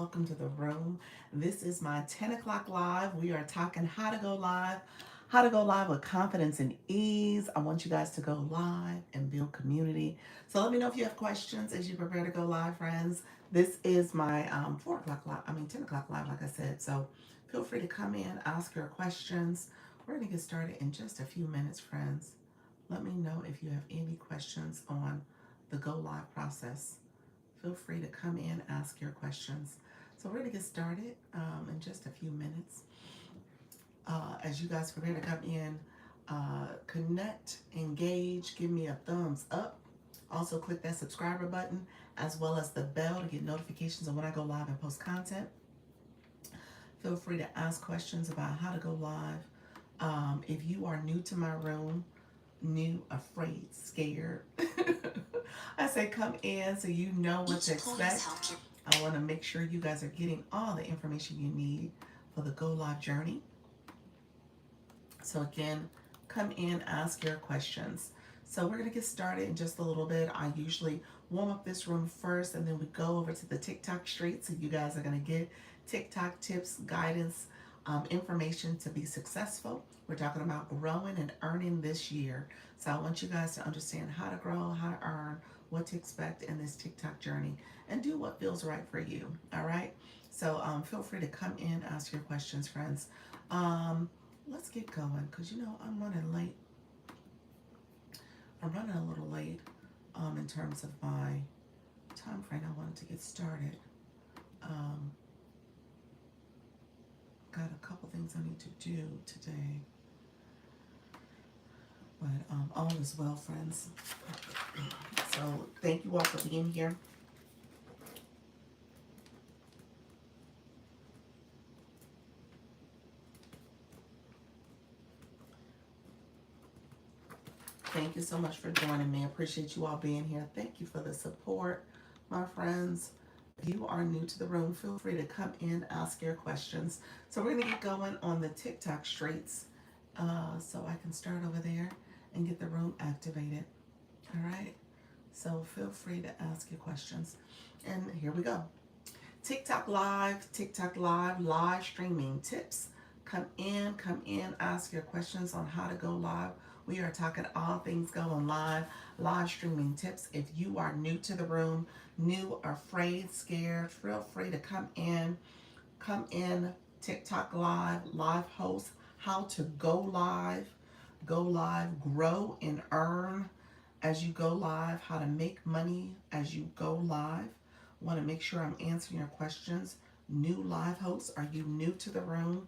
welcome to the room. This is my 10 o'clock live. We are talking how to go live with confidence and ease. I want you guys to go live and build community. So let me know if you have questions as you prepare to go live, friends. This is my 4 o'clock live, 10 o'clock live, like I said. So feel free to come in, ask your questions. We're going to get started in just a few minutes, friends. Let me know if you have any questions on the go live process. Feel free to come in, ask your questions. So we're going to get started in just a few minutes. As you guys prepare to come in, connect, engage, give me a thumbs up. Also click that subscriber button as well as the bell to get notifications of when I go live and post content. Feel free to ask questions about how to go live. If you are new to my room, new, afraid, scared, I say come in so you know what to expect. I want to make sure you guys are getting all the information you need for the Go Live journey. So again, come in, ask your questions. So we're going to get started in just a little bit. I usually warm up this room first and then we go over to the TikTok street. So you guys are going to get TikTok tips, guidance, information to be successful. We're talking about growing and earning this year. So I want you guys to understand how to grow, how to earn, what to expect in this TikTok journey, and do what feels right for you. All right. So feel free to come in, ask your questions, friends. Let's get going because I'm running late. I'm running a little late in terms of my time frame. I wanted to get started. Got a couple things I need to do today. But all is well, friends. So thank you all for being here. Thank you so much for joining me. I appreciate you all being here. Thank you for the support, my friends. If you are new to the room, feel free to come in, ask your questions. So we're going to get going on the TikTok streets so I can start over there and get the room activated. All right. So feel free to ask your questions. And here we go. TikTok Live, live streaming tips. Come in, ask your questions on how to go live. We are talking all things going live streaming tips. If you are new to the room, new, afraid, scared, feel free to come in, TikTok live host, how to go live, grow and earn as you go live, how to make money as you go live. Want to make sure I'm answering your questions. New live hosts, are you new to the room?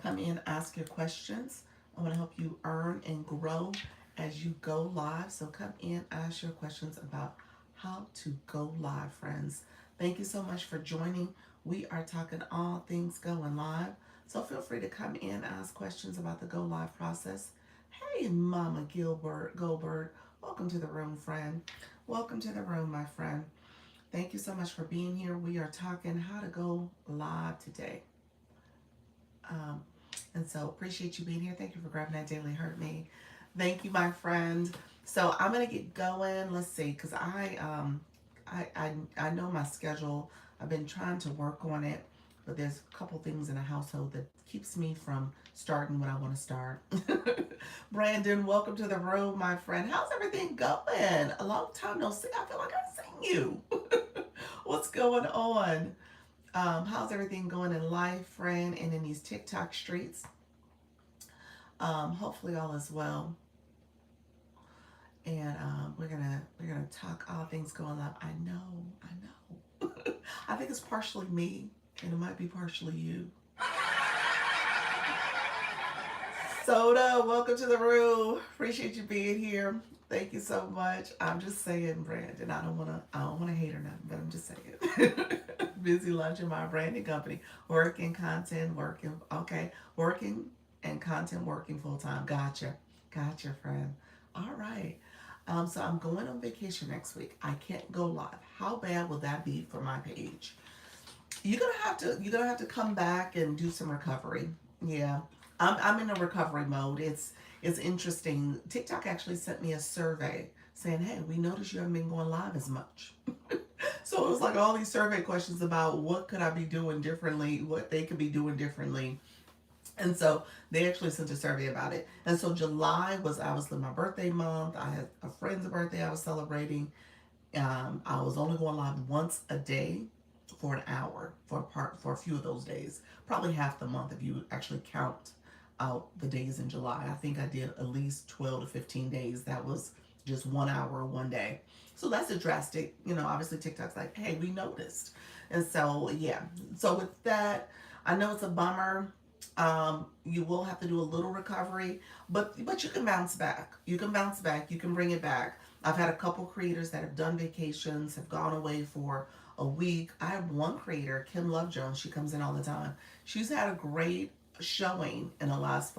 Come in, ask your questions. I want to help you earn and grow as you go live. So come in, ask your questions about how to go live, friends. Thank you so much for joining. We are talking all things going live. So feel free to come in, ask questions about the go live process. Hey, Mama Goldberg. Welcome to the room, friend. Welcome to the room, my friend. Thank you so much for being here. We are talking how to go live today. And so appreciate you being here. Thank you for grabbing that daily hurt me. Thank you, my friend. So I'm gonna get going. Let's see, because I know my schedule. I've been trying to work on it, but there's a couple things in the household that keeps me from starting when I want to start. Brandon, welcome to the room, my friend. How's everything going? A long time no see. I feel like I've seen you. What's going on? How's everything going in life, friend, and in these TikTok streets? Hopefully all is well. And we're gonna talk all things going live. I know. I think it's partially me, and it might be partially you. Soda, welcome to the room. Appreciate you being here. Thank you so much. I'm just saying, Brandon. I don't wanna hate or nothing, but I'm just saying. Busy lunch in my branding company, working content, working and content, working full time. Gotcha, friend. All right. So I'm going on vacation next week. I can't go live. How bad will that be for my page? You're gonna have to come back and do some recovery. Yeah, I'm in a recovery mode. It's interesting. TikTok actually sent me a survey saying, "Hey, we noticed you haven't been going live as much." So it was like all these survey questions about what could I be doing differently, what they could be doing differently. And so they actually sent a survey about it. And so July was obviously my birthday month. I had a friend's birthday I was celebrating. I was only going live once a day for an hour for a few of those days, probably half the month if you actually count out the days in July. I think I did at least 12 to 15 days. That was just 1 hour one day. So that's a drastic, obviously TikTok's like, hey, we noticed. And so, yeah. So with that, I know it's a bummer. You will have to do a little recovery, but you can bounce back. You can bounce back. You can bring it back. I've had a couple creators that have done vacations, have gone away for a week. I have one creator, Kim Love Jones. She comes in all the time. She's had a great showing in the last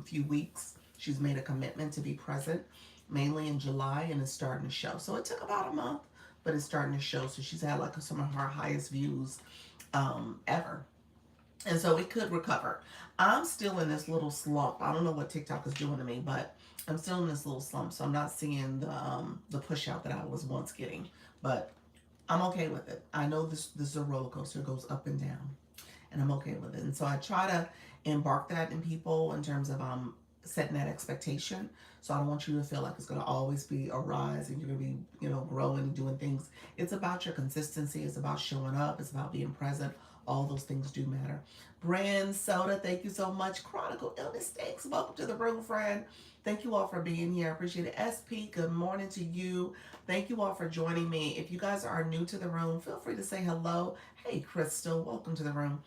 few weeks. She's made a commitment to be present, mainly in July, and it's starting to show. So it took about a month, but it's starting to show. So she's had like some of her highest views ever. And so it could recover. I'm still in this little slump. I don't know what TikTok is doing to me, but I'm still in this little slump. So I'm not seeing the push out that I was once getting, but I'm okay with it. I know this is a roller coaster. It goes up and down, and I'm okay with it. And so I try to embark that in people in terms of setting that expectation. So I don't want you to feel like it's going to always be a rise and you're going to be, growing and doing things. It's about your consistency. It's about showing up. It's about being present. All those things do matter. Brand Soda, thank you so much. Chronicle Illness, thanks. Welcome to the room, friend. Thank you all for being here. I appreciate it. SP, good morning to you. Thank you all for joining me. If you guys are new to the room, feel free to say hello. Hey, Crystal, welcome to the room.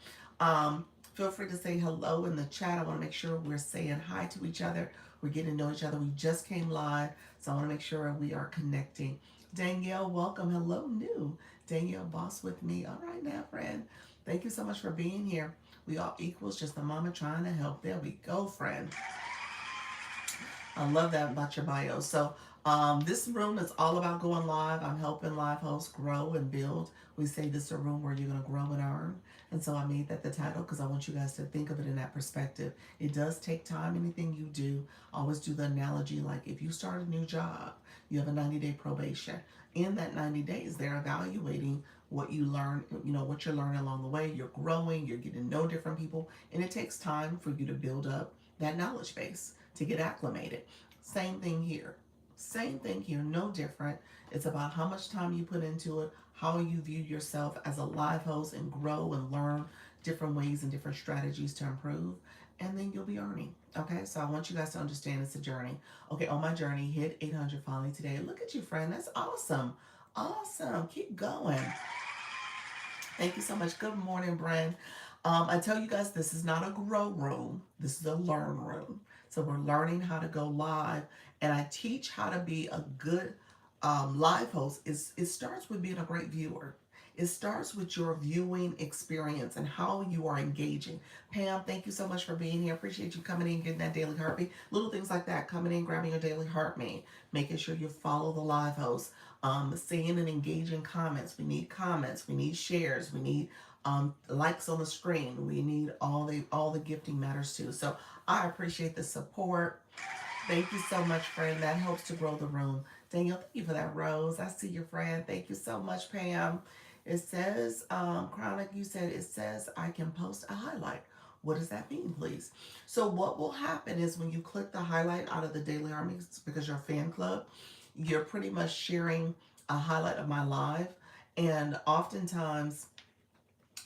Feel free to say hello in the chat. I want to make sure we're saying hi to each other. We're getting to know each other. We just came live, so I want to make sure we are connecting. Danielle, welcome. Hello, new. Danielle, boss with me. All right now, friend. Thank you so much for being here. We all equals, just a mama trying to help. There we go, friend. I love that about your bio. So this room is all about going live. I'm helping live hosts grow and build. We say this is a room where you're going to grow and earn. And so I made that the title because I want you guys to think of it in that perspective. It does take time. Anything you do, always do the analogy like if you start a new job, you have a 90-day probation. In that 90 days, they're evaluating what you learn, what you're learning along the way. You're growing, you're getting to know different people, and it takes time for you to build up that knowledge base to get acclimated. Same thing here. Same thing here, no different. It's about how much time you put into it, how you view yourself as a live host and grow and learn different ways and different strategies to improve, and then you'll be earning. Okay, so I want you guys to understand it's a journey. Okay, on my journey, hit 800 finally today. Look at you, friend. That's awesome. Awesome. Keep going. Thank you so much. Good morning, Bren. I tell you guys, this is not a grow room. This is a learn room. So we're learning how to go live, and I teach how to be a good live host. It starts with being a great viewer. It starts with your viewing experience and how you are engaging. Pam, thank you so much for being here. Appreciate you coming in, getting that daily heartbeat. Little things like that, coming in, grabbing your daily heartbeat, making sure you follow the live host, saying and engaging comments. We need comments. We need shares. We need likes on the screen. We need all the gifting matters too. So I appreciate the support. Thank you so much, friend. That helps to grow the room. Daniel, thank you for that rose. I see your friend. Thank you so much, Pam. It says, Chronic, you said it says I can post a highlight. What does that mean, please? So what will happen is when you click the highlight out of the Daily Army, because you're a fan club, you're pretty much sharing a highlight of my live. And oftentimes,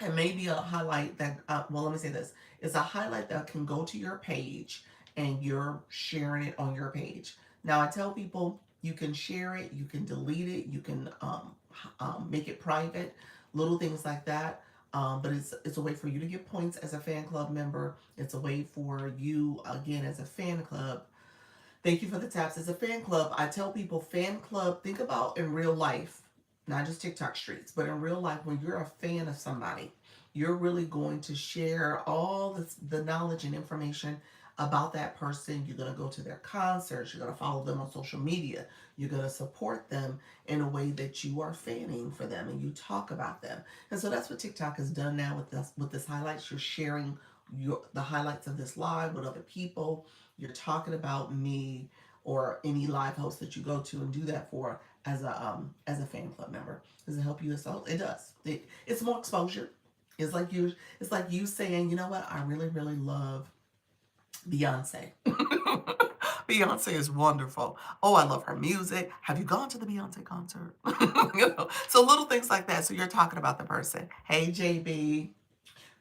it may be a highlight that, well, let me say this. It's a highlight that can go to your page and you're sharing it on your page. Now, I tell people you can share it, you can delete it, you can make it private, little things like that. But it's a way for you to get points as a fan club member. It's a way for you, again, as a fan club. Thank you for the taps. As a fan club, I tell people fan club, think about in real life, not just TikTok streets, but in real life, when you're a fan of somebody, you're really going to share all the knowledge and information about that person. You're going to go to their concerts. You're going to follow them on social media. You're going to support them in a way that you are fanning for them and you talk about them. And so that's what TikTok has done now with this highlights. You're sharing the highlights of this live with other people. You're talking about me or any live host that you go to and do that for as a fan club member. Does it help you as well? It does. It's more exposure. It's like you saying, you know what, I really, really love Beyonce. Beyonce is wonderful. Oh, I love her music. Have you gone to the Beyonce concert? So little things like that. So you're talking about the person. Hey, JB,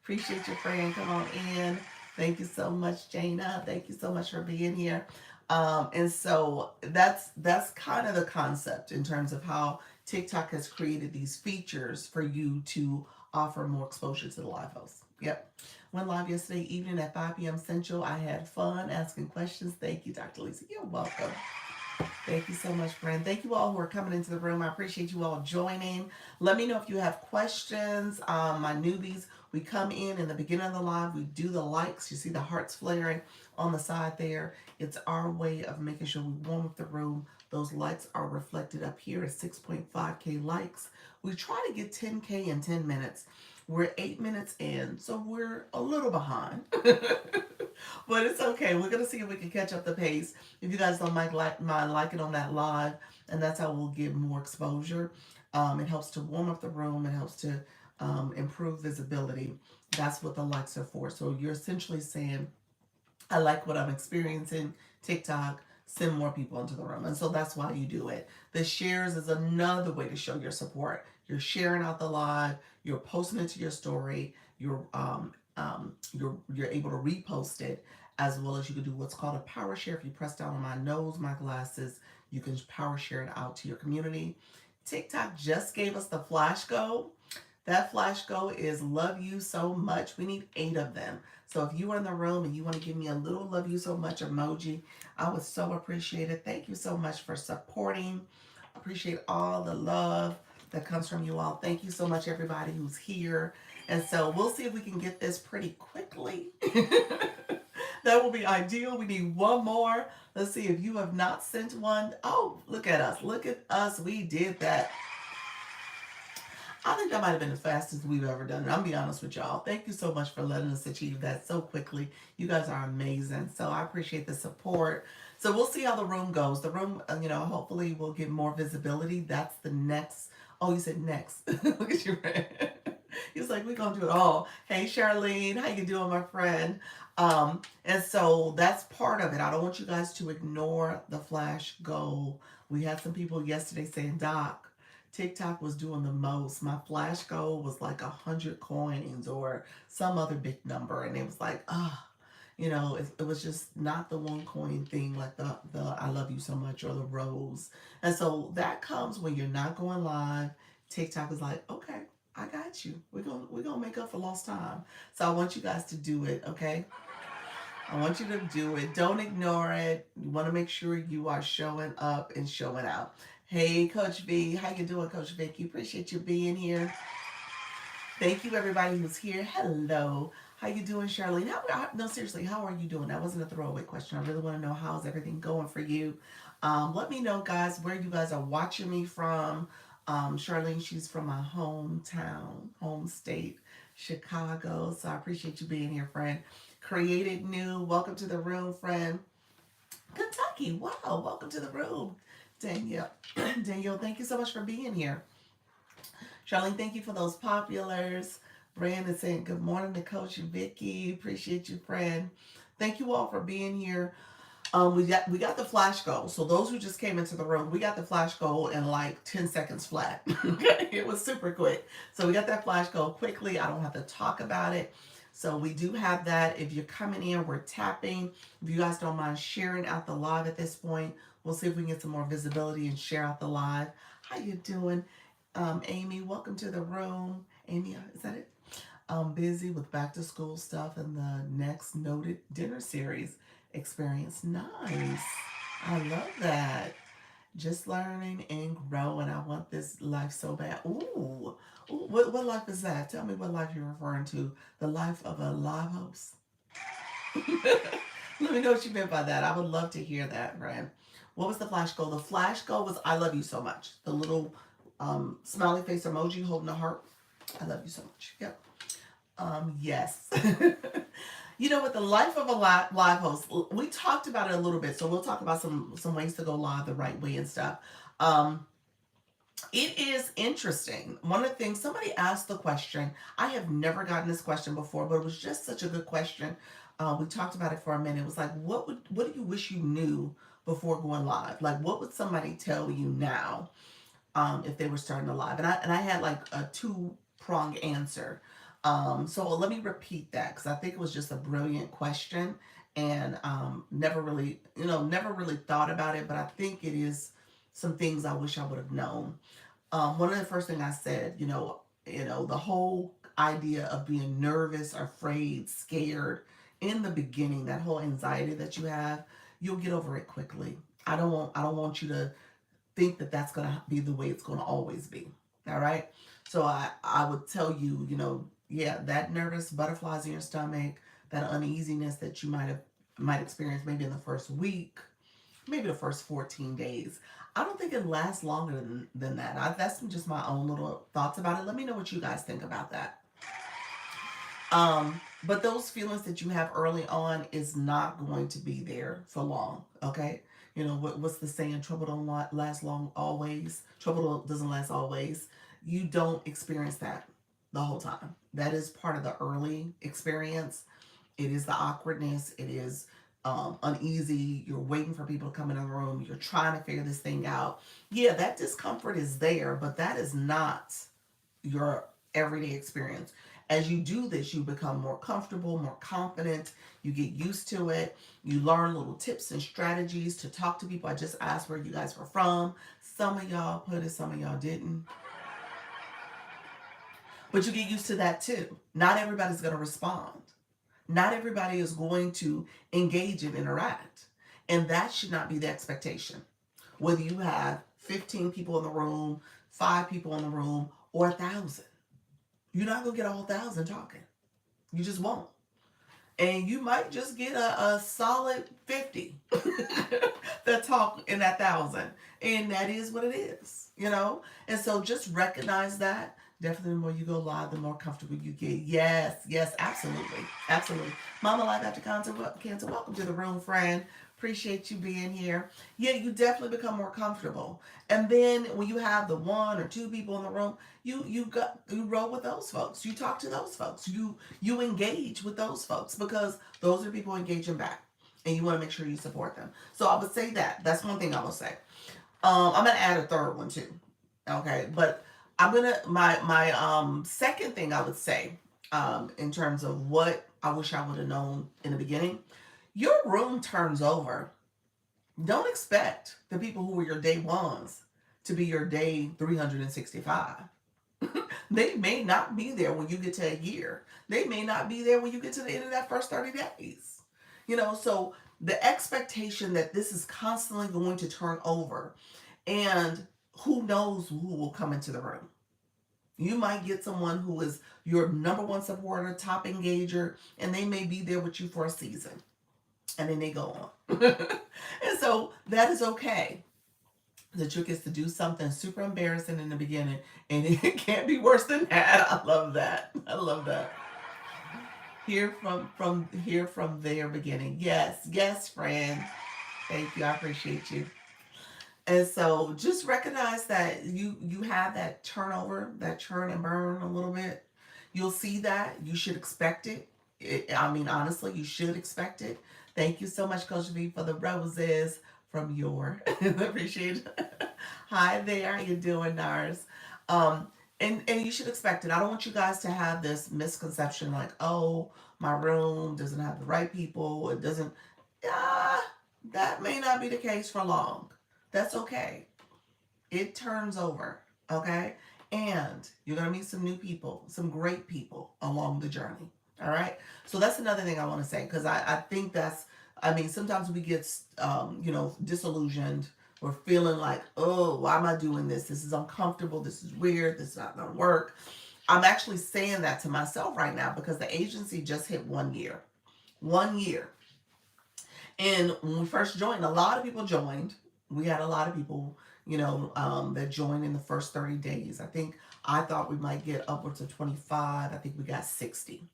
appreciate your friend. Come on in. Thank you so much, Jana. Thank you so much for being here. And so that's kind of the concept in terms of how TikTok has created these features for you to offer more exposure to the live host. Yep. Went live yesterday evening at 5 p.m. Central. I had fun asking questions. Thank you, Dr. Lisa. You're welcome. Thank you so much, friend. Thank you all who are coming into the room. I appreciate you all joining. Let me know if you have questions. My newbies, we come in the beginning of the live. We do the likes. You see the hearts flaring on the side there. It's our way of making sure we warm up the room. Those likes are reflected up here at 6.5K likes. We try to get 10K in 10 minutes. We're 8 minutes in, so we're a little behind. But it's okay. We're gonna see if we can catch up the pace. If you guys don't mind liking on that live, and that's how we'll get more exposure. It helps to warm up the room. It helps to improve visibility. That's what the likes are for. So you're essentially saying, I like what I'm experiencing. TikTok, send more people into the room. And so that's why you do it. The shares is another way to show your support. You're sharing out the live, you're posting it to your story, you're able to repost it, as well as you can do what's called a power share. If you press down on my nose, my glasses, you can power share it out to your community. TikTok just gave us the flash goal. That flash goal is love you so much. We need 8 of them. So if you are in the room and you want to give me a little love you so much emoji, I would so appreciate it. Thank you so much for supporting. Appreciate all the love that comes from you all. Thank you so much, everybody who's here. And so we'll see if we can get this pretty quickly. That will be ideal. We need one more. Let's see if you have not sent one. Oh, look at us. Look at us. We did that. I think that might have been the fastest we've ever done it. I'm gonna be honest with y'all. Thank you so much for letting us achieve that so quickly. You guys are amazing. So I appreciate the support. So we'll see how the room goes. The room, hopefully we'll get more visibility. That's the next. Oh, you said next. Look at you, friend. He was like, we're gonna do it all. Hey, Charlene, how you doing, my friend? And so that's part of it. I don't want you guys to ignore the flash goal. We had some people yesterday saying, Doc, TikTok was doing the most. My flash goal was like 100 coins or some other big number, and it was like, it was just not the 1 coin thing like the I love you so much or the rose. And so that comes when you're not going live. TikTok is like, okay, I got you. We're gonna make up for lost time. So I want you guys to do it, okay? I want you to do it. Don't ignore it. You want to make sure you are showing up and showing out. Hey, Coach V. How you doing, Coach Vicky? Appreciate you being here. Thank you, everybody who's here. Hello. How you doing, Charlene? No, seriously, how are you doing? That wasn't a throwaway question. I really want to know how's everything going for you. Let me know, guys, where you guys are watching me from. Charlene, she's from my hometown, home state, Chicago. So I appreciate you being here, friend. Created New, welcome to the room, friend. Kentucky, wow, welcome to the room. Danielle, Danielle, thank you so much for being here. Charlene, thank you for those populars. Brandon saying good morning to Coach Vicky. Appreciate you, friend. Thank you all for being here. We got the flash goal. So those who just came into the room, we got the flash goal in like 10 seconds flat. Okay, it was super quick. So we got that flash goal quickly. I don't have to talk about it. So we do have that. If you're coming in, we're tapping. If you guys don't mind sharing out the live at this point, we'll see if we can get some more visibility and share out the live. How you doing? Amy, welcome to the room. Amy, is that it? I'm busy with back to school stuff and the next noted dinner series experience. Nice. I love that. Just learning and growing. I want this life so bad. Ooh. Ooh, what life is that? Tell me what life you're referring to. The life of a live host? Let me know what you meant by that. I would love to hear that, Brad. What was the flash goal? The flash goal was I love you so much. The little smiley face emoji holding a heart. I love you so much. Yep. Yes. You know what? The life of a live host, we talked about it a little bit, so we'll talk about some ways to go live the right way and stuff. It is interesting. One of the things somebody asked the question, I have never gotten this question before, but it was just such a good question. We talked about it for a minute. It was like, what do you wish you knew before going live? Like, what would somebody tell you now, if they were starting a live? And I had like a two-pronged answer. So let me repeat that because I think it was just a brilliant question, and never really, never really thought about it. But I think it is some things I wish I would have known. One of the first things I said, the whole idea of being nervous, afraid, scared in the beginning, that whole anxiety that you have, you'll get over it quickly. I don't want you to think that that's going to be the way it's going to always be. All right. So I would tell you, yeah, that nervous butterflies in your stomach, that uneasiness that you might experience maybe in the first week, maybe the first 14 days. I don't think it lasts longer than that. That's just my own little thoughts about it. Let me know what you guys think about that. But those feelings that you have early on is not going to be there for long. Okay. What's the saying? Trouble don't last long always. Trouble doesn't last always. You don't experience that the whole time. That is part of the early experience. It is the awkwardness. It is uneasy. You're waiting for people to come in the room. You're trying to figure this thing out. Yeah, that discomfort is there, but that is not your everyday experience. As you do this, you become more comfortable, more confident. You get used to it. You learn little tips and strategies to talk to people. I just asked where you guys were from. Some of y'all put it, some of y'all didn't. But you get used to that too. Not everybody's going to respond. Not everybody is going to engage and interact. And that should not be the expectation. Whether you have 15 people in the room, 5 people in the room, or 1,000. You're not going to get all 1,000 talking. You just won't. And you might just get a solid 50 that talk in that 1,000. And that is what it is. And so just recognize that. Definitely the more you go live, the more comfortable you get. Yes, yes, absolutely. Absolutely. Mama Life After Cancer, welcome to the room, friend. Appreciate you being here. Yeah, you definitely become more comfortable. And then when you have the 1 or 2 people in the room, you roll with those folks. You talk to those folks. You engage with those folks because those are people engaging back. And you want to make sure you support them. So I would say that. That's one thing I will say. I'm gonna add a third one too. Okay, but my second thing I would say, in terms of what I wish I would have known in the beginning. Your room turns over. Don't expect the people who were your day ones to be your day 365. They may not be there when you get to a year. They may not be there when you get to the end of that first 30 days. So the expectation that this is constantly going to turn over, and who knows who will come into the room. You might get someone who is your number one supporter, top engager, and they may be there with you for a season and then they go on. And so that is okay. The trick is to do something super embarrassing in the beginning, and it can't be worse than that. I love that. I love that. Hear from their beginning. Yes, yes, friend. Thank you. I appreciate you. And so just recognize that you have that turnover, that churn and burn a little bit. You'll see that. You should expect it. I mean, honestly, you should expect it. Thank you so much, Coach V, for the roses from your. Appreciate it. Hi there. How you doing, Nars? Um, and you should expect it. I don't want you guys to have this misconception like, oh, my room doesn't have the right people. It doesn't. Yeah, that may not be the case for long. That's okay. It turns over, okay? And you're going to meet some new people, some great people along the journey, all right? So that's another thing I want to say because I think I mean, sometimes we get, disillusioned. We're feeling like, oh, why am I doing this? This is uncomfortable. This is weird. This is not going to work. I'm actually saying that to myself right now because the agency just hit 1 year. 1 year. And when we first joined, a lot of people joined. We had a lot of people, that joined in the first 30 days. I thought we might get upwards of 25. I think we got 60.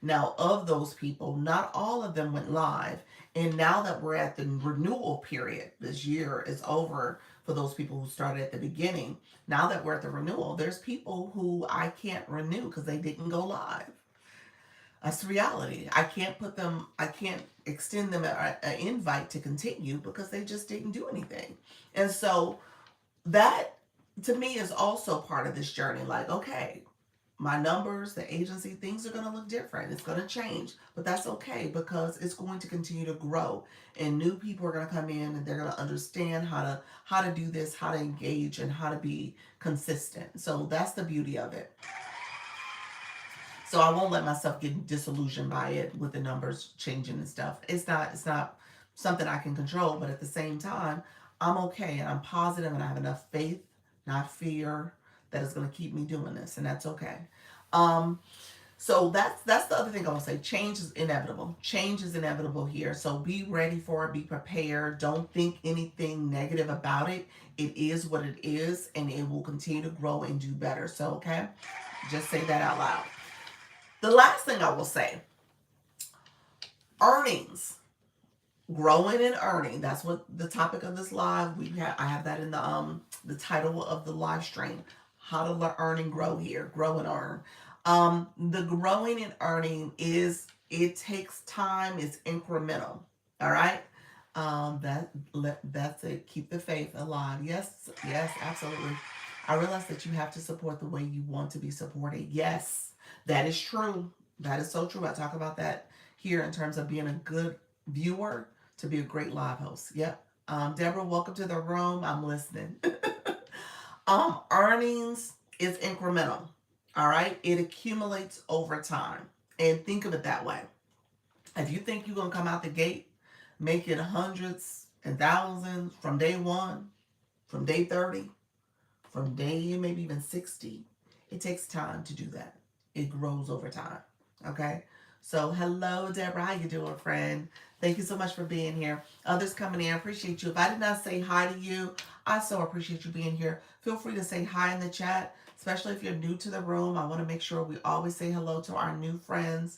Now, of those people, not all of them went live. And now that we're at the renewal period, this year is over for those people who started at the beginning. Now that we're at the renewal, there's people who I can't renew because they didn't go live. That's the reality. I can't extend them an invite to continue because they just didn't do anything. And so that to me is also part of this journey. Like, okay, my numbers, the agency, things are going to look different. It's going to change, but that's okay because it's going to continue to grow, and new people are going to come in and they're going to understand how to do this, how to engage, and how to be consistent. So that's the beauty of it. So I won't let myself get disillusioned by it with the numbers changing and stuff. It's not something I can control, but at the same time, I'm okay and I'm positive and I have enough faith, not fear, that is going to keep me doing this, and that's okay. Um, so that's the other thing I will say. Change is inevitable. Change is inevitable here. So be ready for it. Be prepared. Don't think anything negative about it. It is what it is, and it will continue to grow and do better. So okay, just say that out loud. The last thing I will say, earnings, growing and earning. That's what the topic of this live. I have that in the title of the live stream. How to earn and grow here. Grow and earn. The growing and earning is, it takes time. It's incremental. All right. That's it. Keep the faith alive. Yes, yes, absolutely. I realize that you have to support the way you want to be supported. Yes, that is true. That is so true. I talk about that here in terms of being a good viewer to be a great live host. Yep. Deborah, welcome to the room. I'm listening. Earnings is incremental. All right. It accumulates over time. And think of it that way. If you think you're going to come out the gate making hundreds and thousands from day one, from day 30, from day maybe even 60, it takes time to do that. It grows over time. Okay. So hello, Deborah. How you doing, friend? Thank you so much for being here. Others coming in, appreciate you. If I did not say hi to you, I so appreciate you being here. Feel free to say hi in the chat, especially if you're new to the room. I want to make sure we always say hello to our new friends.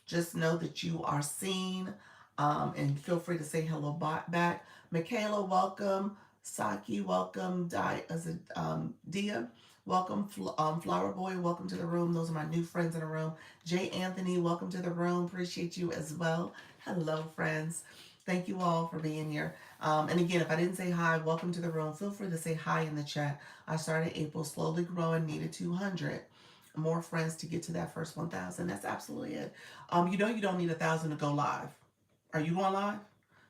Just know that you are seen, and feel free to say hello back. Michaela, welcome. Saki, welcome. Dia, welcome. Flower Boy, welcome to the room. Those are my new friends in the room. Jay Anthony, welcome to the room. Appreciate you as well. Hello, friends. Thank you all for being here. And again, if I didn't say hi, welcome to the room. Feel free to say hi in the chat. I started April, slowly growing, needed 200 more friends to get to that first 1,000. That's absolutely it. You know you don't need 1,000 to go live. Are you going live?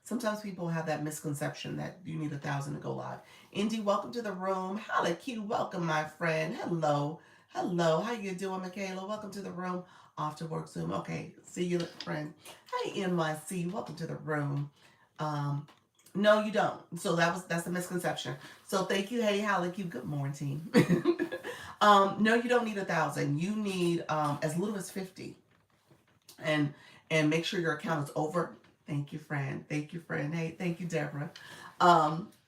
Sometimes people have that misconception that you need 1,000 to go live. Indy, welcome to the room. Holla Q, welcome, my friend. Hello. Hello. How you doing, Michaela? Welcome to the room. Off to work Zoom. Okay. See you, friend. Hey, NYC. Welcome to the room. No, you don't. So that's a misconception. So thank you. Hey, Holla Q. Good morning. No, you don't need 1,000. You need as little as 50. And make sure your account is over. Thank you, friend. Thank you, friend. Hey, thank you, Deborah.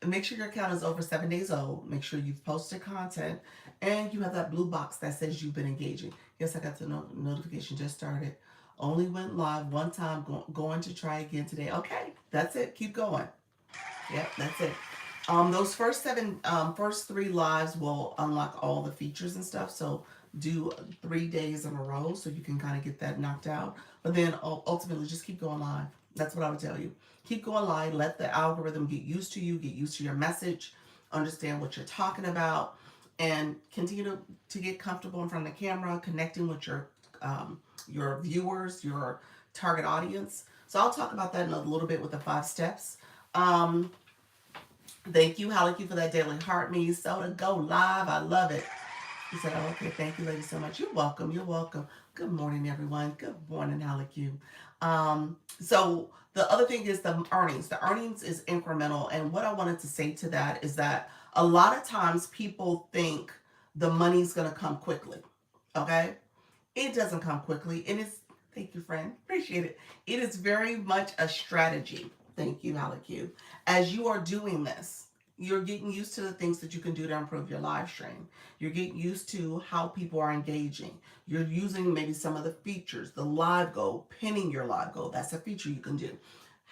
Make sure your account is over 7 days old. Make sure you've posted content and you have that blue box that says you've been engaging. Yes, I got the notification just started. Only went live one time. Going to try again today. Okay, that's it. Keep going. Yep, that's it. Those first 3 lives will unlock all the features and stuff. So do 3 days in a row so you can kind of get that knocked out. But then ultimately just keep going live. That's what I would tell you. Keep going live. Let the algorithm get used to you, get used to your message, understand what you're talking about, and continue to get comfortable in front of the camera, connecting with your viewers, your target audience. So I'll talk about that in a little bit with the 5 steps. Thank you, Halleck, for that daily heart me soda. Go live. I love it. He said, oh, okay, thank you, ladies, so much. You're welcome. You're welcome. Good morning, everyone. Good morning, Halleck. So the other thing is the earnings. The earnings is incremental. And what I wanted to say to that is that a lot of times people think the money's going to come quickly. Okay? It doesn't come quickly. And it's, thank you, friend. Appreciate it. It is very much a strategy. Thank you, Halleck. As you are doing this, you're getting used to the things that you can do to improve your live stream. You're getting used to how people are engaging. You're using maybe some of the features, the live goal, pinning your live goal. That's a feature you can do.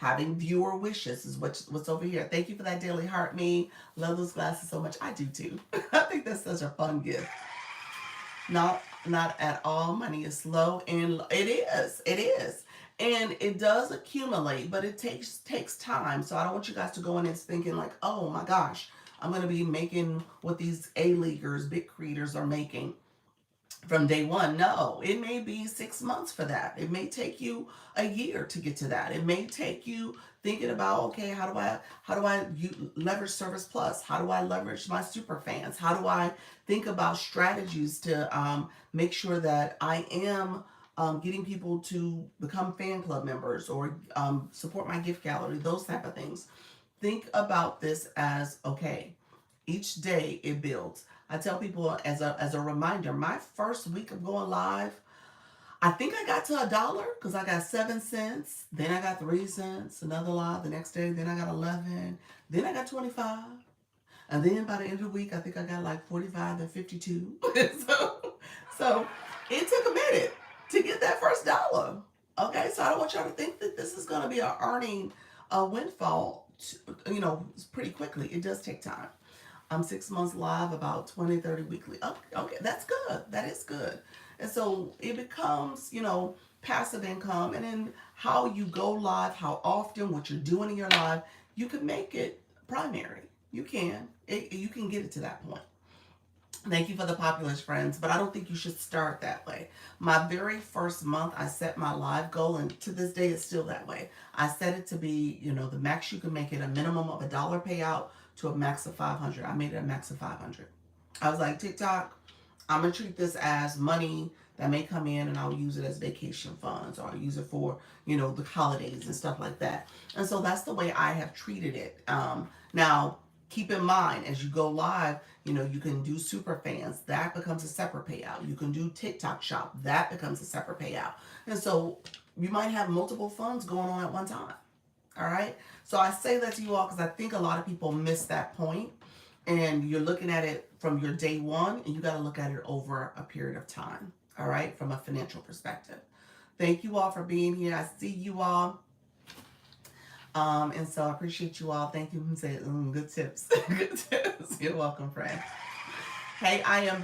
Having viewer wishes is what's over here. Thank you for that daily heart me. Love those glasses so much. I do too. I think that's such a fun gift. Not at all. Money is slow, and it is. It is. And it does accumulate, but it takes time. So I don't want you guys to go in and thinking like, oh my gosh, I'm gonna be making what these A-leaguers, big creators are making from day one. No, it may be 6 months for that. It may take you a year to get to that. It may take you thinking about, okay, how do I leverage Service Plus? How do I leverage my super fans? How do I think about strategies to make sure that I am getting people to become fan club members or support my gift gallery, those type of things. Think about this as, okay, each day it builds. I tell people as a reminder, my first week of going live, I think I got to $1 because I got 7 cents. Then I got 3 cents. Another live the next day. Then I got 11. Then I got 25. And then by the end of the week, I think I got like 45 and 52. so it took a minute to get that first dollar. Okay, so I don't want y'all to think that this is going to be an earning a windfall, pretty quickly. It does take time. I'm 6 months live, about 20, 30 weekly. Okay, that's good. That is good. And so it becomes, passive income. And then how you go live, how often, what you're doing in your life, you can make it primary. You can. You can get it to that point. Thank you for the populist friends, but I don't think you should start that way. My very first month, I set my live goal, and to this day, it's still that way. I set it to be, the max you can make it, a minimum of $1 payout to a max of 500. I made it a max of 500. I was like, TikTok, I'm gonna treat this as money that may come in, and I'll use it as vacation funds, or I'll use it for, the holidays and stuff like that. And so that's the way I have treated it. Now, keep in mind, as you go live, you can do super fans. That becomes a separate payout. You can do TikTok shop. That becomes a separate payout. And so you might have multiple funds going on at one time. All right. So I say that to you all because I think a lot of people miss that point, and you're looking at it from your day one, and you got to look at it over a period of time. All right. From a financial perspective. Thank you all for being here. I see you all. And so I appreciate you all. Thank you. Say good tips. Good tips. You're welcome, friend. Hey, I am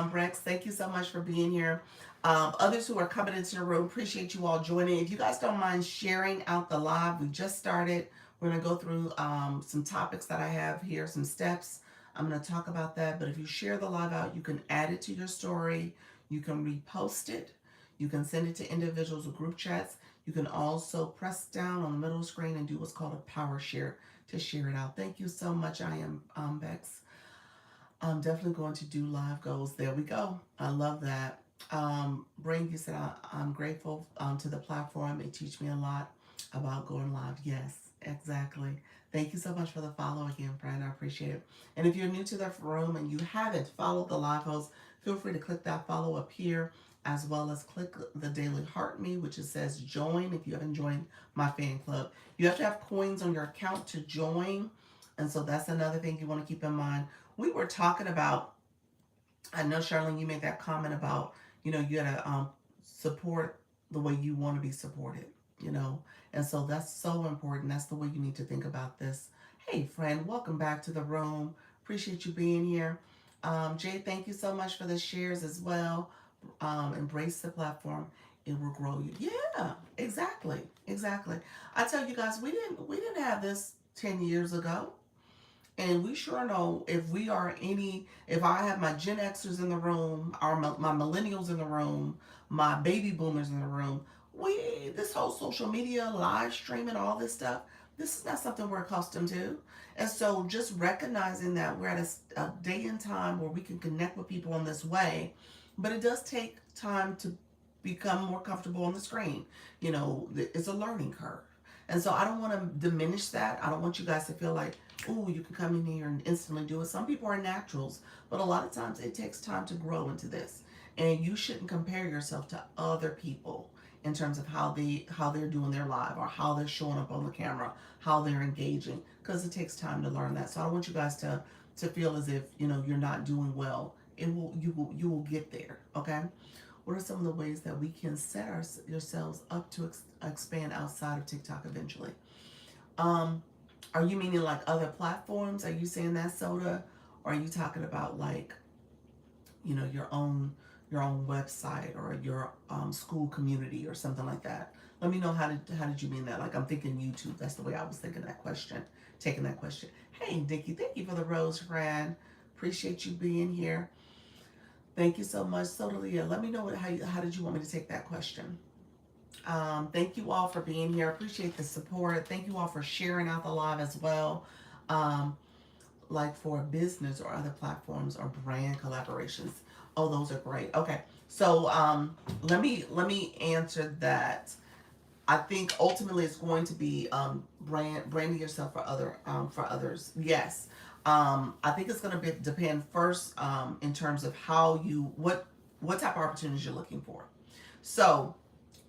Brex. Thank you so much for being here. Others who are coming into the room, appreciate you all joining. If you guys don't mind sharing out the live, we just started. We're going to go through some topics that I have here, some steps. I'm going to talk about that. But if you share the live out, you can add it to your story. You can repost it. You can send it to individuals or group chats. You can also press down on the middle screen and do what's called a power share to share it out. Thank you so much. I am Bex. I'm definitely going to do live goals. There we go. I love that. Brain, you said I'm grateful to the platform. It teaches me a lot about going live. Yes, exactly. Thank you so much for the follow again, friend. I appreciate it. And if you're new to the room and you haven't followed the live host, feel free to click that follow up here, as well as click the daily heart me, which it says join if you haven't joined my fan club. You have to have coins on your account to join. And so that's another thing you want to keep in mind. We were talking about, I know, Charlene, you made that comment about, you gotta support the way you want to be supported, and so that's so important. That's the way you need to think about this. Hey, friend, welcome back to the room. Appreciate you being here. Jay, thank you so much for the shares as well. Embrace the platform. It will grow you. Yeah, exactly. I tell you guys, we didn't have this 10 years ago. And we sure know if I have my Gen Xers in the room, or my millennials in the room, my baby boomers in the room, this whole social media, live streaming, all this stuff, this is not something we're accustomed to. And so just recognizing that we're at a day and time where we can connect with people in this way, but it does take time to become more comfortable on the screen. It's a learning curve. And so I don't want to diminish that. I don't want you guys to feel like, oh, you can come in here and instantly do it. Some people are naturals, but a lot of times it takes time to grow into this. And you shouldn't compare yourself to other people in terms of how they're doing their live, or how they're showing up on the camera, how they're engaging, because it takes time to learn that. So I don't want you guys to feel as if you're not doing well. You will get there. Okay. What are some of the ways that we can set yourselves up to expand outside of TikTok eventually? Um, are you meaning like other platforms? Are you saying that, Soda? Or are you talking about like, your own website or your school community or something like that? Let me know, how did you mean that? Like, I'm thinking YouTube. That's the way I was thinking that question, taking that question. Hey, Nikki, thank you for the rose, friend. Appreciate you being here. Thank you so much. So, Leah, let me know how did you want me to take that question? Thank you all for being here. Appreciate the support. Thank you all for sharing out the live as well. Um, like for business or other platforms or brand collaborations. Oh, those are great. Okay, so let me answer that. I think ultimately it's going to be branding yourself for others. Yes. I think it's going to depend first in terms of how you what type of opportunities you're looking for. So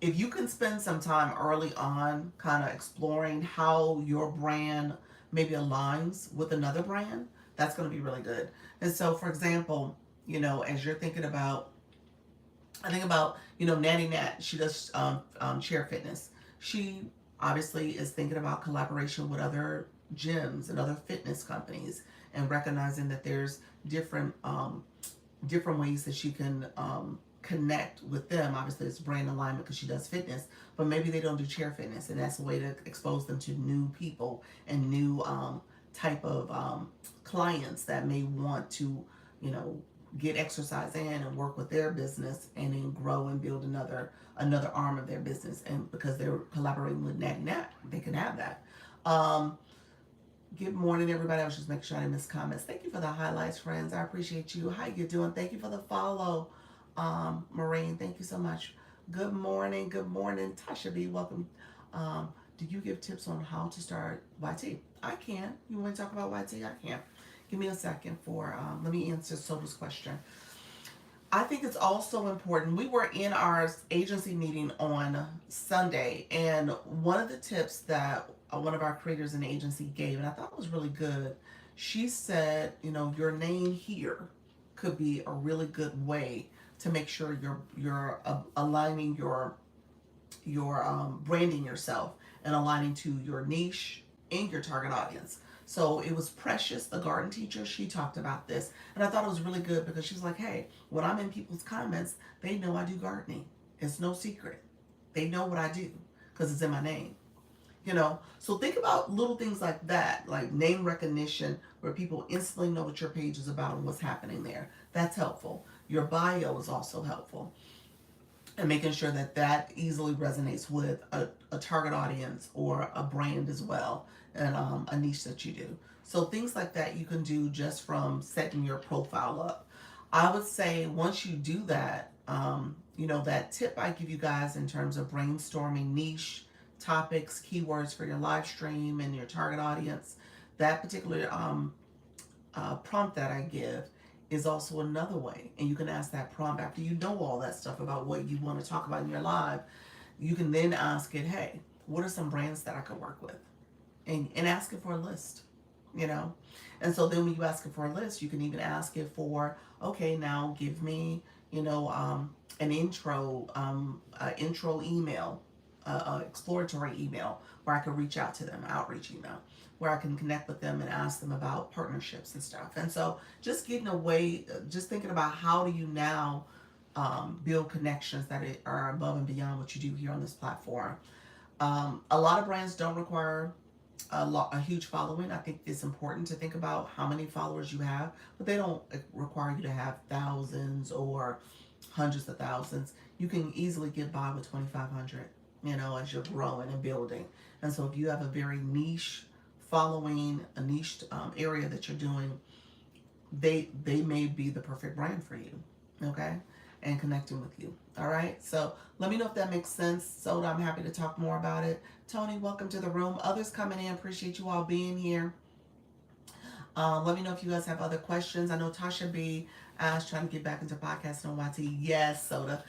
if you can spend some time early on kind of exploring how your brand maybe aligns with another brand, that's going to be really good. And so, for example, as you're thinking about, I think about, Natty Nat, she does chair fitness. She obviously is thinking about collaboration with other gyms and other fitness companies, and recognizing that there's different ways that she can connect with them. Obviously, it's brand alignment because she does fitness, but maybe they don't do chair fitness, and that's a way to expose them to new people and new type of clients that may want to, you know, get exercise in and work with their business and then grow and build another arm of their business. And because they're collaborating with Natty Nat, they can have that. Um, Good morning, everybody. I was just making sure I didn't miss comments. Thank you for the highlights, friends. I appreciate you. How you doing? Thank you for the follow, Maureen. Thank you so much. Good morning. Good morning, Tasha B. Welcome. Do you give tips on how to start YT? I can. You want to talk about YT? I can. Give me a second for. Let me answer Soda's question. I think it's also important. We were in our agency meeting on Sunday, and one of the tips that one of our creators in the agency gave, and I thought it was really good, she said, your name here could be a really good way to make sure you're aligning your branding yourself and aligning to your niche and your target audience. So it was Precious, the garden teacher. She talked about this, and I thought it was really good because she's like, "Hey, when I'm in people's comments, they know I do gardening. It's no secret. They know what I do because it's in my name." So think about little things like that, like name recognition, where people instantly know what your page is about and what's happening there. That's helpful. Your bio is also helpful, and making sure that that easily resonates with a target audience or a brand as well, and a niche that you do. So things like that you can do just from setting your profile up. I would say once you do that, that tip I give you guys in terms of brainstorming niche topics, keywords for your live stream and your target audience, that particular prompt that I give is also another way. And you can ask that prompt after you know all that stuff about what you want to talk about in your live. You can then ask it, hey, what are some brands that I could work with? And ask it for a list, you know? And so then when you ask it for a list, you can even ask it for, okay, now give me, an intro email, exploratory email where I could reach out to them, outreach email, where I can connect with them and ask them about partnerships and stuff. And so just getting away, just thinking about how do you now build connections that are above and beyond what you do here on this platform. A lot of brands don't require a huge following. I think it's important to think about how many followers you have, but they don't require you to have thousands or hundreds of thousands. You can easily get by with 2,500, as you're growing and building. And so if you have a very niche following, a niche area that you're doing, they may be the perfect brand for you, okay? And connecting with you. All right. So let me know if that makes sense. Soda, I'm happy to talk more about it. Tony, welcome to the room. Others coming in, appreciate you all being here. Let me know if you guys have other questions. I know Tasha B asked, trying to get back into podcasting on YT. Yes, Soda.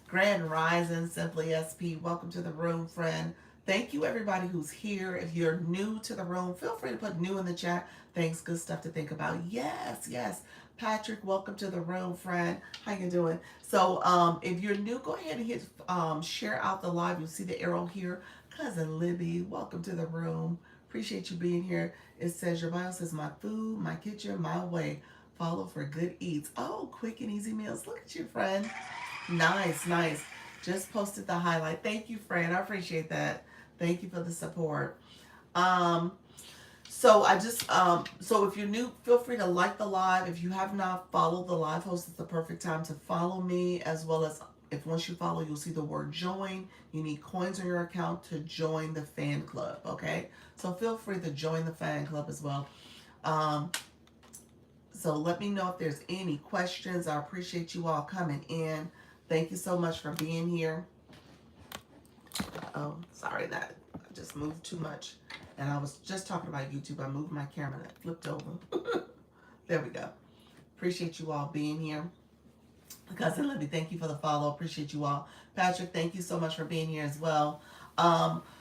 Grand Rising, Simply SP, welcome to the room, friend. Thank you, everybody who's here. If you're new to the room, feel free to put new in the chat. Thanks, good stuff to think about. Yes, yes. Patrick, welcome to the room, friend. How you doing? So, if you're new, go ahead and hit share out the live. You'll see the arrow here. Cousin Libby, welcome to the room. Appreciate you being here. It says your bio says my food, my kitchen, my way. Follow for good eats. Oh, quick and easy meals. Look at you, friend. Nice, nice. Just posted the highlight. Thank you, friend. I appreciate that. Thank you for the support. Um, so I just so if you're new, feel free to like the live. If you have not followed the live host, it's the perfect time to follow me, as well as if once you follow, you'll see the word join. You need coins on your account to join the fan club, okay? So feel free to join the fan club as well. Um, so let me know if there's any questions. I appreciate you all coming in. Thank you so much for being here. Oh, sorry that I just moved too much. And I was just talking about YouTube. I moved my camera and it flipped over. There we go. Appreciate you all being here. Cousin Libby, thank you for the follow. Appreciate you all. Patrick, thank you so much for being here as well.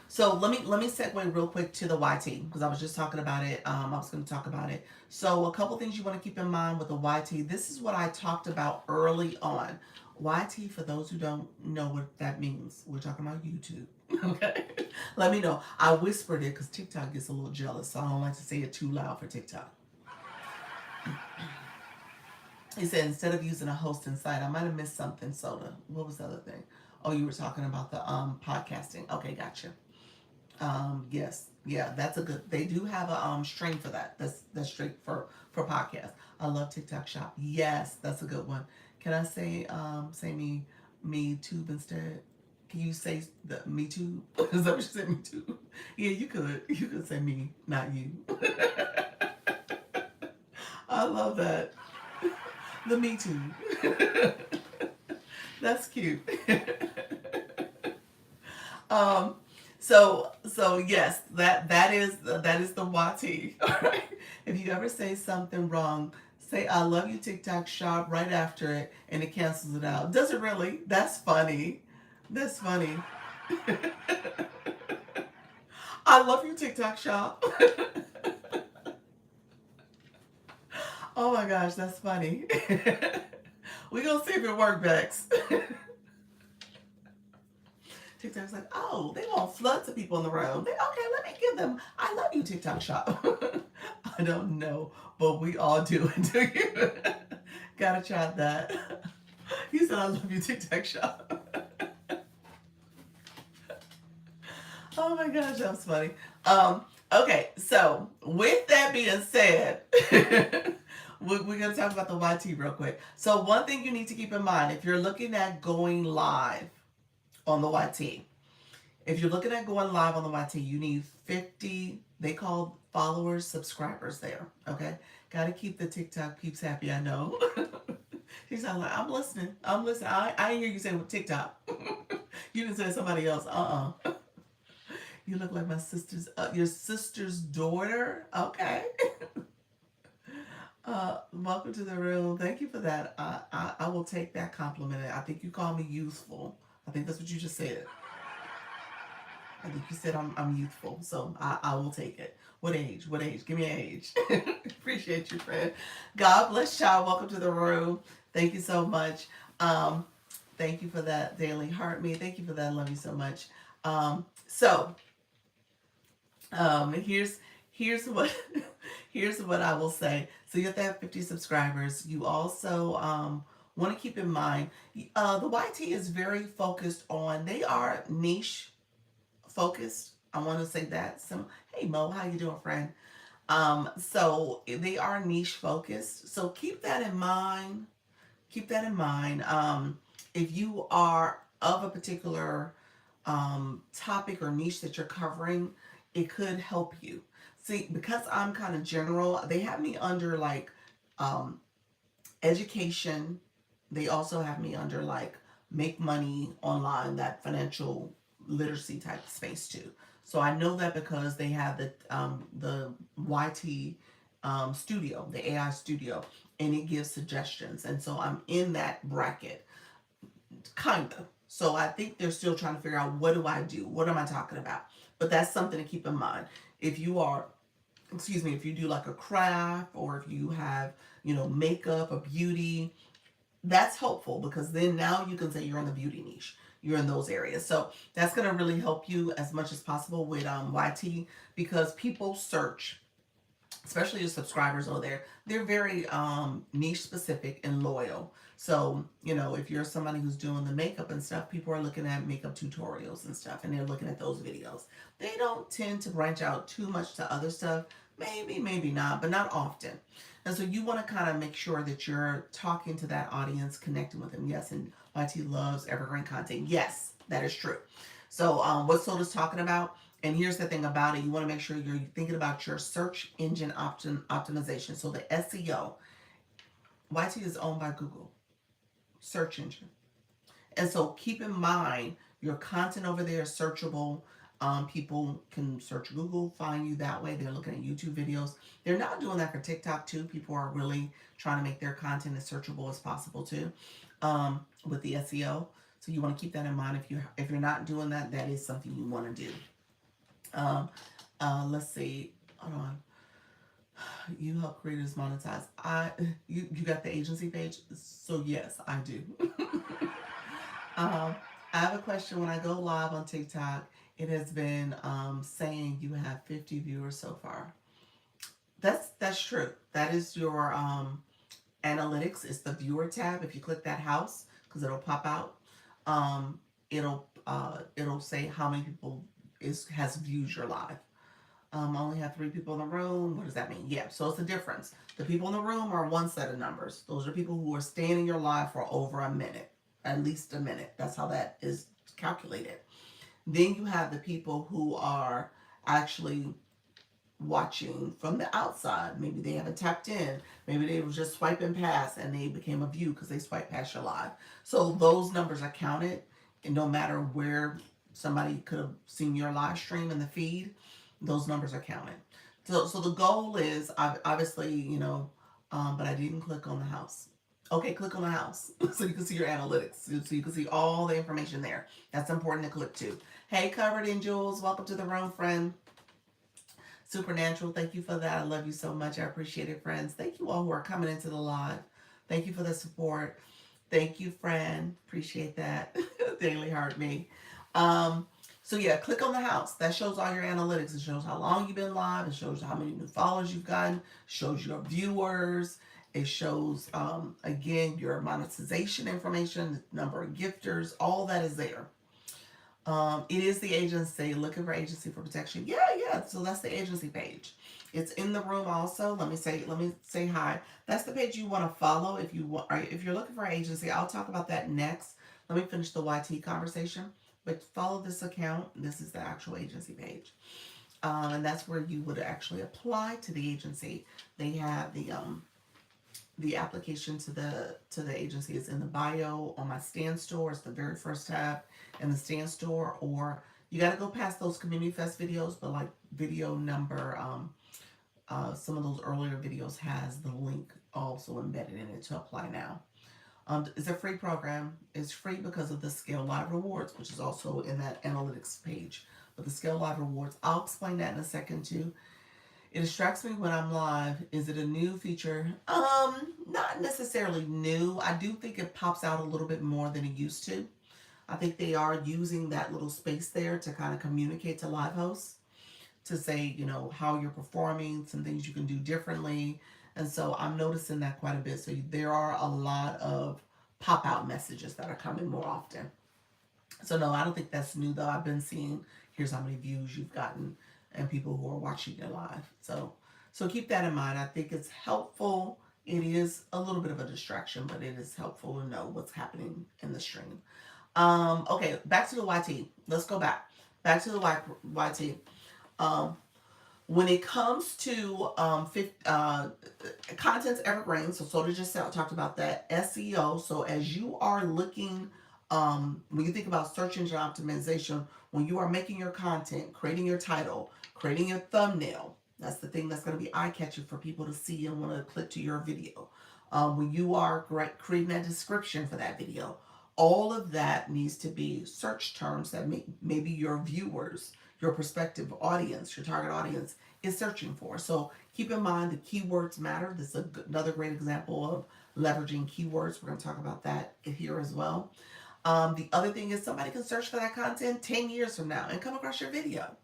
So let me segue real quick to the YT because I was just talking about it. I was going to talk about it. So a couple things you want to keep in mind with the YT. This is what I talked about early on. YT, for those who don't know what that means, we're talking about YouTube. Okay, let me know. I whispered it because TikTok gets a little jealous, so I don't like to say it too loud for TikTok. He said instead of using a hosting site, I might have missed something. Soda. What was the other thing? Oh, you were talking about the podcasting. Okay, gotcha. Yes, yeah, that's a good. They do have a string for that. That's straight for podcast. I love TikTok Shop. Yes, that's a good one. Can I say me tube instead? Can you say the me too? Is that what you said? Me too? Yeah, you could. You could say me, not you. I love that. The me too. That's cute. um, so yes, that is the YT. All right. If you ever say something wrong, say I love you TikTok Shop right after it, and it cancels it out. Does it really? That's funny. That's funny. I love you TikTok Shop. Oh my gosh, that's funny. We gonna see if it works, Bex. TikTok's like, oh, they want floods of people in the room. Okay, let me give them. I love you, TikTok Shop. I don't know, but we all do it. Do you? Gotta try that. He said, I love you, TikTok Shop. Oh my gosh, that was funny. Okay, so with that being said, we're going to talk about the YT real quick. So one thing you need to keep in mind, if you're looking at going live on the YT, if you're looking at going live on the YT, you need 50, they call followers, subscribers there, okay? Got to keep the TikTok peeps happy, I know. She's like, I'm listening. I'm listening. I hear you say with TikTok. You didn't say somebody else. You look like my sister's, your sister's daughter. Okay. Welcome to the room. Thank you for that. I will take that compliment. I think you call me youthful. I think that's what you just said. I think you said I'm youthful, so I will take it. What age? What age? Give me an age. Appreciate you, friend. God bless y'all. Welcome to the room. Thank you so much. Thank you for that daily heart me. Thank you for that. I love you so much. So here's what here's what I will say. So you have to have 50 subscribers. You also want to keep in mind the YT is very focused on. They are niche focused. I want to say that. Hey Mo, how you doing, friend? So they are niche focused. So keep that in mind. Keep that in mind. If you are of a particular topic or niche that you're covering, it could help you. See, because I'm kind of general, they have me under like education. They also have me under like make money online, that financial literacy type space too. So I know that because they have the YT studio, the AI studio, and it gives suggestions. And so I'm in that bracket, kind of. So I think they're still trying to figure out what do I do? What am I talking about? But that's something to keep in mind. If you are, excuse me, if you do like a craft or if you have, makeup or beauty, that's helpful because then now you can say you're in the beauty niche. You're in those areas. So that's going to really help you as much as possible with YT, because people search, especially your subscribers over there, they're very niche specific and loyal. So, if you're somebody who's doing the makeup and stuff, people are looking at makeup tutorials and stuff, and they're looking at those videos. They don't tend to branch out too much to other stuff. Maybe, maybe not, but not often. And so you want to kind of make sure that you're talking to that audience, connecting with them. Yes, and YT loves evergreen content. Yes, that is true. So, what Soda's talking about, and here's the thing about it, you want to make sure you're thinking about your search engine optimization. So the SEO, YT is owned by Google, search engine. And so keep in mind your content over there is searchable. People can search Google, find you that way. They're looking at YouTube videos. They're now doing that for TikTok too. People are really trying to make their content as searchable as possible too, with the SEO. So you want to keep that in mind. If you're not doing that, that is something you want to do. Let's see. Hold on. You help creators monetize. You got the agency page? So yes, I do. I have a question. When I go live on TikTok, it has been saying you have 50 viewers so far. That's true. That is your analytics. It's the viewer tab. If you click that house, because it'll pop out, it'll say how many people has viewed your live. I only have 3 people in the room. What does that mean? Yeah, so it's a difference. The people in the room are one set of numbers. Those are people who are staying in your live for over a minute, at least a minute. That's how that is calculated. Then you have the people who are actually watching from the outside. Maybe they haven't tapped in. Maybe they were just swiping past and they became a view because they swiped past your live. So those numbers are counted, and no matter where somebody could have seen your live stream in the feed, those numbers are counted. So the goal is obviously, but I didn't click on the house. Okay, click on the house so you can see your analytics. So you can see all the information there. That's important to click to. Hey, Covered in Jewels, welcome to the room, friend. Supernatural, thank you for that. I love you so much. I appreciate it, friends. Thank you all who are coming into the live. Thank you for the support. Thank you, friend. Appreciate that. Daily Heart Me. So yeah, click on the house. That shows all your analytics. It shows how long you've been live. It shows how many new followers you've gotten. It shows your viewers. It shows, again, your monetization information, the number of gifters, all that is there. It is the agency, looking for agency for protection. Yeah. So that's the agency page. It's in the room also. Let me say hi. That's the page you want to follow if you're looking for an agency. I'll talk about that next. Let me finish the YT conversation. But follow this account. This is the actual agency page. And that's where you would actually apply to the agency. They have the application to the agency is in the bio on my Stan Store. It's the very first tab in the Stan Store. Or you got to go past those Community Fest videos, but like video number, some of those earlier videos has the link also embedded in it to apply now. It's a free program. It's free because of the Scale Live Rewards, which is also in that analytics page. But the Scale Live Rewards, I'll explain that in a second too. It distracts me when I'm live. Is it a new feature? Not necessarily new. I do think it pops out a little bit more than it used to. I think they are using that little space there to kind of communicate to live hosts, to say, how you're performing, some things you can do differently. And so I'm noticing that quite a bit. So there are a lot of pop-out messages that are coming more often. So no, I don't think that's new though. I've been seeing, here's how many views you've gotten and people who are watching your live. So keep that in mind. I think it's helpful. It is a little bit of a distraction, but it is helpful to know what's happening in the stream. Okay, back to the YT. Let's go back to the YT. When it comes to content's evergreen, so Soda just talked about that. SEO, so as you are looking, when you think about search engine optimization, when you are making your content, creating your title, creating your thumbnail, that's the thing that's going to be eye-catching for people to see and want to click to your video. When you are creating that description for that video, All of that needs to be search terms that maybe your viewers, your prospective audience, your target audience is searching for. So keep in mind the keywords matter. This is another great example of leveraging keywords. We're going to talk about that here as well. The other thing is somebody can search for that content 10 years from now and come across your video,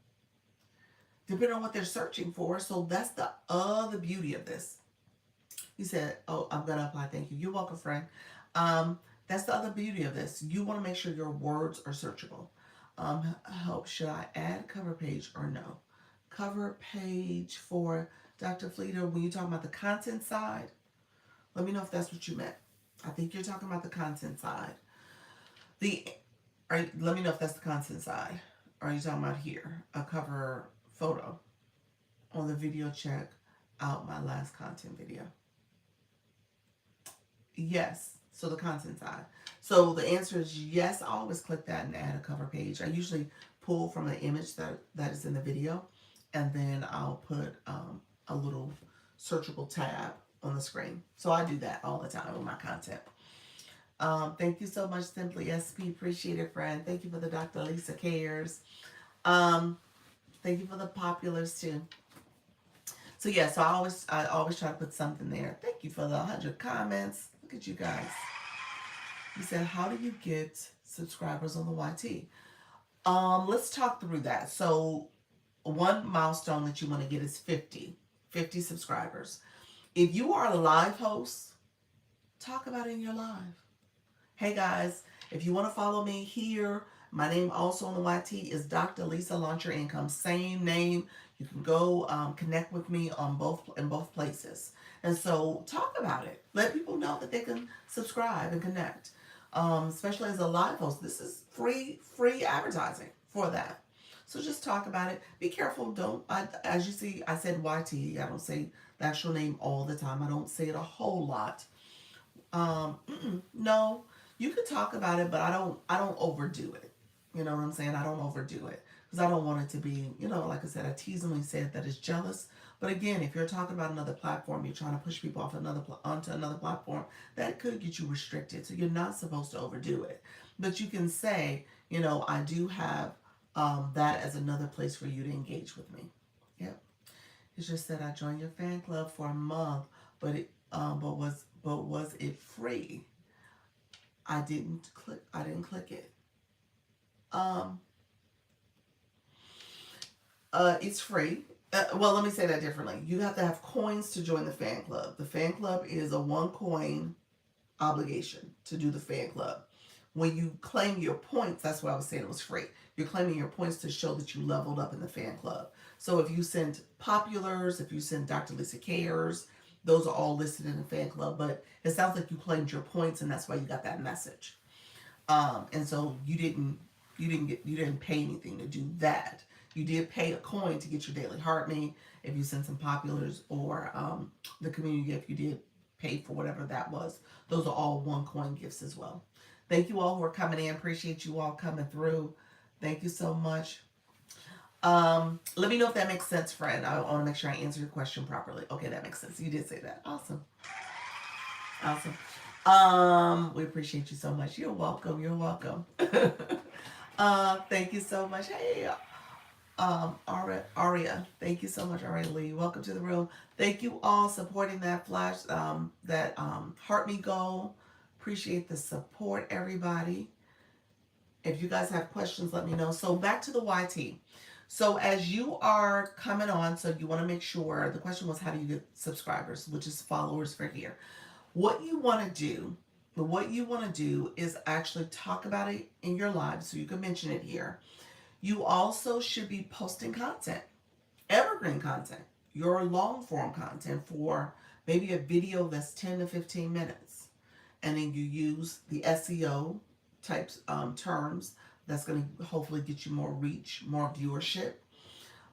depending on what they're searching for. So that's the other beauty of this. He said, oh, I'm going to apply. Thank you. You're welcome, friend. That's the other beauty of this. You want to make sure your words are searchable. Help, should I add cover page or no? Cover page for Dr. Fleeter, when you talking about the content side, let me know if that's what you meant. I think you're talking about the content side. Let me know if that's the content side. Or are you talking about here, a cover photo on the video? Check out my last content video. Yes, so the content side. So the answer is yes. I always click that and add a cover page. I usually pull from the image that is in the video, and then I'll put a little searchable tab on the screen. So I do that all the time with my content. Thank you so much, Simply SP. Appreciate it, friend. Thank you for the Dr. Lisa Cares. Thank you for the populars too. So yeah, so I always try to put something there. Thank you for the 100 comments. Look at you guys. You said, how do you get subscribers on the YT? Let's talk through that. So one milestone that you want to get is 50 subscribers. If you are a live host, talk about it in your live. Hey guys, if you want to follow me here, my name also on the YT is Dr. Lisa Launch Your Income. Same name. You can go connect with me on both places. And so talk about it. Let people know that they can subscribe and connect. Especially as a live host, this is free advertising for that. So just talk about it. Be careful. As you see, I said YT. I don't say the actual name all the time. I don't say it a whole lot. No, you could talk about it, but I don't overdo it. You know what I'm saying? I don't overdo it because I don't want it to be, like I said, I teasingly said that it's jealous. But again, if you're talking about another platform, you're trying to push people off onto another platform, that could get you restricted. So you're not supposed to overdo it. But you can say, I do have that as another place for you to engage with me. Yep. It's just that I joined your fan club for a month, but was it free? I didn't click it. It's free. Well, let me say that differently. You have to have coins to join the fan club. The fan club is a 1 coin obligation to do the fan club. When you claim your points, that's why I was saying it was free. You're claiming your points to show that you leveled up in the fan club. So if you send populars, if you send Dr. Lisa Cares, those are all listed in the fan club. But it sounds like you claimed your points, and that's why you got that message. And so you didn't pay anything to do that. You did pay a coin to get your daily heart me. If you send some populars or the community gift, you did pay for whatever that was. Those are all 1 coin gifts as well. Thank you all who are coming in. Appreciate you all coming through. Thank you so much. Let me know if that makes sense, friend. I want to make sure I answer your question properly. Okay, that makes sense. You did say that. Awesome. We appreciate you so much. You're welcome. Thank you so much. Hey, Aria. Thank you so much, Aria Lee. Welcome to the room. Thank you all supporting that flash, Heart Me goal. Appreciate the support, everybody. If you guys have questions, let me know. So back to the YT. So as you are coming on, so you want to make sure, the question was, how do you get subscribers, which is followers for here. What you want to do is actually talk about it in your live, so you can mention it here. You also should be posting content, evergreen content, your long form content for maybe a video that's 10 to 15 minutes. And then you use the SEO types terms that's going to hopefully get you more reach, more viewership.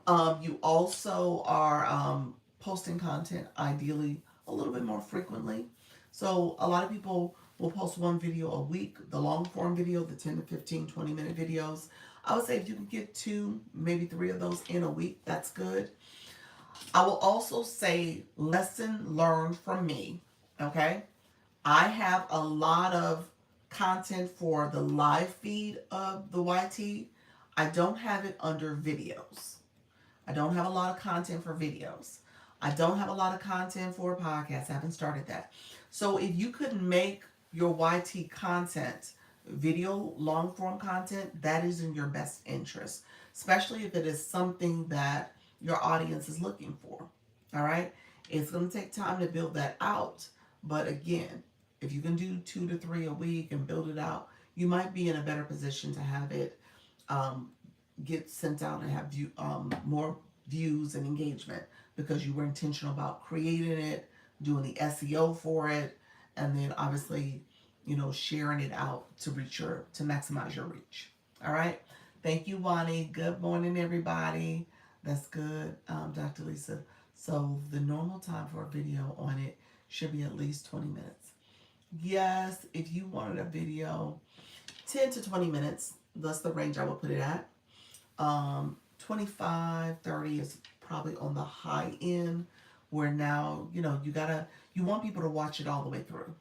You also are posting content ideally a little bit more frequently. So a lot of people will post 1 video a week, the long form video, the 10 to 15, 20-minute videos. I would say if you can get 2, maybe 3 of those in a week, that's good. I will also say lesson learned from me, okay? I have a lot of content for the live feed of the YT. I don't have it under videos. I don't have a lot of content for videos. I don't have a lot of content for podcasts. I haven't started that. So if you could make your YT content video, long form content, that is in your best interest, especially if it is something that your audience is looking for. All right. It's going to take time to build that out. But again, if you can do 2 to 3 a week and build it out, you might be in a better position to have it um, get sent out and have more views and engagement because you were intentional about creating it, doing the SEO for it, and then obviously, sharing it out to to maximize your reach. All right. Thank you, Wani. Good morning, everybody. That's good, Dr. Lisa. So the normal time for a video on it should be at least 20 minutes. Yes, if you wanted a video, 10 to 20 minutes, that's the range I would put it at. 25, 30 is probably on the high end where now, you want people to watch it all the way through.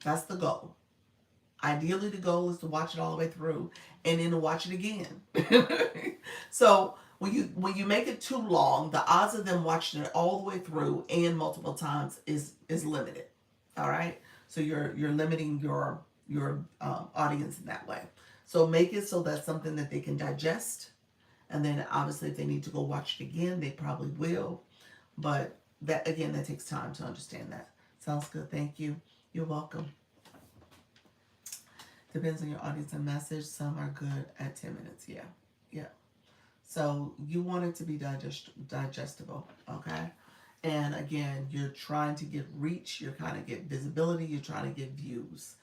That's the goal. Ideally, the goal is to watch it all the way through and then to watch it again. So when you make it too long, the odds of them watching it all the way through and multiple times is limited. All right. So you're limiting your audience in that way. So make it so that's something that they can digest, and then obviously if they need to go watch it again, they probably will. But that again, that takes time to understand that. Sounds good. Thank you. You're welcome. Depends on your audience and message. Some are good at 10 minutes. Yeah. Yeah. So you want it to be digestible. Okay. And again, you're trying to get reach, you're trying to get visibility, you're trying to get views.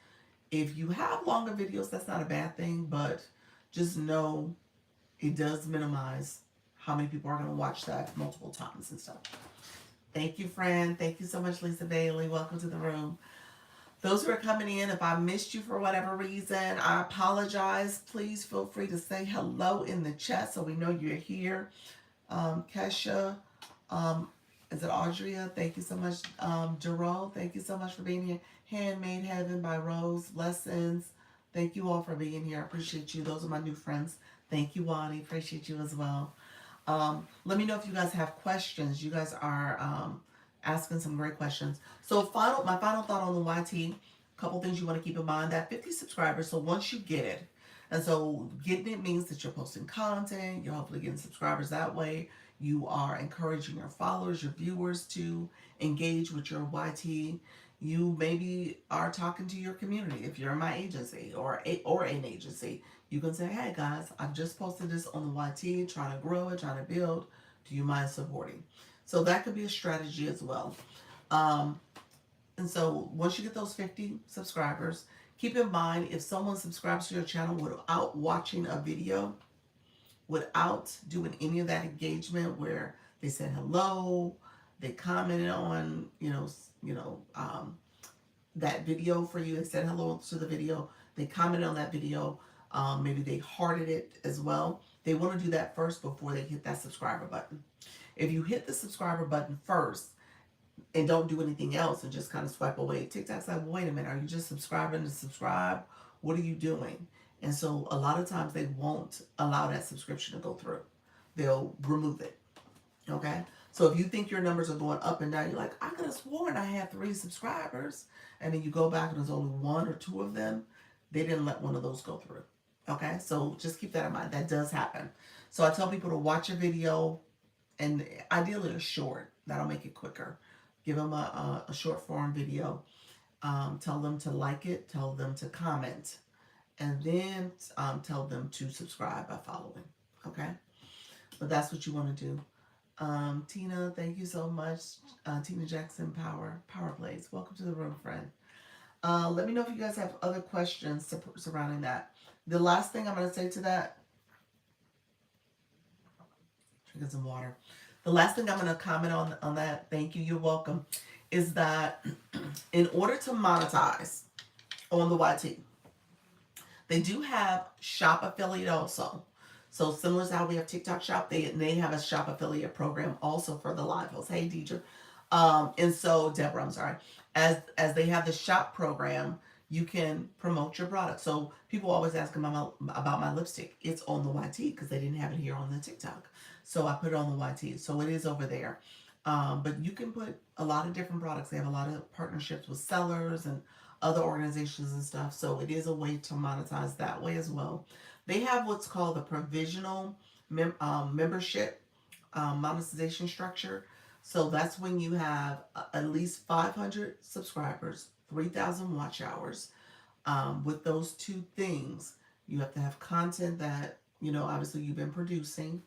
If you have longer videos, that's not a bad thing, but just know it does minimize how many people are going to watch that multiple times and stuff. Thank you, friend. Thank you so much, Lisa Bailey. Welcome to the room. Those who are coming in, if I missed you for whatever reason, I apologize. Please feel free to say hello in the chat so we know you're here. Kesha, is it Audria? Thank you so much. Jerome, thank you so much for being here. Handmade Heaven by Rose. Blessings. Thank you all for being here. I appreciate you. Those are my new friends. Thank you, Wani. Appreciate you as well. Let me know if you guys have questions. You guys are asking some great questions. So my final thought on the YT, a couple things you want to keep in mind. That 50 subscribers, so once you get it, and so getting it means that you're posting content, you're hopefully getting subscribers that way. You are encouraging your followers, your viewers to engage with your YT. You maybe are talking to your community. If you're in my agency or an agency, you can say, hey guys, I've just posted this on the YT, trying to grow it, trying to build. Do you mind supporting? So that could be a strategy as well. And so once you get those 50 subscribers, keep in mind if someone subscribes to your channel without watching a video, without doing any of that engagement where they said hello, they commented on, that video for you, they said hello to the video, they commented on that video, maybe they hearted it as well. They want to do that first before they hit that subscriber button. If you hit the subscriber button first and don't do anything else and just kind of swipe away, TikTok's like, wait a minute, are you just subscribing to subscribe? What are you doing? And so a lot of times they won't allow that subscription to go through. They'll remove it. Okay? So if you think your numbers are going up and down, you're like, I could have sworn I had 3 subscribers. And then you go back and there's only 1 or 2 of them. They didn't let one of those go through. Okay? So just keep that in mind. That does happen. So I tell people to watch a video, and ideally a short. That'll make it quicker. Give them a short form video. Tell them to like it. Tell them to comment. And then tell them to subscribe by following. Okay? But that's what you want to do. Tina, thank you so much. Tina Jackson, Power Plays. Welcome to the room, friend. Let me know if you guys have other questions surrounding that. The last thing I'm going to say to that, drinking some water. The last thing I'm going to comment on that, thank you, you're welcome, is that in order to monetize on the YT, they do have shop affiliate also. So similar to how we have TikTok shop, they have a shop affiliate program also for the live hosts. Hey, Deidre. And so, Deborah, I'm sorry. As they have the shop program, you can promote your product. So people always ask about my lipstick. It's on the YT because they didn't have it here on the TikTok. So I put it on the YT. So it is over there. But you can put a lot of different products. They have a lot of partnerships with sellers and other organizations and stuff. So it is a way to monetize that way as well. They have what's called the provisional membership monetization structure. So that's when you have at least 500 subscribers, 3,000 watch hours. With those two things, you have to have content that, obviously you've been producing.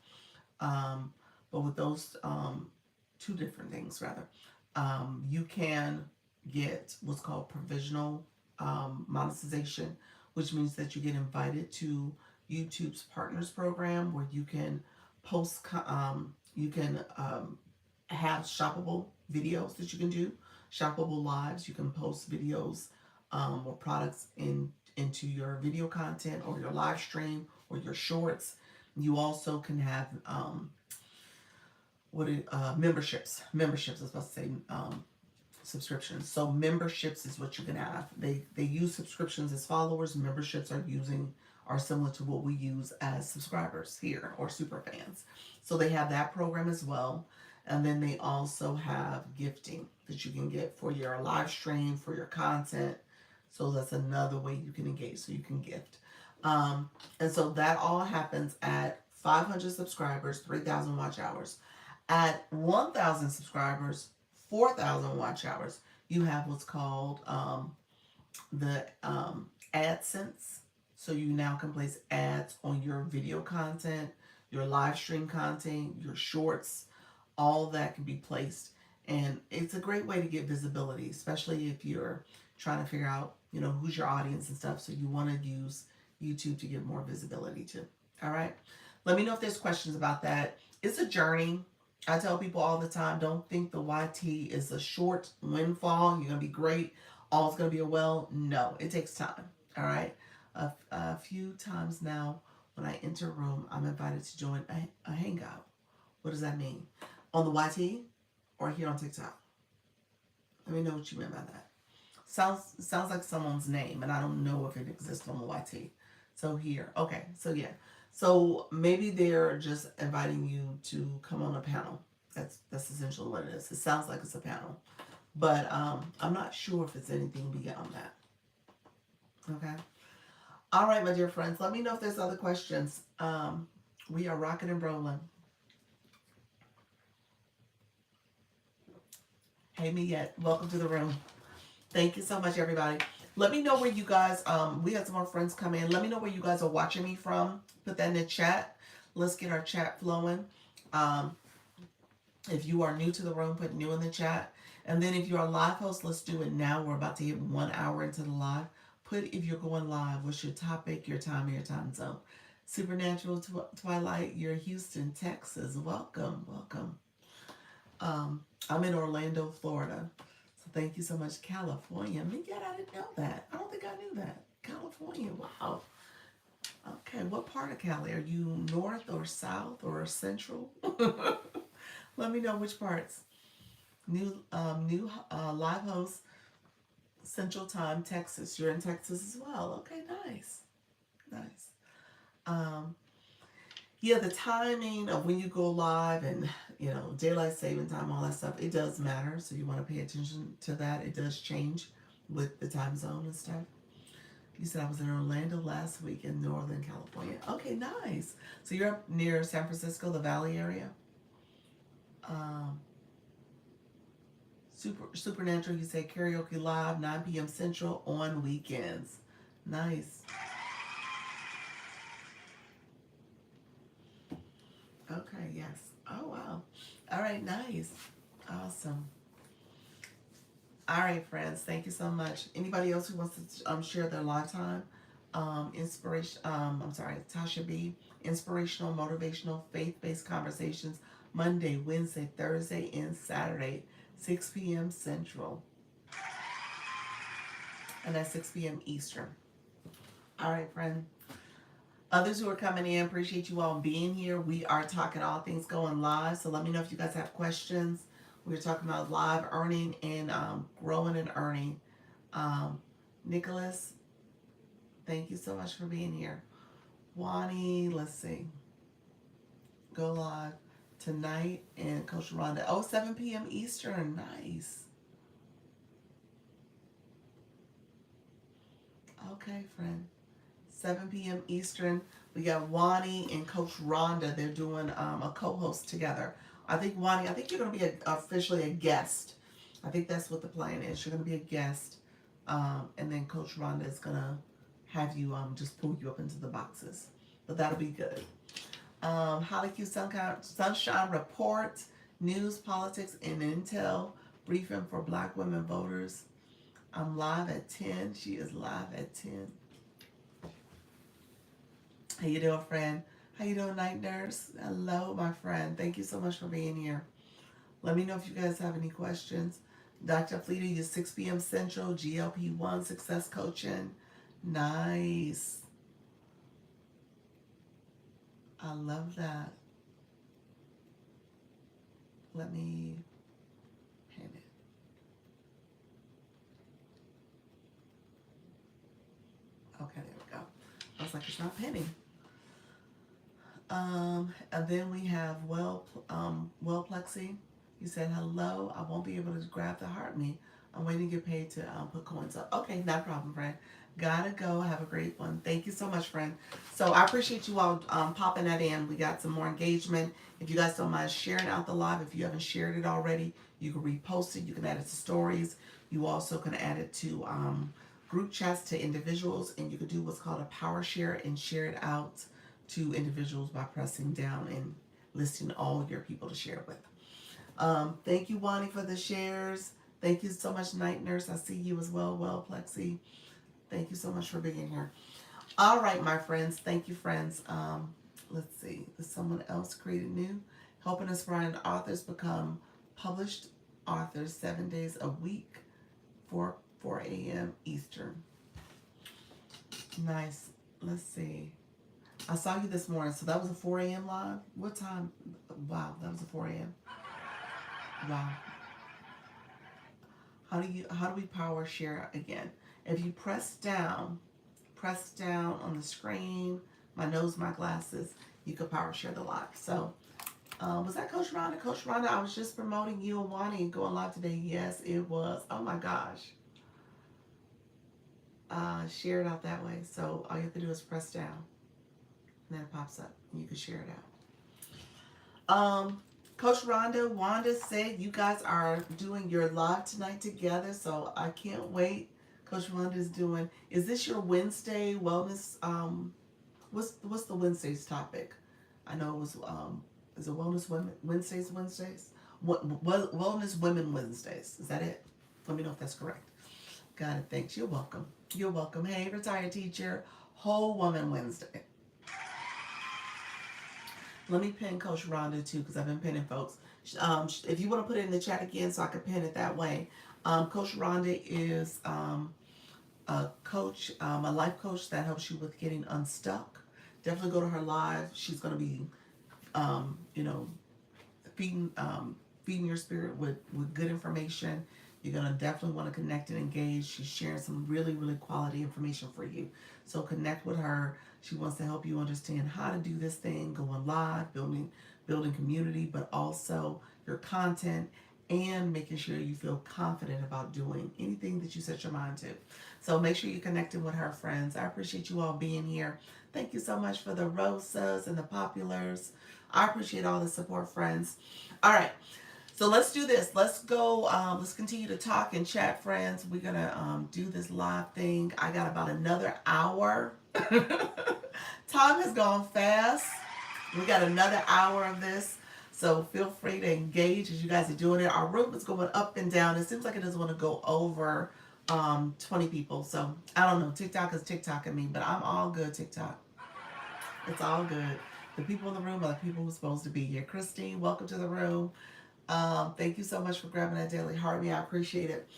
Um, but with those two different things, rather, you can get what's called provisional monetization, which means that you get invited to YouTube's Partners program where you can you can have shoppable videos that you can do, shoppable lives. You can post videos or products into your video content or your live stream or your shorts. You also can have memberships. I was about to say subscriptions. So memberships is what you can have. They use subscriptions as followers. Memberships are similar to what we use as subscribers here or super fans. So they have that program as well. And then they also have gifting that you can get for your live stream, for your content. So that's another way you can engage. So you can gift. And so that all happens at 500 subscribers, 3,000 watch hours. At 1,000 subscribers, 4,000 watch hours, you have what's called the AdSense. So you now can place ads on your video content, your live stream content, your shorts, all that can be placed. And it's a great way to get visibility, especially if you're trying to figure out, who's your audience and stuff. So you want to use YouTube to get more visibility too. All right. Let me know if there's questions about that. It's a journey. I tell people all the time, don't think the YT is a short windfall. You're going to be great. All's going to be a well. No, it takes time. All right. A few times now, when I enter a room, I'm invited to join a hangout. What does that mean? On the YT or here on TikTok? Let me know what you meant by that. Sounds like someone's name, and I don't know if it exists on the YT. So here, okay. So yeah. So maybe they're just inviting you to come on a panel. That's essentially what it is. It sounds like it's a panel, but I'm not sure if it's anything beyond that. Okay. All right, my dear friends. Let me know if there's other questions. We are rocking and rolling. Hey, me yet. Welcome to the room. Thank you so much, everybody. Let me know where you guys, we had some more friends come in. Let me know where you guys are watching me from. Put that in the chat. Let's get our chat flowing. If you are new to the room, put new in the chat. And then if you're a live host, let's do it now. We're about to hit 1 hour into the live. Put if you're going live, what's your topic, your time, your time zone. Supernatural Twilight, you're Houston, Texas. Welcome, welcome. I'm in Orlando, Florida. So thank you so much, California. Yet I didn't know that. I don't think I knew that. California, wow. Okay, what part of Cali? Are you north or south or central? Let me know which parts. New live host, Central Time, Texas. You're in Texas as well. Okay, nice. Yeah, the timing of when you go live and, daylight saving time, all that stuff, it does matter. So you want to pay attention to that. It does change with the time zone and stuff. You said I was in Orlando last week in Northern California. Okay, nice. So you're up near San Francisco, the Valley area. Supernatural, you say karaoke live, 9 p.m. Central on weekends. Nice. Okay, yes. Oh, wow. All right, nice. Awesome. All right, friends. Thank you so much. Anybody else who wants to share their lifetime? Tasha B. Inspirational, motivational, faith-based conversations Monday, Wednesday, Thursday, and Saturday, 6 p.m. Central. And that's 6 p.m. Eastern. All right, friend. Others who are coming in, appreciate you all being here. We are talking all things going live. So let me know if you guys have questions. We're talking about live earning and growing and earning Nicholas, thank you so much for being here. Wani, let's see, go live tonight. And Coach Rhonda, oh, 7 p.m. Eastern. Nice. Okay, friend. 7 p.m. Eastern. We got Wani and Coach Rhonda. They're doing a co-host together. I think Wani, I think you're going to be officially a guest. I think that's what the plan is. You're going to be a guest. And then Coach Rhonda is going to have you just pull you up into the boxes. But that'll be good. Holly Q Sunshine Report, news, politics, and intel briefing for Black women voters. I'm live at 10. She is live at 10. How you doing, friend? How you doing, night nurse? Hello, my friend. Thank you so much for being here. Let me know if you guys have any questions. Dr. Fleeta, you 6 p.m. Central, GLP-1 Success Coaching. Nice. I love that. Let me pin it. Okay, there we go. I was like, it's not pinning. And then we have Plexi. You said hello. I won't be able to grab the heart me. I'm waiting to get paid to put coins up. Okay, not a problem, friend. Gotta go. Have a great one. Thank you so much, friend. So I appreciate you all popping that in. We got some more engagement. If you guys don't mind sharing out the live, if you haven't shared it already, you can repost it. You can add it to stories. You also can add it to group chats to individuals, and you could do what's called a power share and share it out to individuals by pressing down and listing all your people to share with. Thank you, Wani, for the shares. Thank you so much, Night Nurse. I see you as well, Plexi. Thank you so much for being here. All right, my friends. Thank you, friends. Let's see. Is someone else created new? Helping aspiring authors become published authors 7 days a week, 4 a.m. Eastern. Nice. Let's see. I saw you this morning, so that was a 4 a.m. live? What time? Wow, that was a 4 a.m. Wow. How do we power share again? If you press down on the screen, my nose, my glasses, you could power share the live. So, was that Coach Rhonda? Coach Rhonda, I was just promoting you and Wani going live today. Yes, it was. Oh my gosh. Share it out that way. So all you have to do is press down. And then it pops up and you can share it out. Coach Rhonda, Wanda said you guys are doing your live tonight together, so I can't wait. Coach Rhonda is doing, is this your Wednesday wellness? What's the Wednesday's topic? I know it was, is it Wellness Women Wednesdays? Wellness Women Wednesdays. Is that it? Let me know if that's correct. Got it. Thanks. You're welcome. You're welcome. Hey, retired teacher, Whole Woman Wednesday. Let me pin Coach Rhonda too, because I've been pinning folks. If you want to put it in the chat again so I can pin it that way. Coach Rhonda is a coach, a life coach that helps you with getting unstuck. Definitely go to her live. She's going to be, feeding your spirit with good information. You're going to definitely want to connect and engage. She's sharing some really, really quality information for you. So connect with her. She wants to help you understand how to do this thing, going live, building community, but also your content and making sure you feel confident about doing anything that you set your mind to. So make sure you're connecting with her, friends. I appreciate you all being here. Thank you so much for the Rosas and the Populars. I appreciate all the support, friends. All right. So let's do this. Let's go. Let's continue to talk and chat, friends. We're going to do this live thing. I got about another hour. Time has gone fast. We got another hour of this. So feel free to engage as you guys are doing it. Our room is going up and down. It seems like it doesn't want to go over 20 people. So I don't know. TikTok is TikToking me, but I'm all good, TikTok. It's all good. The people in the room are the people who are supposed to be here. Christine, welcome to the room. Thank you so much for grabbing that daily heart me. I appreciate it.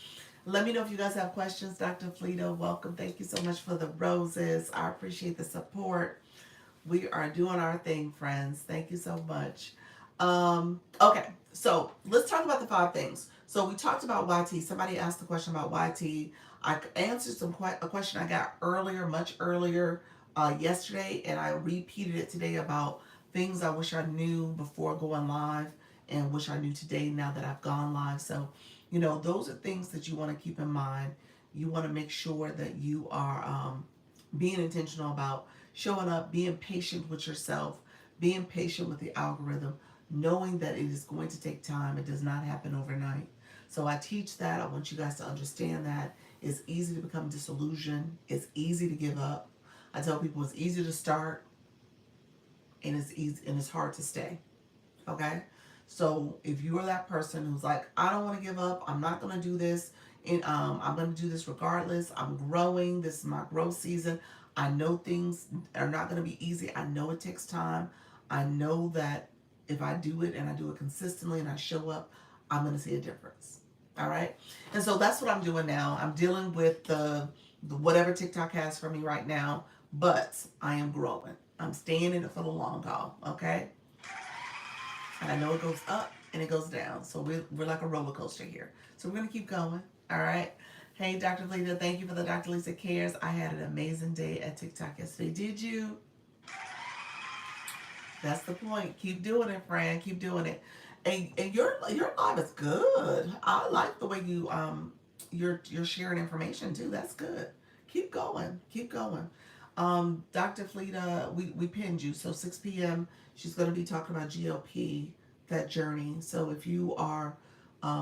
Let me know if you guys have questions. Dr. Fleeta, welcome. Thank you so much for the roses. I appreciate the support. We are doing our thing, friends. Thank you so much. Okay, so let's talk about the 5 things. So we talked about YT. Somebody asked the question about YT. I answered a question I got earlier, much earlier yesterday, and I repeated it today about things I wish I knew before going live and wish I knew today now that I've gone live. So, those are things that you want to keep in mind. You want to make sure that you are being intentional about showing up, being patient with yourself, being patient with the algorithm, knowing that it is going to take time. It does not happen overnight. So I teach that. I want you guys to understand that it's easy to become disillusioned. It's easy to give up. I tell people it's easy to start and it's easy and it's hard to stay. Okay? So if you are that person who's like, I don't want to give up, I'm not gonna do this, and I'm gonna do this regardless. I'm growing. This is my growth season. I know things are not gonna be easy. I know it takes time. I know that if I do it and I do it consistently and I show up, I'm gonna see a difference. All right. And so that's what I'm doing now. I'm dealing with the whatever TikTok has for me right now, but I am growing. I'm staying in it for the long haul. Okay. And I know it goes up and it goes down. So we're like a roller coaster here. So we're going to keep going. All right. Hey, Dr. Lisa, thank you for the Dr. Lisa Cares. I had an amazing day at TikTok yesterday. Did you? That's the point. Keep doing it, friend. Keep doing it. And your live is good. I like the way you're sharing information too. That's good. Keep going. Keep going. Dr. Fleta, we pinned you. So 6 p.m. she's going to be talking about GLP, that journey. So if you are,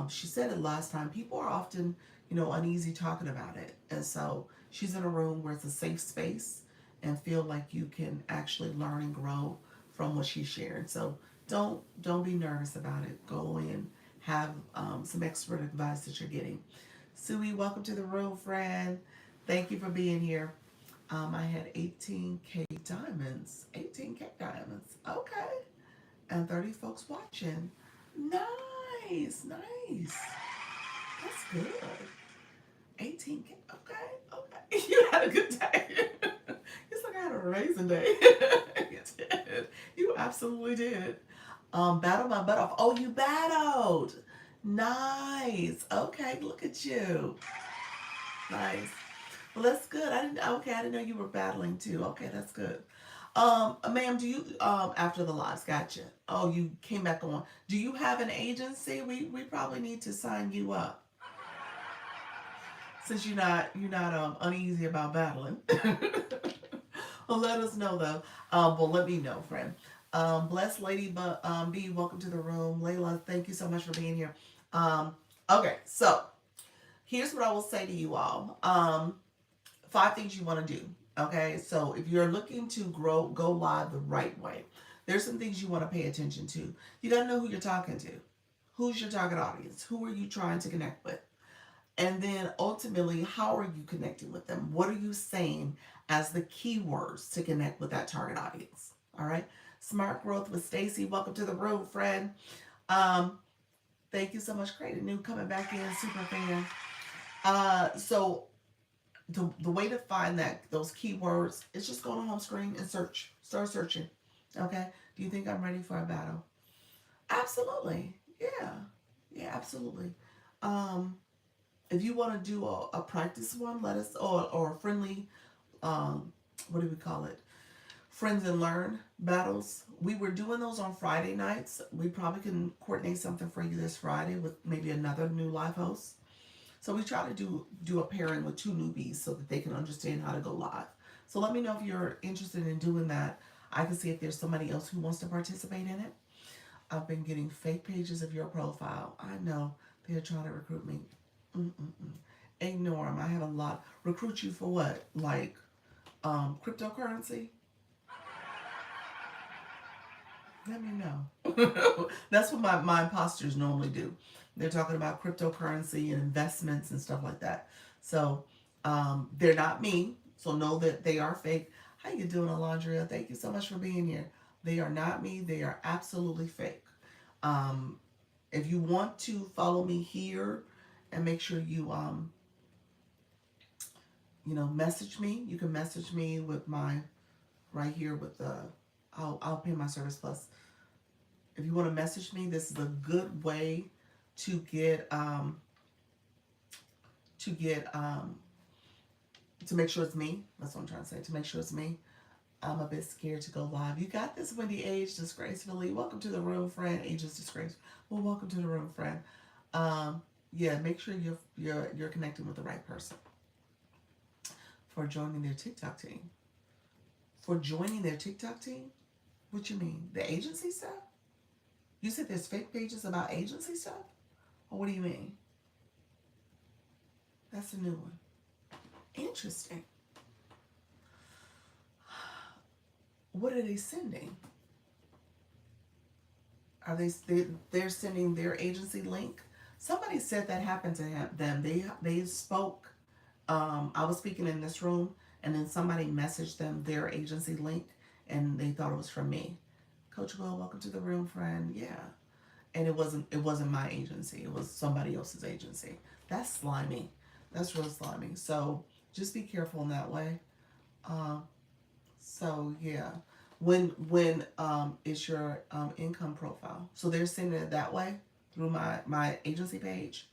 she said it last time. People are often, uneasy talking about it, and so she's in a room where it's a safe space and feel like you can actually learn and grow from what she's sharing. So don't be nervous about it. Go in, have some expert advice that you're getting. Sui, welcome to the room, friend. Thank you for being here. I had 18K diamonds. 18K diamonds. Okay. And 30 folks watching. Nice. Nice. That's good. 18K. Okay. Okay. You had a good day. It's like I had a amazing day. You did. You absolutely did. Battle my butt off. Oh, you battled. Nice. Okay. Look at you. Nice. Well, that's good. I didn't know you were battling too. Okay, that's good. Ma'am, do you after the lives, gotcha. Oh, you came back on. Do you have an agency? We probably need to sign you up since you're not uneasy about battling. Well, let us know though. Well, let me know, friend. Bless Lady B, welcome to the room. Layla, thank you so much for being here. Okay, so here's what I will say to you all. 5 things you want to do. Okay, so if you're looking to go live the right way, there's some things you want to pay attention to. You got to know who you're talking to. Who's your target audience? Who are you trying to connect with? And then ultimately, how are you connecting with them? What are you saying as the keywords to connect with that target audience? All right. Smart Growth with Stacy. Welcome to the room, friend. Um, Thank you so much. Created New coming back in, super fan. So the way to find those keywords is just go on the home screen and search. Start searching. Okay. Do you think I'm ready for a battle? Absolutely. Yeah. Yeah, absolutely. Um, if you want to do a practice one, let us or a friendly what do we call it? Friends and Learn battles. We were doing those on Friday nights. We probably can coordinate something for you this Friday with maybe another new live host. So we try to do a pairing with two newbies so that they can understand how to go live. So let me know if you're interested in doing that. I can see if there's somebody else who wants to participate in it. I've been getting fake pages of your profile. I know they're trying to recruit me. Mm-mm-mm. Ignore them. I have a lot. Recruit you for what? Like cryptocurrency? Let me know. That's what my imposters normally do. They're talking about cryptocurrency and investments and stuff like that. So they're not me. So know that they are fake. How you doing, Alondria? Thank you so much for being here. They are not me. They are absolutely fake. Um, if you want to follow me here and make sure you message me. You can message me with my right here with the I'll pay my service plus. If you want to message me, this is a good way to get to make sure it's me. That's what I'm trying to say. To make sure it's me. I'm a bit scared to go live. You got this, Wendy Age Disgracefully. Welcome to the room, friend. Ages Disgrace. Well, welcome to the room, friend. Um, yeah, make sure you're connecting with the right person for joining their TikTok team. For joining their TikTok team? What you mean? The agency stuff? You said there's fake pages about agency stuff? Or what do you mean? That's a new one. Interesting. What are they sending? Are they're sending their agency link? Somebody said that happened to them. They spoke. I was speaking in this room, and then somebody messaged them their agency link, and they thought it was from me. Coach Will, welcome to the room, friend. Yeah, and it wasn't my agency. It was somebody else's agency. That's slimy. That's real slimy. So just be careful in that way. Um, so yeah, when is your income profile? So they're sending it that way through my agency page.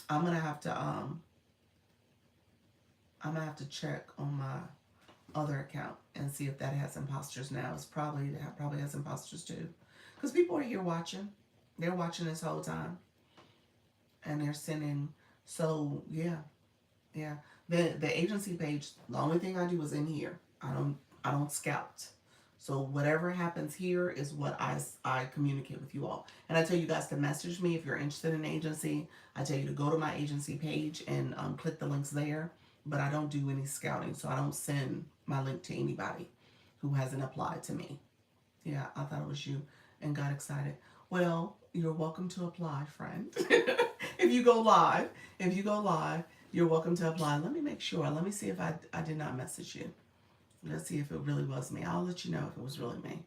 I'm gonna have to um I'm gonna have to check on my other account and see if that has imposters now. It's probably has imposters too, because people are here watching. They're watching this whole time, and they're sending. So yeah, yeah. The agency page. The only thing I do is in here. I don't scout. So whatever happens here is what I communicate with you all. And I tell you guys to message me if you're interested in an agency. I tell you to go to my agency page and click the links there. But I don't do any scouting, so I don't send my link to anybody who hasn't applied to me. Yeah, I thought it was you and got excited. Well, you're welcome to apply, friend. If you go live, you're welcome to apply. Let me make sure. Let me see if I did not message you. Let's see if it really was me. I'll let you know if it was really me.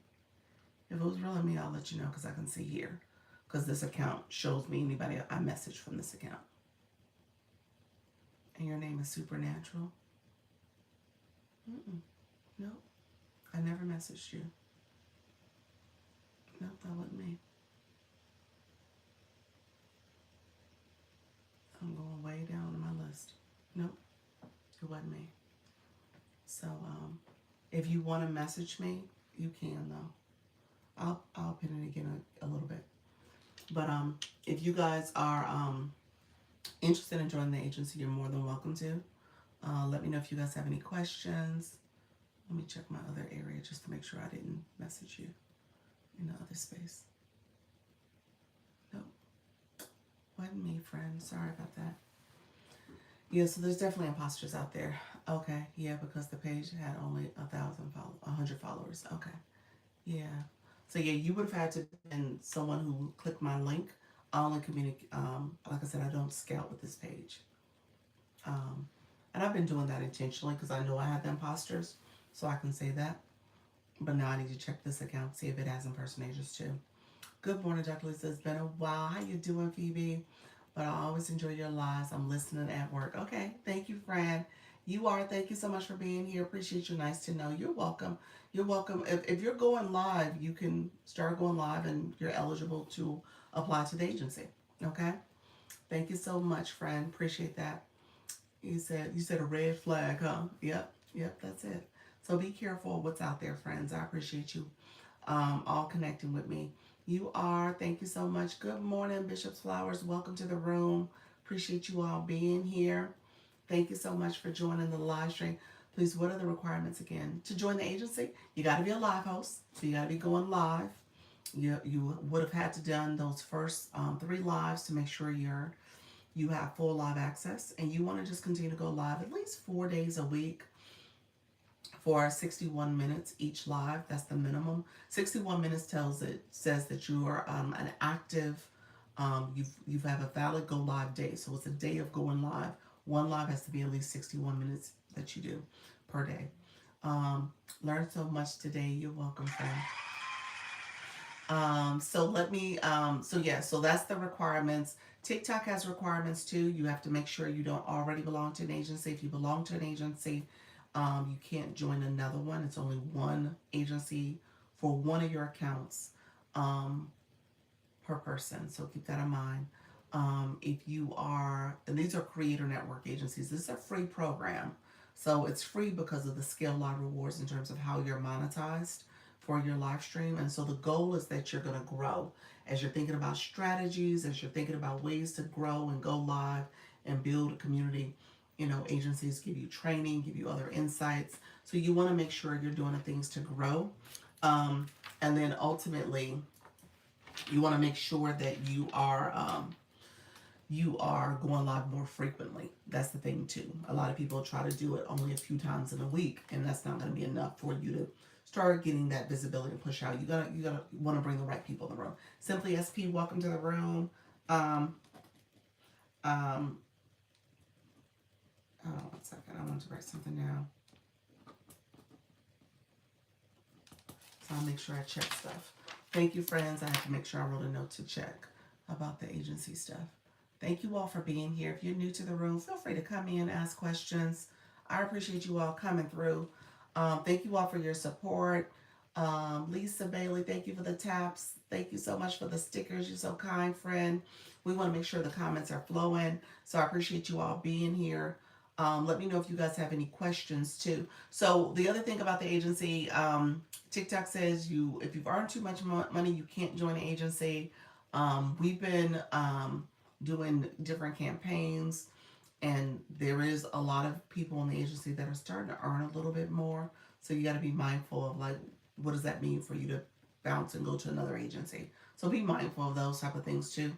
If it was really me, I'll let you know because I can see here. Because this account shows me anybody I messaged from this account. And your name is Supernatural? Mm-mm. Nope. I never messaged you. Nope, that wasn't me. I'm going way down on my list. Nope, it wasn't me. So, if you want to message me, you can though. I'll pin it again a little bit. But if you guys are interested in joining the agency, you're more than welcome to. Let me know if you guys have any questions. Let me check my other area just to make sure I didn't message you in the other space. Nope, wasn't me, friend. Sorry about that. Yeah, so there's definitely imposters out there. Okay, yeah, because the page had only 100 followers. Okay, yeah. So yeah, you would have had to been someone who clicked my link. I only communicate. Like I said, I don't scout with this page. And I've been doing that intentionally because I know I had the imposters, so I can say that. But now I need to check this account, see if it has impersonators too. Good morning, Dr. Lisa. It's been a while. How you doing, Phoebe? But I always enjoy your lives. I'm listening at work. Okay, thank you, Fran. You are. Thank you so much for being here. Appreciate you. Nice to know. You're welcome. You're welcome. If you're going live, you can start going live and you're eligible to apply to the agency. Okay? Thank you so much, friend. Appreciate that. You said a red flag, huh? Yep, that's it. So be careful what's out there, friends. I appreciate you all connecting with me. You are. Thank you so much. Good morning, Bishop's Flowers. Welcome to the room. Appreciate you all being here. Thank you so much for joining the live stream. Please, what are the requirements again? To join the agency, you got to be a live host. So you got to be going live. You would have had to done those first 3 lives to make sure you have full live access, and you want to just continue to go live at least 4 days a week for 61 minutes each live. That's the minimum. 61 minutes says that you are an active. You have a valid go live day, so it's a day of going live. One live has to be at least 61 minutes that you do per day. Learn so much today. You're welcome, friend. So let me, so that's the requirements. TikTok has requirements too. You have to make sure you don't already belong to an agency. If you belong to an agency, you can't join another one. It's only one agency for one of your accounts, per person. So keep that in mind. If you are, and these are creator network agencies, this is a free program. So it's free because of the Scale Live rewards in terms of how you're monetized for your live stream. And so the goal is that you're going to grow as you're thinking about strategies, as you're thinking about ways to grow and go live and build a community. You know, agencies give you training, give you other insights. So you want to make sure you're doing the things to grow. And then ultimately, you want to make sure that you are going live more frequently. That's the thing too. A lot of people try to do it only a few times in a week, and that's not going to be enough for you to start getting that visibility and push out. You gotta want to bring the right people in the room. Simply SP, welcome to the room. Um, um, oh, 1 second. I want to write something down, so I'll make sure I check stuff. Thank you, friends. I have to make sure I wrote a note to check about the agency stuff. Thank you all for being here. If you're new to the room, feel free to come in, ask questions. I appreciate you all coming through. Thank you all for your support. Lisa Bailey, thank you for the taps. Thank you so much for the stickers. You're so kind, friend. We want to make sure the comments are flowing. So I appreciate you all being here. Let me know if you guys have any questions too. So the other thing about the agency, TikTok says if you've earned too much money, you can't join the agency. We've been doing different campaigns, and there is a lot of people in the agency that are starting to earn a little bit more. So you got to be mindful of, like, what does that mean for you to bounce and go to another agency? So be mindful of those type of things too.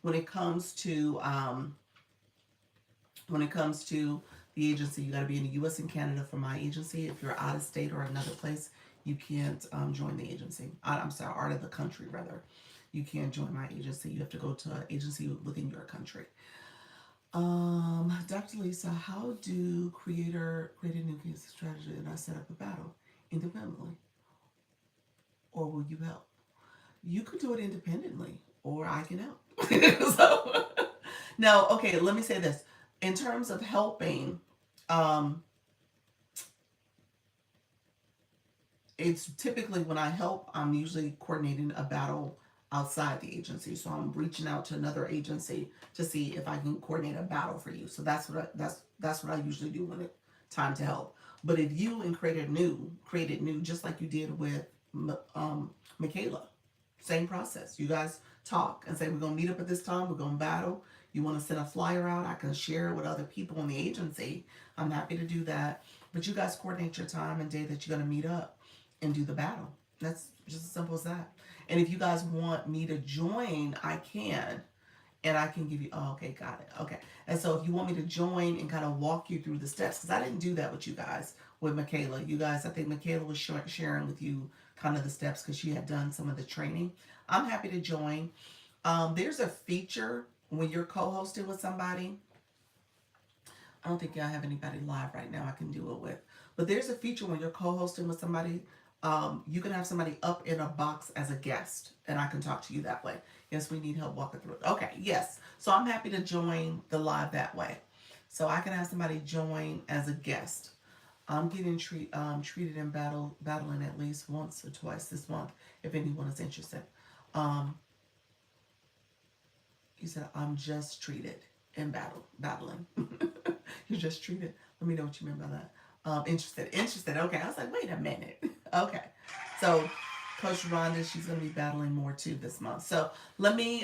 When it comes to the agency, you got to be in the U.S. and Canada for my agency. If you're out of state or another place, you can't join the agency. I'm sorry, out of the country rather. You can't join my agency. You have to go to an agency within your country. Dr. Lisa, how do create a new case strategy and I set up a battle independently? Or will you help? You could do it independently, or I can help. So, no, okay, let me say this. In terms of helping, um, it's typically when I help, I'm usually coordinating a battle outside the agency. So I'm reaching out to another agency to see if I can coordinate a battle for you. So that's what I usually do when it's time to help. But if you and create it new, just like you did with Michaela, same process. You guys talk and say we're gonna meet up at this time. We're gonna battle. You want to send a flyer out? I can share it with other people in the agency. I'm happy to do that. But you guys coordinate your time and day that you're gonna meet up and do the battle. That's just as simple as that. And if you guys want me to join, I can. And I can give you, oh, okay, got it. Okay. And so if you want me to join and kind of walk you through the steps, because I didn't do that with you guys, with Michaela. You guys, I think Michaela was sharing with you kind of the steps because she had done some of the training. I'm happy to join. There's a feature when you're co-hosting with somebody. I don't think I have anybody live right now I can do it with. But there's a feature when you're co-hosting with somebody, you can have somebody up in a box as a guest, and I can talk to you that way. Yes, we need help walking through it. Okay, yes. So I'm happy to join the live that way. So I can have somebody join as a guest. I'm getting treated in battling at least once or twice this month, if anyone is interested. Um, you said I'm just treated in battling. You're just treated. Let me know what you meant by that. Interested. Okay, I was like, wait a minute. Okay, so Coach Rhonda, she's going to be battling more too this month. So let me,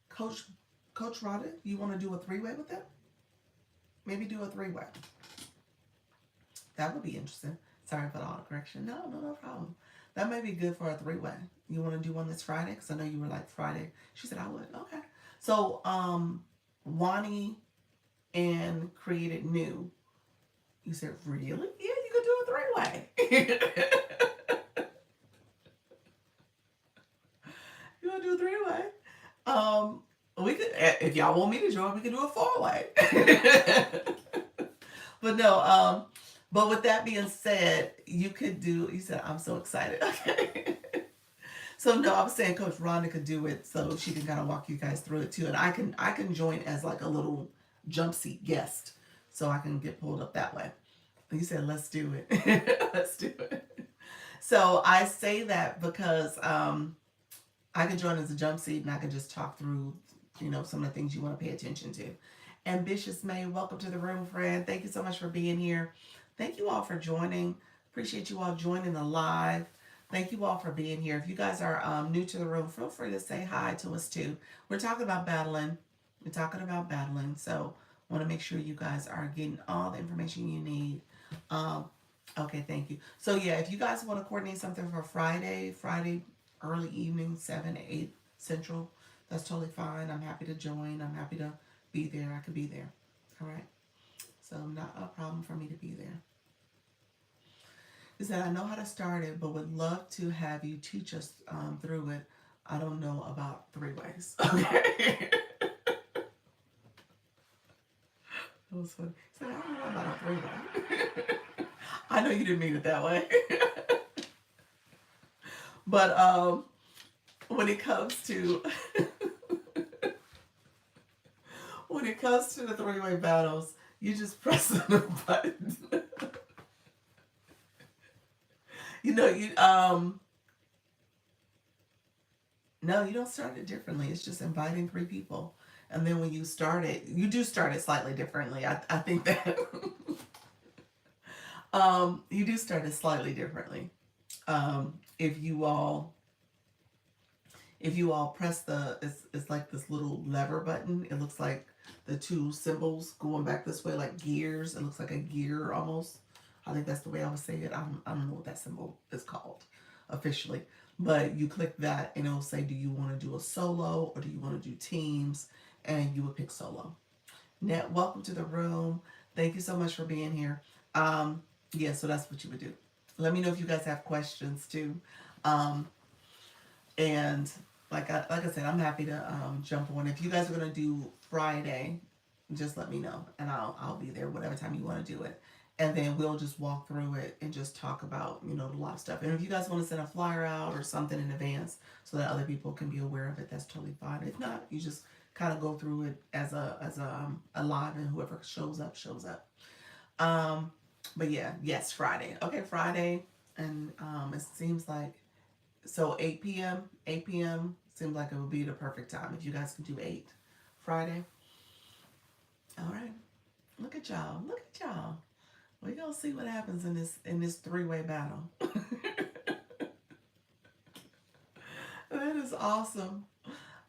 Coach Rhonda, you want to do a 3-way with them? Maybe do a 3-way. That would be interesting. Sorry for the autocorrection. No problem. That may be good for a 3-way. You want to do one this Friday? Because I know you were like Friday. She said I would. Okay. So Wani and Created New. You said, really? Yeah, you could do a 3-way. You want to do a 3-way? We could, if y'all want me to join, we could do a 4-way. But no, but with that being said, you could do, you said, I'm so excited. Okay. So no, I was saying Coach Rhonda could do it so she can kind of walk you guys through it too. And I can join as like a little jump seat guest. So I can get pulled up that way. And you said, let's do it. Let's do it. So I say that because I can join as a jump seat and I can just talk through, some of the things you want to pay attention to. Ambitious May, welcome to the room, friend. Thank you so much for being here. Thank you all for joining. Appreciate you all joining the live. Thank you all for being here. If you guys are new to the room, feel free to say hi to us too. We're talking about battling. We're talking about battling. So I want to make sure you guys are getting all the information you need. Um, okay, thank you. So yeah, if you guys want to coordinate something for Friday early evening, 7 to 8 Central, that's totally fine. I'm happy to join. I'm happy to be there. I could be there. All right. So not a problem for me to be there. He said, I know how to start it, but would love to have you teach us through it. I don't know about three ways. Okay. That was funny. He said, I don't know about a three way. I know you didn't mean it that way. But when it comes to when it comes to the three-way battles, you just press the button. You no, you don't start it differently. It's just inviting three people. And then when you start it, you do start it slightly differently. I think that you do start it slightly differently. If you all press it's like this little lever button. It looks like the two symbols going back this way, like gears. It looks like a gear almost. I think that's the way I would say it. I don't know what that symbol is called officially. But you click that and it'll say, do you want to do a solo or do you want to do teams? And you would pick solo. Net, welcome to the room. Thank you so much for being here. Yeah, so that's what you would do. Let me know if you guys have questions too. And like I said, I'm happy to jump on. If you guys are gonna do Friday, just let me know, and I'll be there whatever time you want to do it, and then we'll just walk through it and just talk about a lot of stuff. And if you guys want to send a flyer out or something in advance so that other people can be aware of it, that's totally fine. If not, you just kind of go through it as a live, and whoever shows up shows up. But yeah, yes, Friday. Okay, Friday, and it seems like so 8 p.m. 8 p.m. seems like it would be the perfect time if you guys can do 8 Friday. All right. Look at y'all. Look at y'all. We're gonna see what happens in this three-way battle. That is awesome.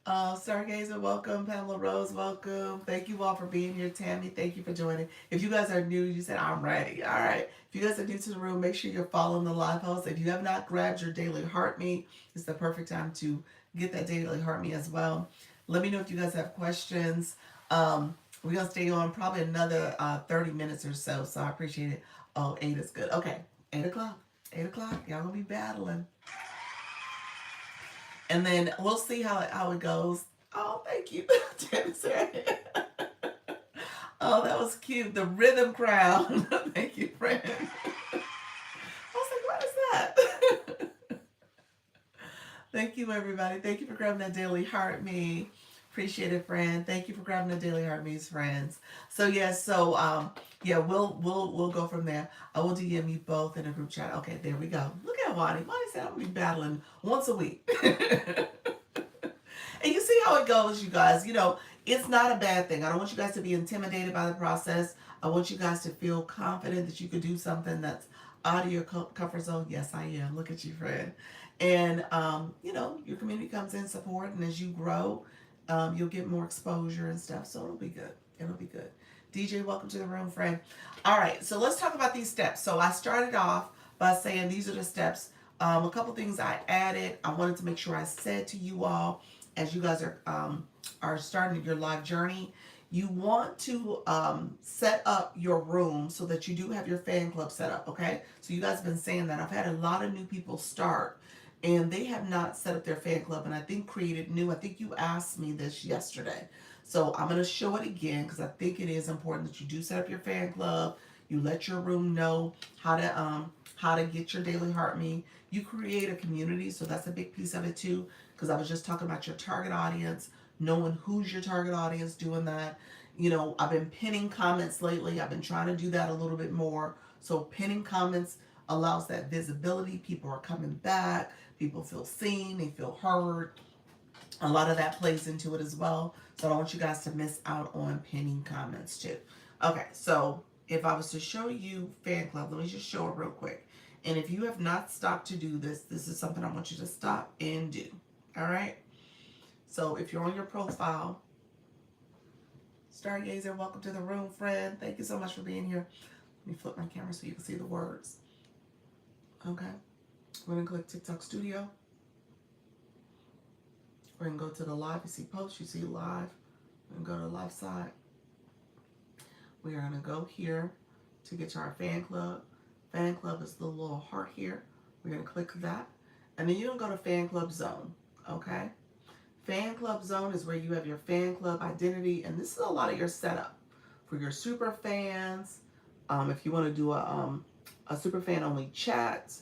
Stargazer, welcome. Pamela Rose, welcome. Thank you all for being here. Tammy, thank you for joining. If you guys are new, you said, I'm ready. All right. If you guys are new to the room, make sure you're following the live host. If you have not grabbed your daily heart me, it's the perfect time to get that daily heart me as well. Let me know if you guys have questions. We're going to stay on probably another 30 minutes or so, so I appreciate it. Oh, 8 is good. Okay, 8 o'clock. 8 o'clock. Y'all going to be battling. And then we'll see how it goes. Oh, thank you. Oh, that was cute. The rhythm crown. Thank you, friend. I was like, what is that? Thank you, everybody. Thank you for grabbing that daily heart me. Appreciate it, friend. Thank you for grabbing the daily heart me's friends. So yeah, we'll go from there. I will DM you both in a group chat. Okay, there we go. Look at Wadi. Wadi said I'm gonna be battling once a week. And you see how it goes, you guys. It's not a bad thing. I don't want you guys to be intimidated by the process. I want you guys to feel confident that you could do something that's out of your comfort zone. Yes, I am. Look at you, friend. And your community comes in support, and as you grow, you'll get more exposure and stuff. So it'll be good. It'll be good. DJ, welcome to the room, friend. All right, so let's talk about these steps. So I started off by saying these are the steps. A couple things I added. I wanted to make sure I said to you all as you guys are starting your live journey. You want to set up your room so that you do have your fan club set up, okay? So you guys have been saying that. I've had a lot of new people start, and they have not set up their fan club, and I think created new. I think you asked me this yesterday. So I'm going to show it again because I think it is important that you do set up your fan club. You let your room know how to get your daily heart me. You create a community, so that's a big piece of it too, because I was just talking about your target audience, knowing who's your target audience, doing that. I've been pinning comments lately. I've been trying to do that a little bit more. So pinning comments allows that visibility. People are coming back. People feel seen. They feel heard. A lot of that plays into it as well. So I don't want you guys to miss out on pinning comments too. Okay, so if I was to show you fan club, let me just show it real quick. And if you have not stopped to do this, this is something I want you to stop and do. All right. So if you're on your profile, Stargazer, welcome to the room, friend. Thank you so much for being here. Let me flip my camera so you can see the words. Okay. We're going to click TikTok Studio. We're going to go to the live. You see post, you see live. We're going to go to the live side. We are going to go here to get to our fan club. Fan club is the little heart here. We're going to click that. And then you're going to go to fan club zone. Okay. Fan club zone is where you have your fan club identity. And this is a lot of your setup for your super fans. If you want to do a super fan only chat,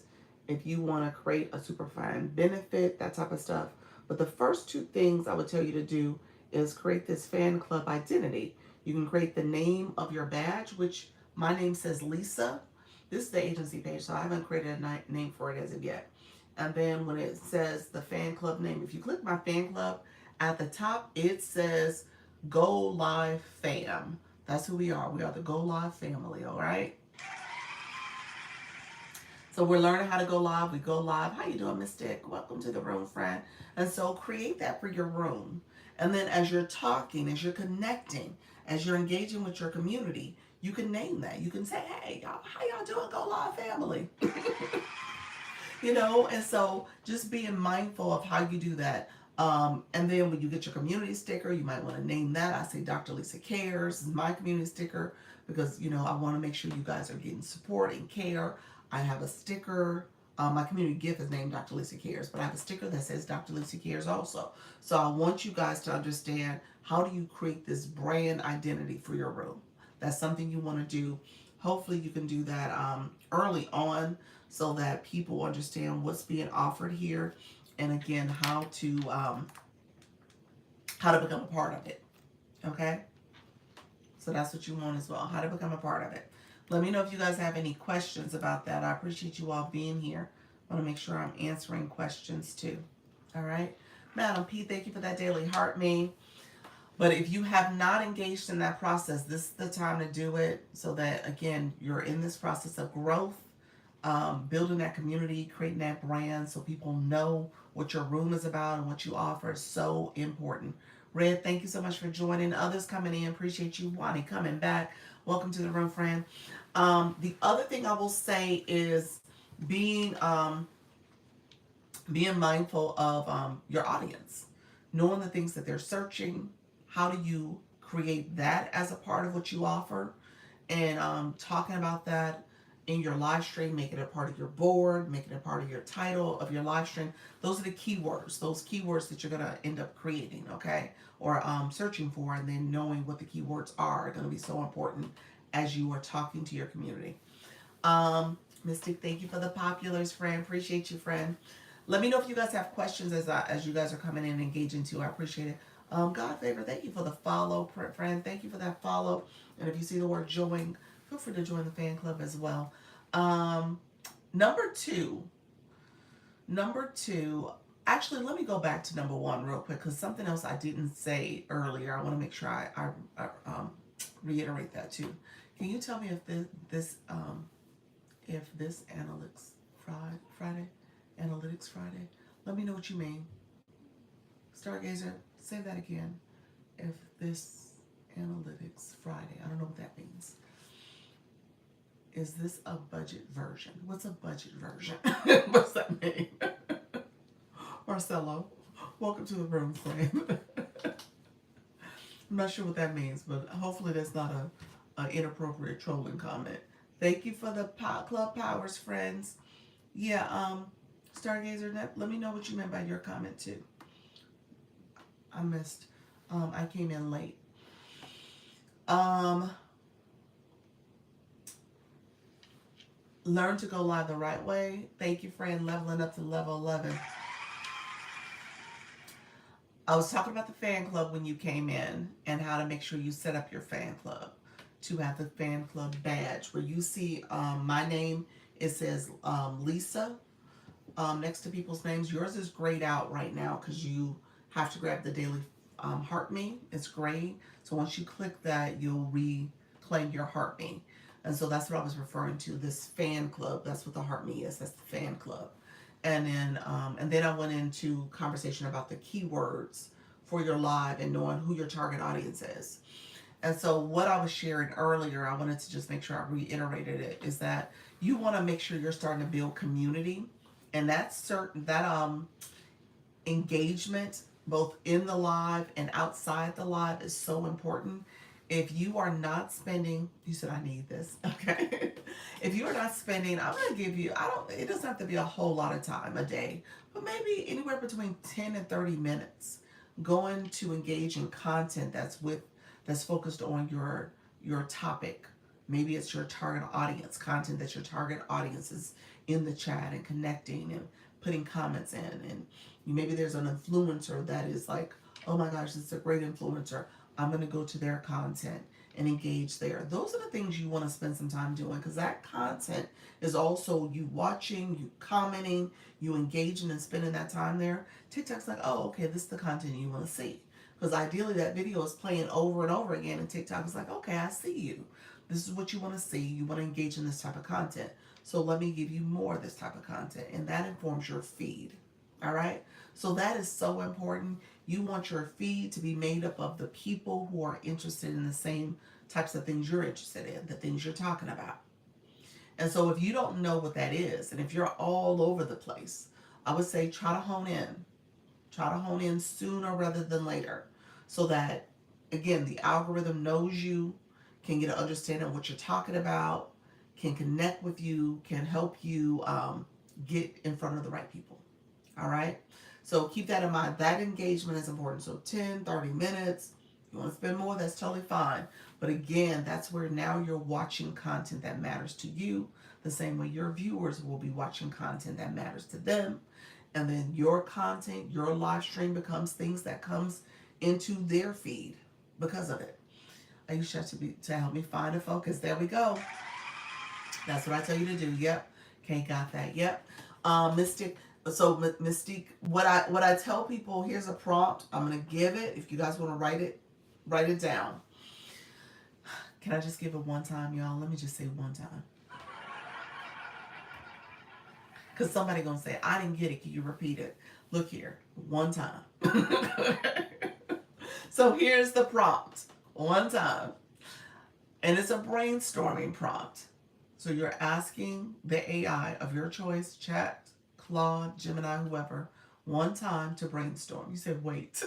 if you want to create a super fan benefit, that type of stuff. But the first two things I would tell you to do is create this fan club identity. You can create the name of your badge, which my name says Lisa. This is the agency page, so I haven't created a name for it as of yet. And then when it says the fan club name, if you click my fan club, at the top it says Go Live Fam. That's who we are. We are the Go Live family, all right? So we're learning how to go live. We go live. How you doing, Mystic? Welcome to the room, friend. And so create that for your room. And then as you're talking, as you're connecting, as you're engaging with your community, you can name that. You can say, hey, y'all, how y'all doing, Go Live family? You know, and so just being mindful of how you do that. And then when you get your community sticker, you might want to name that. I say Dr. Lisa Cares is my community sticker because, you know, I want to make sure you guys are getting support and care. I have a sticker. My community gift is named Dr. Lisa Cares, but I have a sticker that says Dr. Lisa Cares also. So I want you guys to understand, how do you create this brand identity for your room? That's something you want to do. Hopefully you can do that early on so that people understand what's being offered here, and again, how to become a part of it. Okay? So that's what you want as well, how to become a part of it. Let me know if you guys have any questions about that. I appreciate you all being here. I want to make sure I'm answering questions too. All right? Madam P, thank you for that daily heart me. But if you have not engaged in that process, this is the time to do it, so that, again, you're in this process of growth, building that community, creating that brand so people know what your room is about and what you offer is so important. Red, thank you so much for joining. Others coming in, appreciate you. Wani coming back. Welcome to the room, friend. The other thing I will say is being mindful of your audience, knowing the things that they're searching. How do you create that as a part of what you offer? And talking about that in your live stream, make it a part of your board, make it a part of your title of your live stream. Those are the keywords, those keywords that you're going to end up creating, okay? Or searching for, and then knowing what the keywords are going to be so important as you are talking to your community. Mystic, thank you for the populars, friend. Appreciate you, friend. Let me know if you guys have questions as you guys are coming in and engaging too. I appreciate it. God favor, thank you for the follow, friend. Thank you for that follow. And if you see the word join, feel free to join the fan club as well. Number two, actually, let me go back to number one real quick, because something else I didn't say earlier. I want to make sure I reiterate that too. Can you tell me if this Analytics Friday, let me know what you mean. Stargazer, say that again. If this Analytics Friday, I don't know what that means. Is this a budget version? What's a budget version? What's that mean? Marcelo, welcome to the room, friend. I'm not sure what that means, but hopefully that's not a inappropriate trolling comment. Thank you for the Club Powers, friends. Yeah, Stargazer, let me know what you meant by your comment too. I missed. I came in late. Learn to go live the right way. Thank you, friend. Leveling up to level 11. I was talking about the fan club when you came in and how to make sure you set up your fan club to have the fan club badge. Where you see my name, it says Lisa next to people's names. Yours is grayed out right now because you have to grab the daily Heart Me. It's gray. So once you click that, you'll reclaim your Heart Me. And so that's what I was referring to, this fan club. That's what the Heart Me is. That's the fan club. And then I went into conversation about the keywords for your live and knowing who your target audience is. And so what I was sharing earlier, I wanted to just make sure I reiterated it, is that you want to make sure you're starting to build community, and that engagement both in the live and outside the live is so important. If you are not spending, you said I need this, okay? If you are not spending, I'm gonna give you, it doesn't have to be a whole lot of time a day, but maybe anywhere between 10 and 30 minutes going to engage in content that's focused on your topic. Maybe it's your target audience, content that your target audience is in the chat and connecting and putting comments in. And maybe there's an influencer that is like, oh my gosh, this is a great influencer. I'm going to go to their content and engage there. Those are the things you want to spend some time doing, because that content is also you watching, you commenting, you engaging and spending that time there. TikTok's like, oh, okay, this is the content you want to see. Because ideally that video is playing over and over again, and TikTok is like, okay, I see you. This is what you want to see. You want to engage in this type of content. So let me give you more of this type of content. And that informs your feed. All right? So that is so important. You want your feed to be made up of the people who are interested in the same types of things you're interested in, the things you're talking about. And so if you don't know what that is, and if you're all over the place, I would say try to hone in. Try to hone in sooner rather than later, so that, again, the algorithm knows you, can get an understanding of what you're talking about, can connect with you, can help you get in front of the right people. All right? So keep that in mind. That engagement is important. So 10, 30 minutes. If you want to spend more, that's totally fine. But again, that's where now you're watching content that matters to you, the same way your viewers will be watching content that matters to them. And then your content, your live stream becomes things that comes into their feed because of it. I used to help me find a focus. There we go. That's what I tell you to do. Yep. Okay, got that. Yep. Mystic. So Mystique, what I tell people, here's a prompt. I'm gonna give it. If you guys want to write it down. Can I just give it one time, y'all? Let me just say one time. Because somebody gonna say, I didn't get it. Can you repeat it? Look here, one time. So here's the prompt, one time. And it's a brainstorming prompt. So you're asking the AI of your choice, Chat, Claude, Gemini, whoever, one time to brainstorm. You said, wait.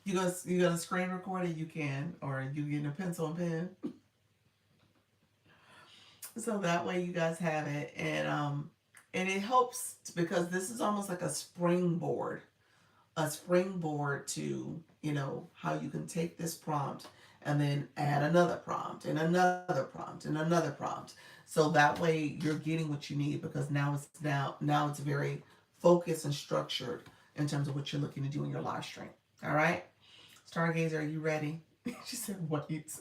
You gonna screen record it? You can, or you getting a pencil and pen. So that way you guys have it, and it helps because this is almost like a springboard to, how you can take this prompt and then add another prompt and another prompt and another prompt. So that way you're getting what you need, because now it's very focused and structured in terms of what you're looking to do in your live stream. All right, Stargazer, are you ready? She said, wait.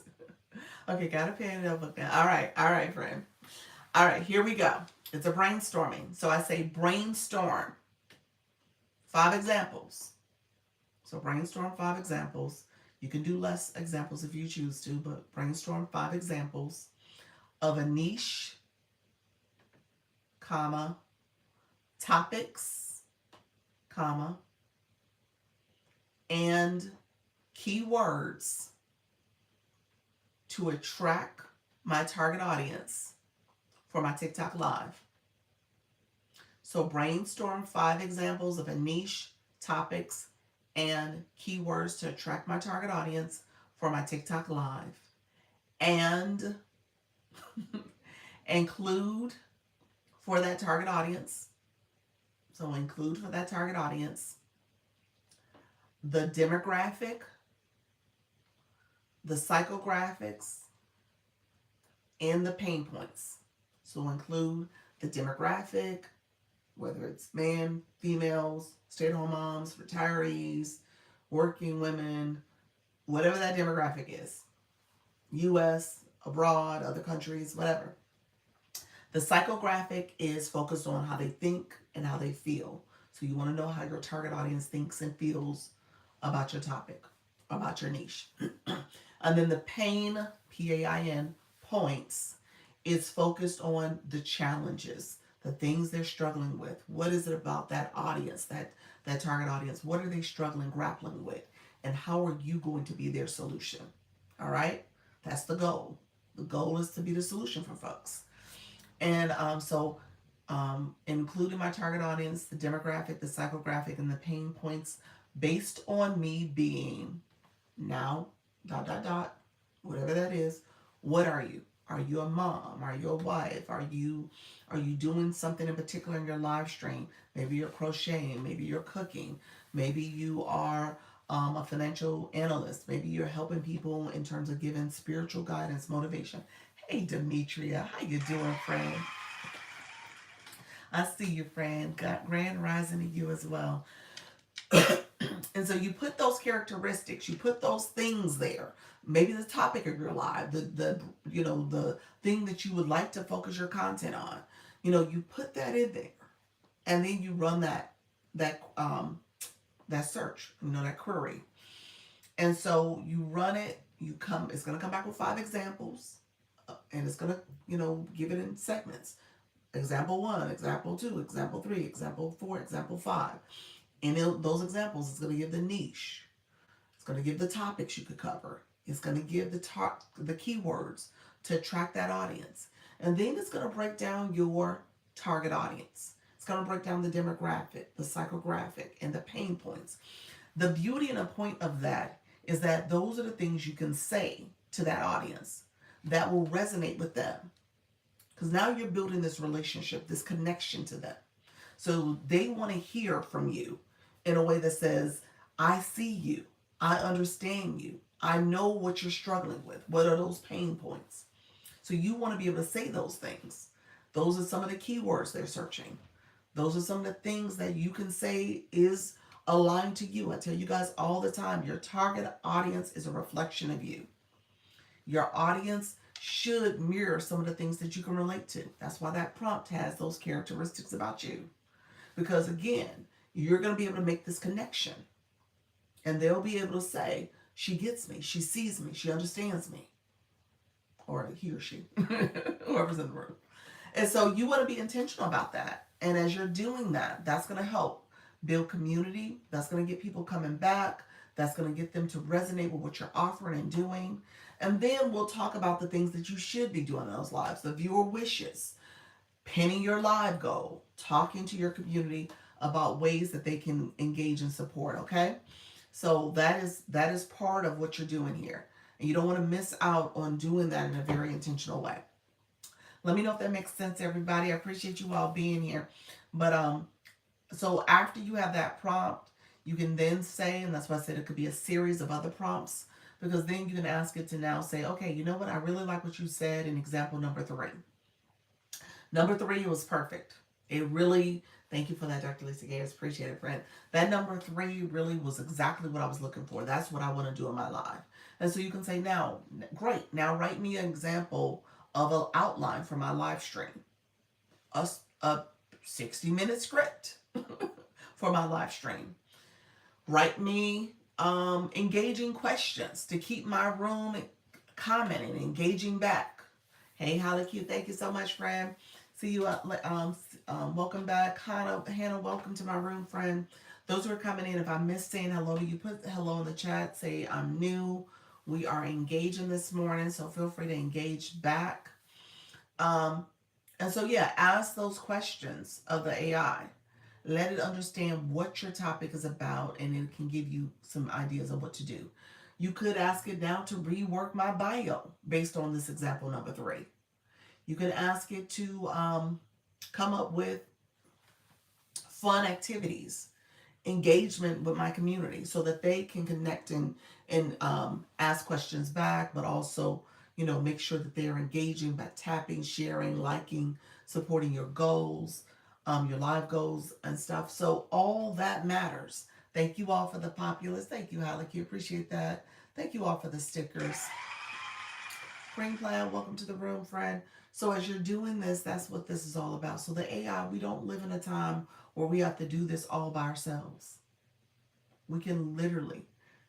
Okay, got a pen and notebook now. All right, friend. All right, here we go. It's a brainstorming. So I say brainstorm 5 examples. So brainstorm 5 examples. You can do less examples if you choose to, but brainstorm 5 examples of a niche, comma, topics, comma, and keywords to attract my target audience for my TikTok live. So brainstorm 5 examples of a niche, topics, and keywords to attract my target audience for my TikTok live. And include for that target audience. So include for that target audience the demographic, the psychographics, and the pain points. So include the demographic, whether it's men, females, stay-at-home moms, retirees, working women, whatever that demographic is, U.S., abroad, other countries, whatever. The psychographic is focused on how they think and how they feel. So you want to know how your target audience thinks and feels about your topic, about your niche. And then the pain, PAIN, points is focused on the challenges, the things they're struggling with. What is it about that audience, that target audience? What are they struggling, grappling with? And how are you going to be their solution? All right? That's the goal. The goal is to be the solution for folks. And including my target audience, the demographic, the psychographic, and the pain points based on me being now, dot, dot, dot, whatever that is. What are you? Are you a mom? Are you a wife? Are you doing something in particular in your live stream? Maybe you're crocheting, maybe you're cooking, maybe you are a financial analyst, maybe you're helping people in terms of giving spiritual guidance, motivation. Hey Demetria, how you doing, friend? I see you, friend. Got grand rising to you as well. And so you put those characteristics, you put those things there. Maybe the topic of your live, the thing that you would like to focus your content on. You put that in there, and then you run that search, that query. And so you run it. It's gonna come back with 5 examples, and it's gonna give it in segments. Example 1, example 2, example 3, example 4, example 5. And those examples, it's going to give the niche. It's going to give the topics you could cover. It's going to give the keywords to attract that audience. And then it's going to break down your target audience. It's going to break down the demographic, the psychographic, and the pain points. The beauty and the point of that is that those are the things you can say to that audience that will resonate with them. Because now you're building this relationship, this connection to them. So they want to hear from you in a way that says, I see you. I understand you. I know what you're struggling with. What are those pain points? So you want to be able to say those things. Those are some of the keywords they're searching. Those are some of the things that you can say is aligned to you. I tell you guys all the time, your target audience is a reflection of you. Your audience should mirror some of the things that you can relate to. That's why that prompt has those characteristics about you. Because again, you're going to be able to make this connection. And they'll be able to say, she gets me, she sees me, she understands me. Or he or she, whoever's in the room. And so you want to be intentional about that. And as you're doing that, that's going to help build community. That's going to get people coming back. That's going to get them to resonate with what you're offering and doing. And then we'll talk about the things that you should be doing in those lives, the viewer wishes, pinning your live goal, talking to your community about ways that they can engage and support, okay? So that is part of what you're doing here. And you don't want to miss out on doing that in a very intentional way. Let me know if that makes sense, everybody. I appreciate you all being here. But so after you have that prompt, you can then say, and that's why I said it could be a series of other prompts, because then you can ask it to now say, okay, you know what? I really like what you said in example number 3. Number 3 was perfect. It really, thank you for that, Dr. Lisa Gayes. Appreciate it, friend. That number 3 really was exactly what I was looking for. That's what I want to do in my live. And so you can say, now, great. Now write me an example of an outline for my live stream. A 60-minute script for my live stream. Write me engaging questions to keep my room commenting, engaging back. Hey, Holly Q, thank you so much, friend. See you. Welcome back, Hannah. Welcome to my room, friend. Those who are coming in, if I missed saying hello to you, put hello in the chat. Say I'm new. We are engaging this morning, so feel free to engage back. And so yeah, ask those questions of the AI. Let it understand what your topic is about, and it can give you some ideas of what to do. You could ask it now to rework my bio based on this example number 3. You could ask it to come up with fun activities, engagement with my community, so that they can connect and ask questions back, but also make sure that they're engaging by tapping, sharing, liking, supporting your goals, your live goals and stuff. So all that matters. Thank you all for the populace. Thank you, Halleck. Appreciate that. Thank you all for the stickers. Green Plan, welcome to the room, friend. So as you're doing this, that's what this is all about. So the AI, we don't live in a time where we have to do this all by ourselves. We can literally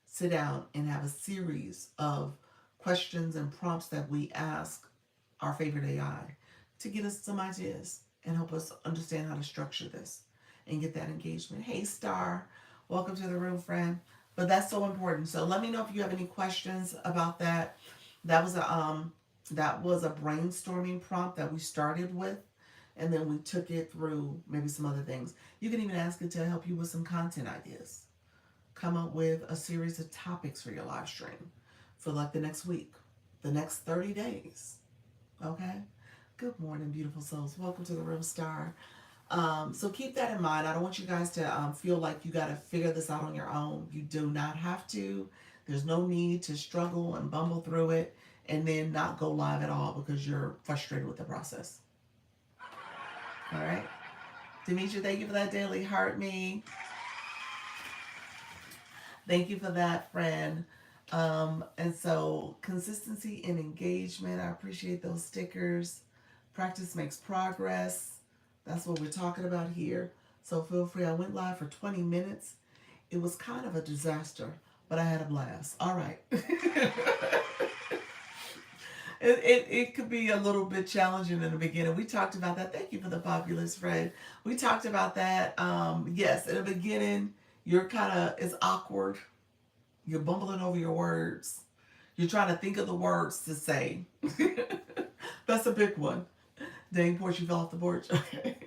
sit down and have a series of questions and prompts that we ask our favorite AI to get us some ideas and help us understand how to structure this and get that engagement. Hey, Star, welcome to the room, friend. But that's so important. So let me know if you have any questions about that. That was a brainstorming prompt that we started with, and then we took it through maybe some other things. You can even ask it to help you with some content ideas. Come up with a series of topics for your live stream for like the next week, the next 30 days. Okay? Good morning, beautiful souls. Welcome to the room, Star. So keep that in mind. I don't want you guys to feel like you got to figure this out on your own. You do not have to. There's no need to struggle and bumble through it and then not go live at all because you're frustrated with the process. All right? Demetria, thank you for that daily heart me. Thank you for that, friend. And so consistency and engagement. I appreciate those stickers. Practice makes progress. That's what we're talking about here. So feel free. I went live for 20 minutes. It was kind of a disaster, but I had a blast. All right. It could be a little bit challenging in the beginning. We talked about that. Thank you for the populist, Fred. We talked about that. Yes, in the beginning, you're kind of, it's awkward. You're bumbling over your words. You're trying to think of the words to say. That's a big one. Dang, Porch, you fell off the porch. Okay.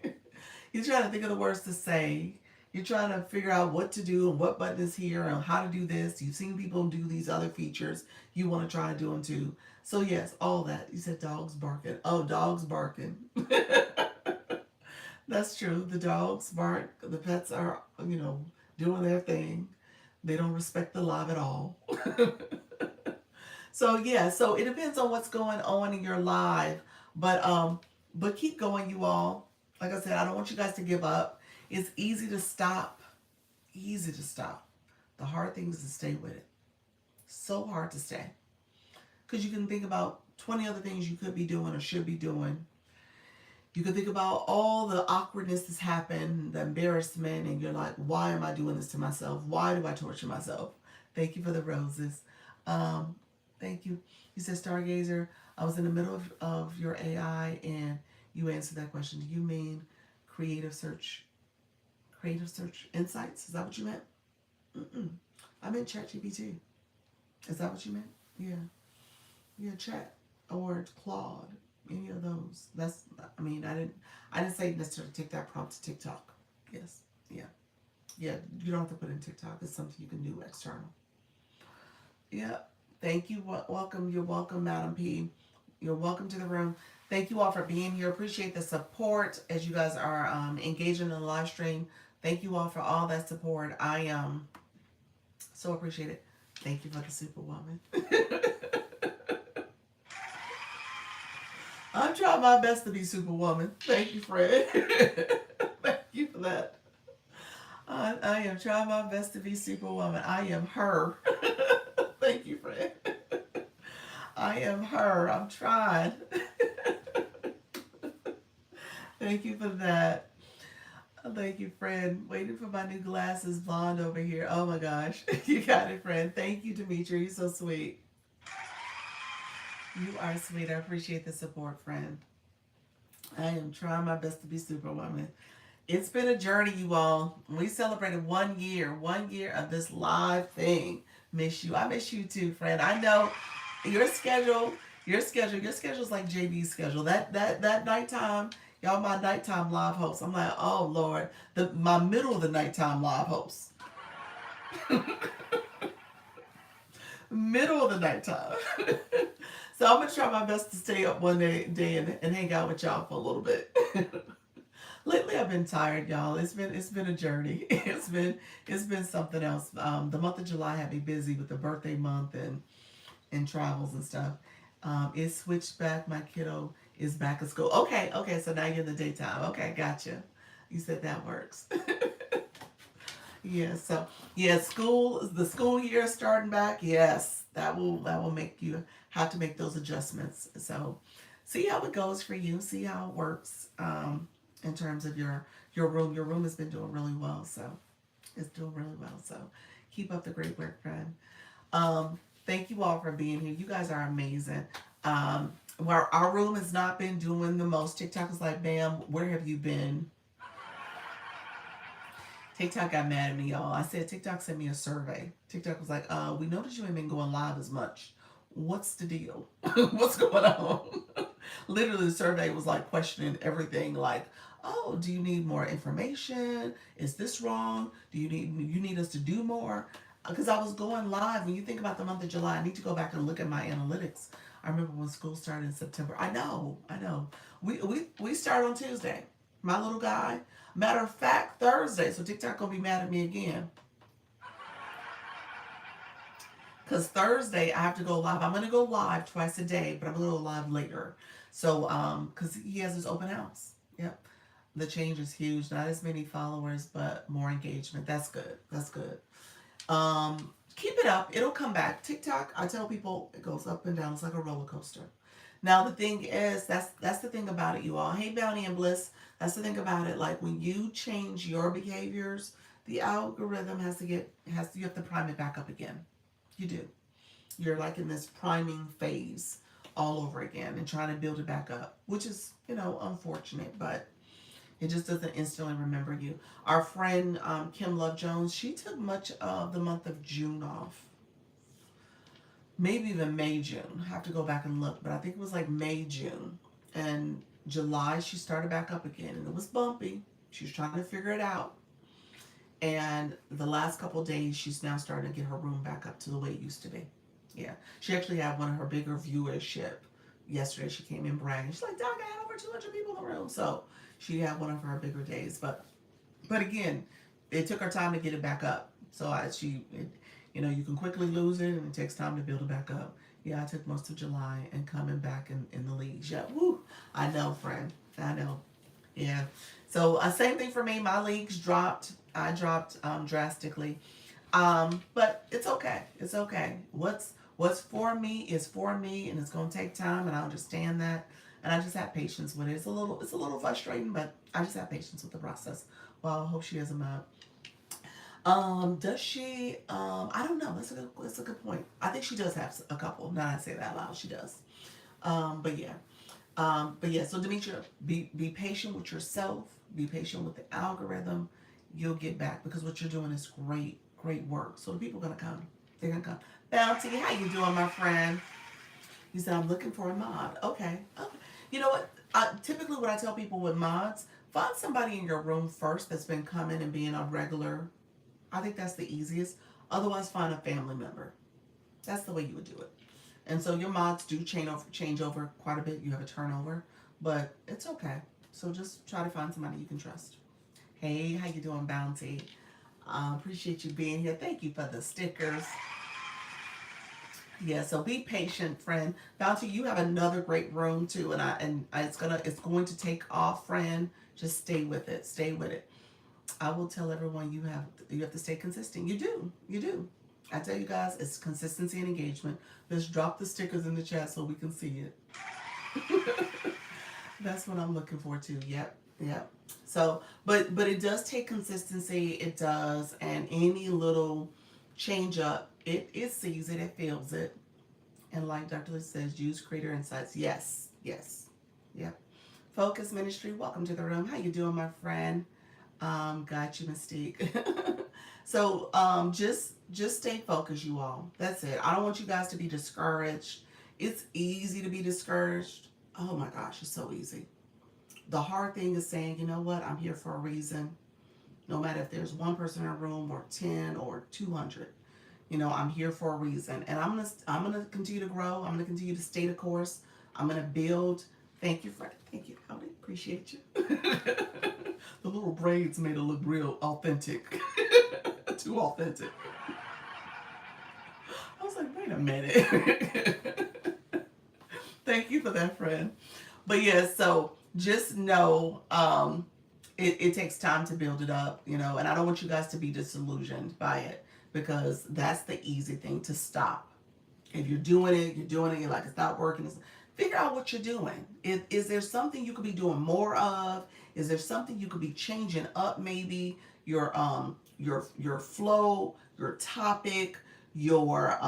You're trying to think of the words to say. You're trying to figure out what to do and what button is here and how to do this. You've seen people do these other features. You want to try to do them too. So yes, all that. You said dogs barking. Oh, dogs barking. That's true. The dogs bark. The pets are, doing their thing. They don't respect the live at all. So yeah, so it depends on what's going on in your live, but keep going, you all. Like I said, I don't want you guys to give up. It's easy to stop. Easy to stop. The hard thing is to stay with it. So hard to stay. Because you can think about 20 other things you could be doing or should be doing. You can think about all the awkwardness that's happened, the embarrassment, and you're like, why am I doing this to myself? Why do I torture myself? Thank you for the roses. Thank you. You said, Stargazer, I was in the middle of your AI and you answered that question. Do you mean creative search insights? Is that what you meant? Mm-mm. I meant ChatGPT. Is that what you meant? Yeah. Yeah, Chat or Claude. Any of those. I didn't say necessarily take that prompt to TikTok. Yes. Yeah. Yeah. You don't have to put in TikTok. It's something you can do external. Yeah. Thank you. Welcome. You're welcome, Madam P. You're welcome to the room. Thank you all for being here. Appreciate the support as you guys are engaging in the live stream. Thank you all for all that support. I so appreciate it. Thank you for the Superwoman. I'm trying my best to be Superwoman. Thank you, Fred. Thank you for that. I am trying my best to be Superwoman. I am her. Thank you, Fred. I am her. I'm trying. Thank you for that. Thank you, Fred. Waiting for my new glasses, blonde over here. Oh my gosh. You got it, friend. Thank you, Demetri. You're so sweet. You are sweet. I appreciate the support, friend. I am trying my best to be Superwoman. It's been a journey, you all. We celebrated 1 year of this live thing. Miss you. I miss you too, friend. I know your schedule is like JB's schedule. That nighttime, y'all, my nighttime live host. I'm like, oh Lord, my middle of the nighttime live host. Middle of the nighttime. So I'm gonna try my best to stay up one day and hang out with y'all for a little bit. Lately I've been tired, y'all. It's been a journey. It's been something else. The month of July had me busy with the birthday month and travels and stuff. It switched back. My kiddo is back at school. Okay, so now you're in the daytime. Okay, gotcha. You said that works. Yeah, so yeah, the school year starting back. Yes, that will make you have to make those adjustments. So see how it goes for you. See how it works in terms of your room. Your room has been doing really well, so it's doing really well. So keep up the great work, friend. Thank you all for being here. You guys are amazing. Where our room has not been doing the most. TikTok is like, "Bam, where have you been?" TikTok got mad at me, y'all. I said TikTok sent me a survey. TikTok was like, we noticed you ain't been going live as much. What's the deal? What's going on? Literally, the survey was like questioning everything. Like, oh, do you need more information? Is this wrong? Do you need us to do more? Because I was going live. When you think about the month of July, I need to go back and look at my analytics. I remember when school started in September. I know. We start on Tuesday. My little guy. Matter of fact, Thursday. So TikTok gonna be mad at me again. Because Thursday I have to go live. I'm gonna go live twice a day, but I'm gonna go live later. So because he has his open house. Yep. The change is huge. Not as many followers, but more engagement. That's good. That's good. Keep it up. It'll come back. TikTok, I tell people it goes up and down. It's like a roller coaster. Now the thing is, that's the thing about it, you all. Hey, Bounty and Bliss. That's the thing about it. Like when you change your behaviors, the algorithm you have to prime it back up again. You do. You're like in this priming phase all over again and trying to build it back up, which is, unfortunate, but it just doesn't instantly remember you. Our friend Kim Love Jones, she took much of the month of June off. Maybe even May, June. I have to go back and look, but I think it was like May, June. And July, she started back up again, and it was bumpy. She was trying to figure it out. And the last couple of days, she's now starting to get her room back up to the way it used to be. Yeah. She actually had one of her bigger viewership. Yesterday, she came in bragging. She's like, Doc, I had over 200 people in the room. So she had one of her bigger days. But again, it took her time to get it back up. So you can quickly lose it, and it takes time to build it back up. Yeah, I took most of July and coming back in the leagues. Yeah, woo. I know, friend. I know. Yeah. So same thing for me. My leagues dropped. I dropped drastically. But it's okay. It's okay. What's for me is for me, and it's gonna take time, and I understand that. And I just have patience with it. It's a little frustrating, but I just have patience with the process. Well, I hope she doesn't mind. Does she? I don't know. That's a good point. I think she does have a couple. Now I say that out loud, she does. But yeah. So Demetria, be patient with yourself. Be patient with the algorithm. You'll get back because what you're doing is great work. So the people are gonna come. They're gonna come. Bounty, how you doing, my friend? You said I'm looking for a mod. Okay. You know what? Typically, what I tell people with mods, find somebody in your room first that's been coming and being a regular. I think that's the easiest. Otherwise, find a family member. That's the way you would do it. And so your mods do change over quite a bit. You have a turnover, but it's okay. So just try to find somebody you can trust. Hey, how you doing, Bounty? Appreciate you being here. Thank you for the stickers. Yeah, so be patient, friend. Bounty, you have another great room too, and it's going to take off, friend. Just stay with it. Stay with it. I will tell everyone you have to stay consistent. You do. I tell you guys, it's consistency and engagement. Let's drop the stickers in the chat so we can see it. That's what I'm looking for too. Yep. So, but it does take consistency. It does, and any little change up, it sees it, it feels it, and like Dr. Liz says, use Creator Insights. Yes. Yep. Focus Ministry, welcome to the room. How you doing, my friend? Got you, Mystique. So just stay focused, you all. That's it. I don't want you guys to be discouraged. It's easy to be discouraged. Oh my gosh, it's so easy. The hard thing is saying, you know what, I'm here for a reason. No matter if there's one person in a room or 10 or 200, I'm here for a reason. And I'm gonna continue to grow. I'm gonna continue to stay the course. I'm gonna build. Thank you, Fred. Thank you, Howdy. Appreciate you. The little braids made it look real authentic. Too authentic. I was like, wait a minute. Thank you for that, friend. But yeah, so just know it takes time to build it up, and I don't want you guys to be disillusioned by it because that's the easy thing to stop. If you're doing it, you're like, it's not working. Figure out what you're doing. Is there something you could be doing more of? Is there something you could be changing up? Maybe your flow, your topic, your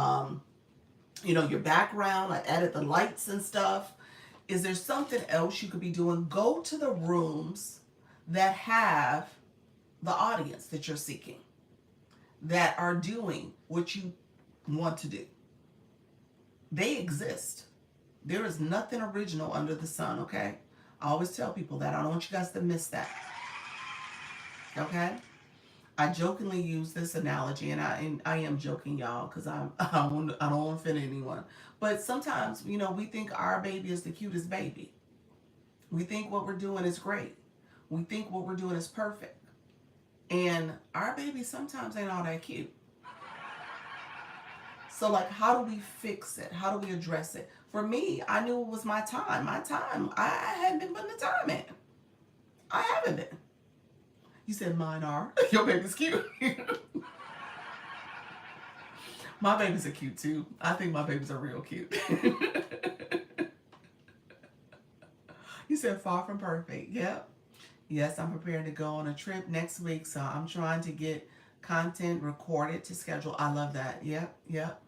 your background. I added the lights and stuff. Is there something else you could be doing? Go to the rooms that have the audience that you're seeking, that are doing what you want to do. They exist. There is nothing original under the sun, okay? I always tell people that. I don't want you guys to miss that, okay? I jokingly use this analogy, and I am joking, y'all, because I don't offend anyone. But sometimes, we think our baby is the cutest baby. We think what we're doing is great. We think what we're doing is perfect. And our baby sometimes ain't all that cute. So, like, how do we fix it? How do we address it? For me, I knew it was my time. My time. I hadn't been putting the time in. I haven't been. You said mine are. Your baby's cute. My babies are cute too. I think my babies are real cute. You said far from perfect. Yep. Yes, I'm preparing to go on a trip next week, so I'm trying to get content recorded to schedule. I love that. Yep, yep,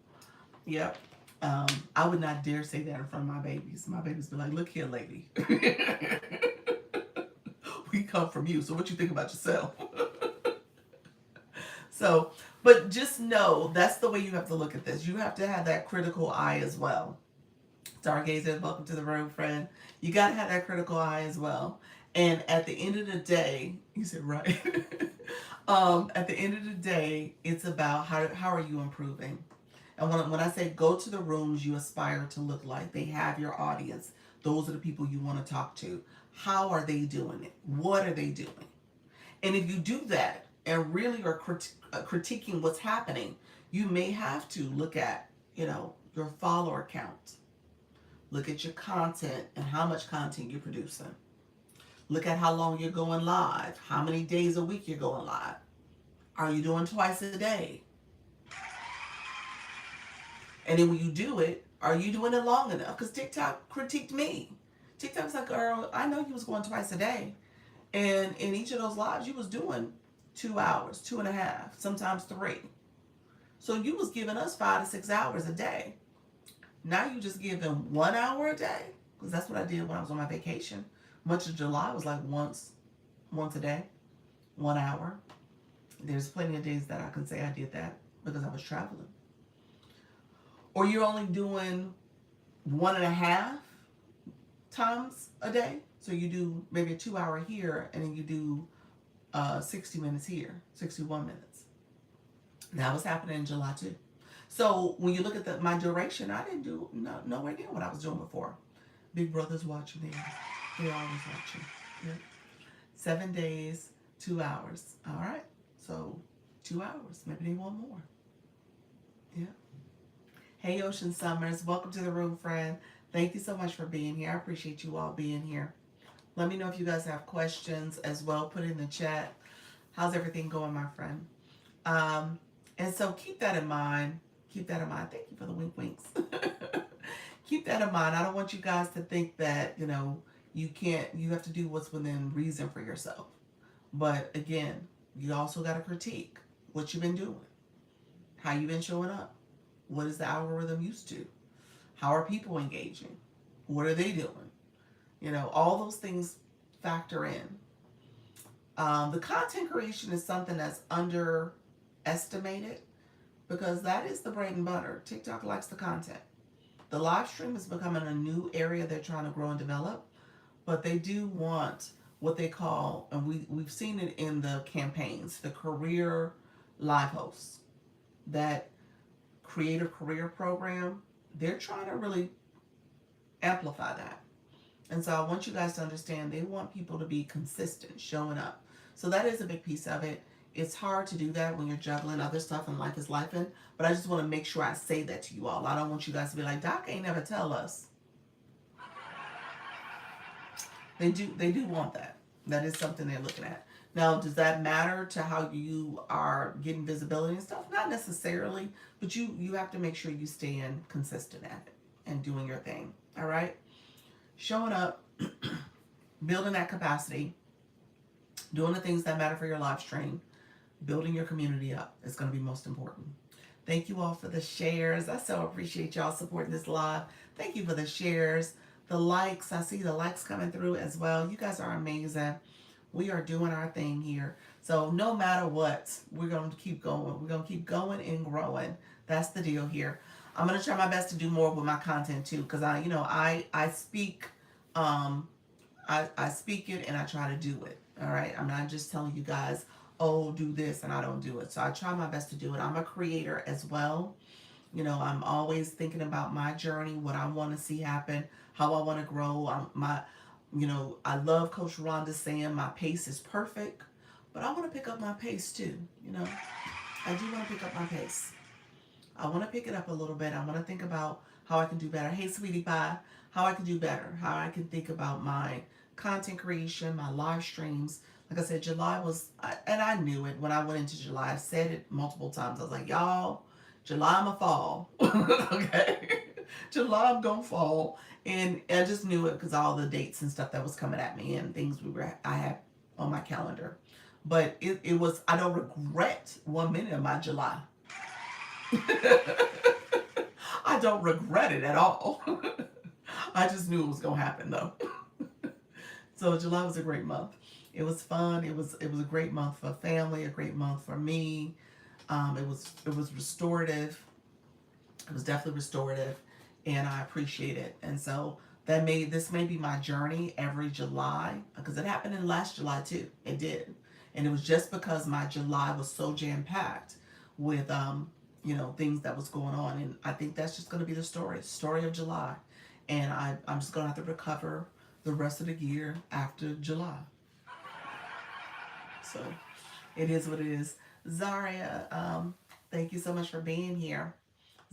yep. I would not dare say that in front of my babies. My babies be like, "Look here, lady. We come from you. So what you think about yourself?" So, but just know that's the way you have to look at this. You have to have that critical eye as well. Stargazers, welcome to the room, friend. You got to have that critical eye as well. And at the end of the day, you said right. At the end of the day, it's about how are you improving. And when I say go to the rooms you aspire to look like, they have your audience. Those are the people you want to talk to. How are they doing it? What are they doing? And if you do that and really are critiquing what's happening, you may have to look at, your follower count. Look at your content and how much content you're producing. Look at how long you're going live, how many days a week you're going live. Are you doing twice a day? And then when you do it, are you doing it long enough? Because TikTok critiqued me. TikTok's like, girl, I know you was going twice a day. And in each of those lives, you was doing 2 hours, 2.5, sometimes 3. So you was giving us 5 to 6 hours a day. Now you just give them 1 hour a day. Because that's what I did when I was on my vacation. Much of July was like once a day, 1 hour. There's plenty of days that I can say I did that because I was traveling. Or you're only doing 1.5 times a day. So you do maybe a 2 hour here, and then you do 60 minutes here, 61 minutes. That was happening in July too. So when you look at my duration, I didn't do nowhere near what I was doing before. Big Brother's watching there. They're always watching. Yep. 7 days, 2 hours. All right. So 2 hours. Maybe they want more. Yeah. Hey, Ocean Summers. Welcome to the room, friend. Thank you so much for being here. I appreciate you all being here. Let me know if you guys have questions as well. Put it in the chat. How's everything going, my friend? And so keep that in mind. Keep that in mind. Thank you for the wink winks. Keep that in mind. I don't want you guys to think that, you have to do what's within reason for yourself. But again, you also got to critique what you've been doing. How you've been showing up. What is the algorithm used to? How are people engaging? What are they doing? All those things factor in. The content creation is something that's underestimated because that is the bread and butter. TikTok likes the content. The live stream is becoming a new area they're trying to grow and develop, but they do want what they call, and we've seen it in the campaigns, the career live hosts, that creative career program. They're trying to really amplify that. And so I want you guys to understand they want people to be consistent, showing up. So that is a big piece of it. It's hard to do that when you're juggling other stuff and life is lifing. But I just want to make sure I say that to you all. I don't want you guys to be like, Doc ain't never tell us. They do want that. That is something they're looking at. Now, does that matter to how you are getting visibility and stuff? Not necessarily, but you have to make sure you stay consistent at it and doing your thing. All right? showing up, building that capacity, doing the things that matter for your live stream, building your community up is going to be most important. Thank you all for the shares. I so appreciate y'all supporting this live. Thank you for the shares, the likes. I see the likes coming through as well. You guys are amazing. We are doing our thing here. So no matter what, we're going to keep going. We're going to keep going and growing. That's the deal here. I'm going to try my best to do more with my content too, because I speak, um, I speak it and I try to do it. All right. I'm not just telling you guys, oh, do this and I don't do it. So I try my best to do it. I'm a creator as well. I'm always thinking about my journey, what I want to see happen, how I want to grow. I love Coach Rhonda saying my pace is perfect, but I want to pick up my pace too. I do want to pick up my pace. I want to pick it up a little bit. I want to think about how I can do better. Hey, sweetie pie, how I can do better, how I can think about my content creation, my live streams. Like I said, July was, and I knew it when I went into July. I said it multiple times. I was like, y'all, July I'm a fall. Okay. July I'm gonna fall. And I just knew it because all the dates and stuff that was coming at me and things I had on my calendar. But it was, I don't regret 1 minute of my July. I don't regret it at all. I just knew it was gonna happen though. So July was a great month. It was fun. It was a great month for family, a great month for me. It was restorative. It was definitely restorative, and I appreciate it. And so this may be my journey every July because it happened in last July too. It did, and it was just because my July was so jam packed with things that was going on, and I think that's just going to be the story of July, and I'm just going to have to recover the rest of the year after July. So it is what it is. Zaria, thank you so much for being here.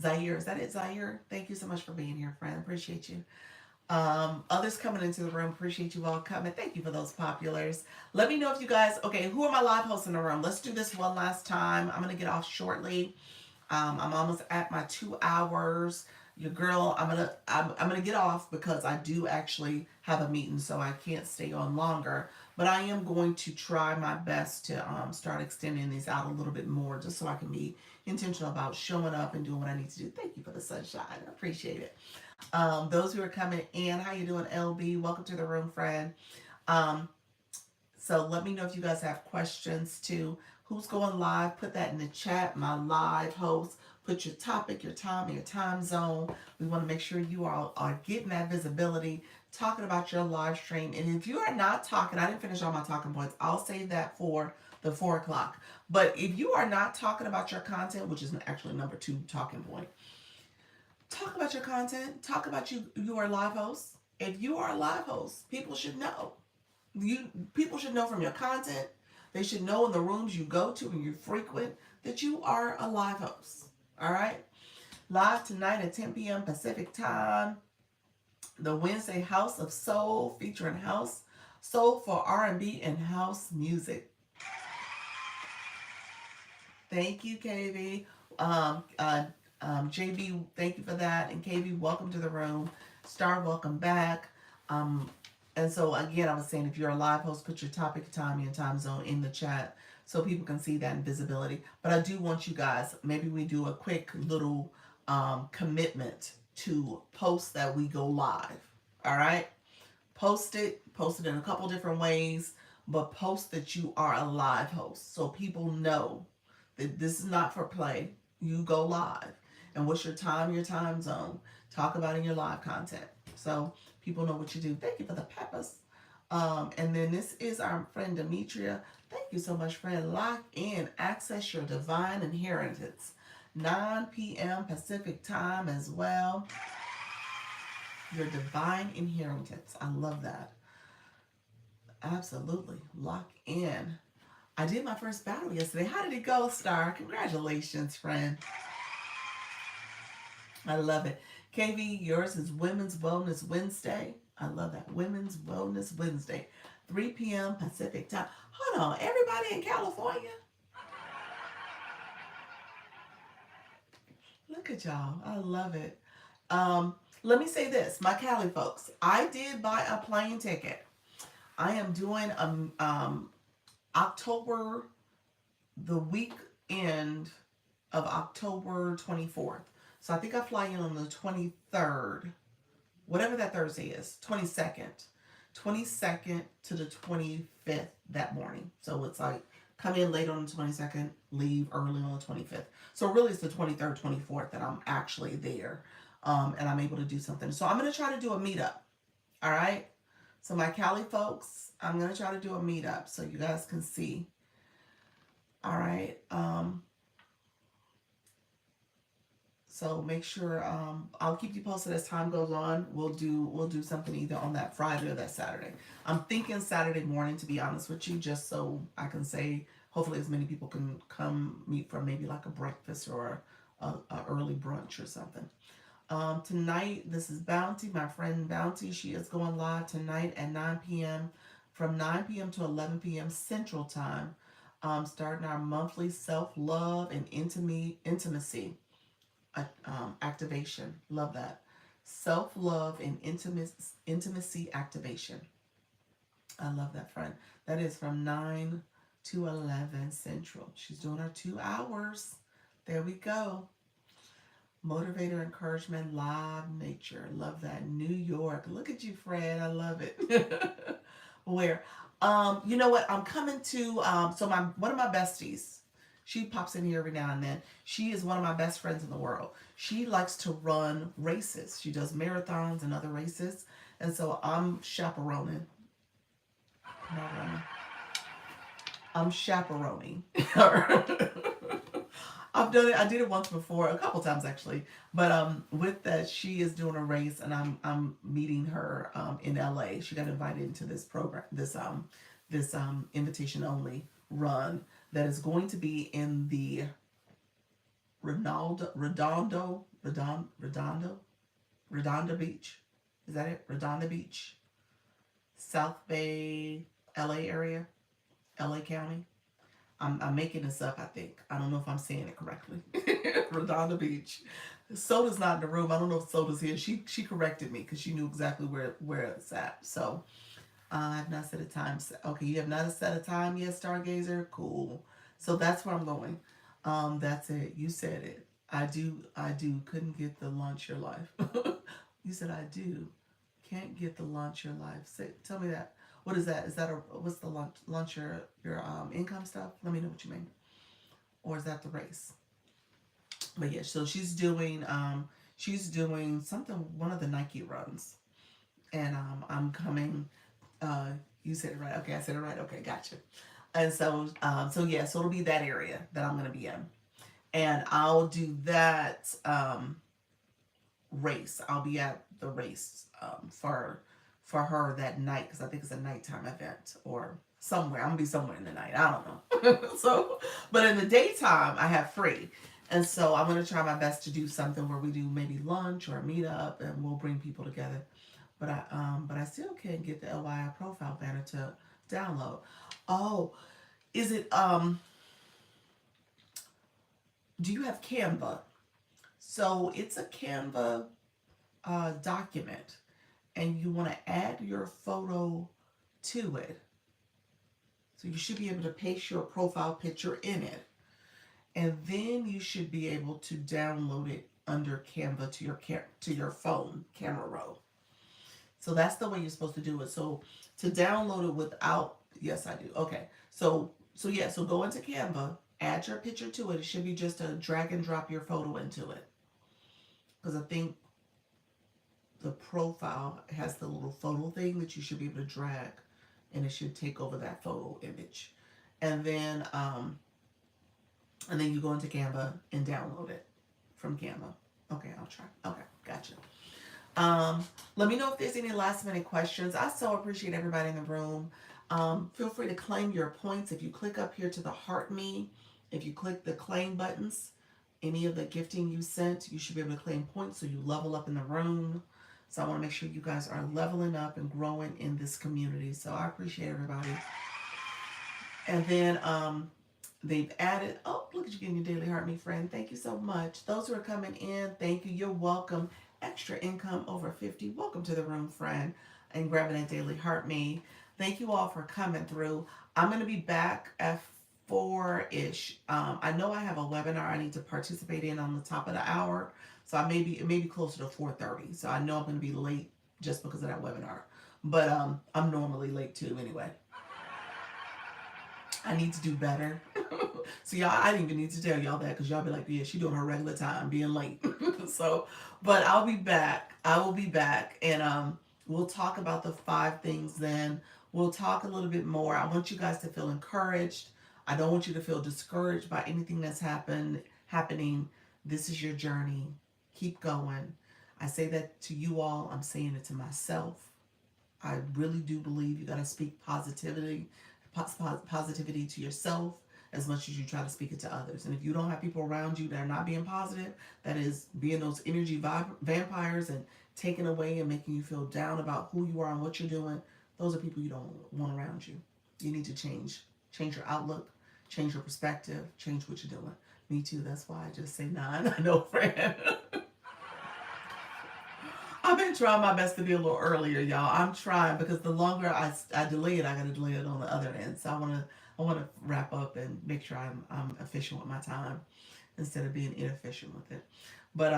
Zaire, is that it, Zaire? Thank you so much for being here, friend. Appreciate you. Others coming into the room, appreciate you all coming. Thank you for those populars. Let me know if you guys, okay, who are my live hosts in the room? Let's do this one last time. I'm going to get off shortly. I'm almost at my 2 hours. Your girl, I'm gonna get off because I do actually have a meeting, so I can't stay on longer. But I am going to try my best to start extending these out a little bit more, just so I can be intentional about showing up and doing what I need to do. Thank you for the sunshine. I appreciate it. Those who are coming in, how you doing, LB? Welcome to the room, friend. Um, so let me know if you guys have questions too. Who's going live? Put that in the chat. My live host. Put your topic, your time, your time zone. We want to make sure you all are getting that visibility, talking about your live stream. And if you are not talking, I didn't finish all my talking points. I'll save that for the 4 o'clock. But if you are not talking about your content, which is actually number 2 talking point, talk about your content. Talk about you are a live host. If you are a live host, people should know. People should know from your content. They should know in the rooms you go to and you frequent that you are a live host. All right. Live tonight at 10 p.m. Pacific time. The Wednesday House of Soul featuring house soul for R&B and house music. Thank you, KB. JB, thank you for that. And KB, welcome to the room. Star, welcome back. And so again, I was saying, if you're a live host, put your topic, time, and time zone in the chat so people can see that in visibility. But I do want you guys, maybe we do a quick little commitment to post that we go live. All right? Post it in a couple different ways, but post that you are a live host so people know that this is not for play. You go live. And what's your time zone? Talk about in your live content. So people know what you do. Thank you for the peppers. And then this is our friend Demetria. Thank you so much, friend. Lock in. Access your divine inheritance. 9 p.m. Pacific time as well. Your divine inheritance. I love that. Absolutely. Lock in. I did my first battle yesterday. How did it go, Star? Congratulations, friend. I love it. KV, yours is Women's Wellness Wednesday. I love that. Women's Wellness Wednesday. 3 p.m. Pacific time. Hold on. Everybody in California? Look at y'all. I love it. Let me say this, my Cali folks. I did buy a plane ticket. I am doing October, the weekend of October 24th. So I think I fly in on the 23rd, whatever that Thursday is, 22nd. 22nd to the 25th that morning. So it's like come in late on the 22nd, leave early on the 25th. So really it's the 23rd, 24th that I'm actually there. And I'm able to do something. So I'm going to try to do a meetup. All right. So my Cali folks, I'm going to try to do a meetup so you guys can see. All right. So make sure I'll keep you posted as time goes on. We'll do something either on that Friday or that Saturday. I'm thinking Saturday morning, to be honest with you, just so I can say hopefully as many people can come meet for maybe like a breakfast or a early brunch or something. Tonight, this is Bounty, my friend Bounty. She is going live tonight at 9 p.m. from 9 p.m. to 11 p.m. Central Time. Starting our monthly self-love and intimacy activation. Love that. Self-love and intimacy activation. I love that, friend. That is from 9 to 11 Central. She's doing her 2 hours. There we go. Motivator, encouragement, live nature. Love that. New York. Look at you, Fred. I love it. Where? You know what? I'm coming to so my one of my besties. She pops in here every now and then. She is one of my best friends in the world. She likes to run races. She does marathons and other races. And so I'm chaperoning. Not running. I'm chaperoning her. I've done it. I did it once before, a couple times actually. But with that, she is doing a race, and I'm meeting her in LA. She got invited into this program, this invitation only run that is going to be in the Redondo Beach. Is that it? Redondo Beach, South Bay, LA area, LA County. I'm making this up, I think. I don't know if I'm saying it correctly. Redondo Beach. Soda's not in the room. I don't know if Soda's here. She corrected me because she knew exactly where it's at. So I have not set a time. Okay, you have not set a time yet, Stargazer? Cool. So that's where I'm going. That's it. You said it. I do. Couldn't get the launch your life. You said I do. Can't get the launch your life. Tell me that. What is that? Is that what's the launch your income stuff? Let me know what you mean. Or is that the race? But yeah, so she's doing something, one of the Nike runs, and I'm coming. Uh, you said it right. Okay, I said it right. Okay, gotcha. And so yeah, so it'll be that area that I'm gonna be in, and I'll do that race. I'll be at the race for her that night because I think it's a nighttime event or somewhere. I'm gonna be somewhere in the night. I don't know. So, but in the daytime, I have free. And so I'm gonna try my best to do something where we do maybe lunch or a meetup, and we'll bring people together. But I still can't get the LYI profile banner to download. Oh, is it do you have Canva? So it's a Canva document, and you want to add your photo to it. So you should be able to paste your profile picture in it, and then you should be able to download it under Canva to your phone camera roll. So that's the way you're supposed to do it. So to download it without, yes, I do. Okay. So yeah, so go into Canva, add your picture to it. It should be just a drag and drop your photo into it. Because I think the profile has the little photo thing that you should be able to drag, and it should take over that photo image. And then you go into Canva and download it from Canva. Okay, I'll try. Okay, gotcha. Let me know if there's any last minute questions. I so appreciate everybody in the room. Feel free to claim your points. If you click up here to the heart me, if you click the claim buttons, any of the gifting you sent, you should be able to claim points so you level up in the room. So I want to make sure you guys are leveling up and growing in this community. So I appreciate everybody. And then they've added, oh, look at you getting your daily heart me friend. Thank you so much. Those who are coming in, thank you. You're welcome. Extra income over 50. Welcome to the room, friend, and grabbing that daily heart me. Thank you all for coming through. I'm going to be back at 4-ish. I know I have a webinar I need to participate in on the top of the hour. So it may be closer to 4:30. So I know I'm going to be late just because of that webinar. But I'm normally late too anyway. I need to do better. So y'all, I didn't even need to tell y'all that because y'all be like, yeah, she doing her regular time, being late. So, but I'll be back. I will be back, and we'll talk about the 5 things. Then we'll talk a little bit more. I want you guys to feel encouraged. I don't want you to feel discouraged by anything that's happening. This is your journey. Keep going. I say that to you all. I'm saying it to myself. I really do believe you got to speak positivity to yourself as much as you try to speak it to others. And if you don't have people around you that are not being positive, that is being those energy vampires and taking away and making you feel down about who you are and what you're doing, those are people you don't want around you. You need to change your outlook, change your perspective, change what you're doing. Me too. That's why I just say 9. I know, friend. I've been trying my best to be a little earlier, y'all. I'm trying because the longer I delay it, I gotta delay it on the other end. So I wanna wrap up and make sure I'm efficient with my time instead of being inefficient with it. But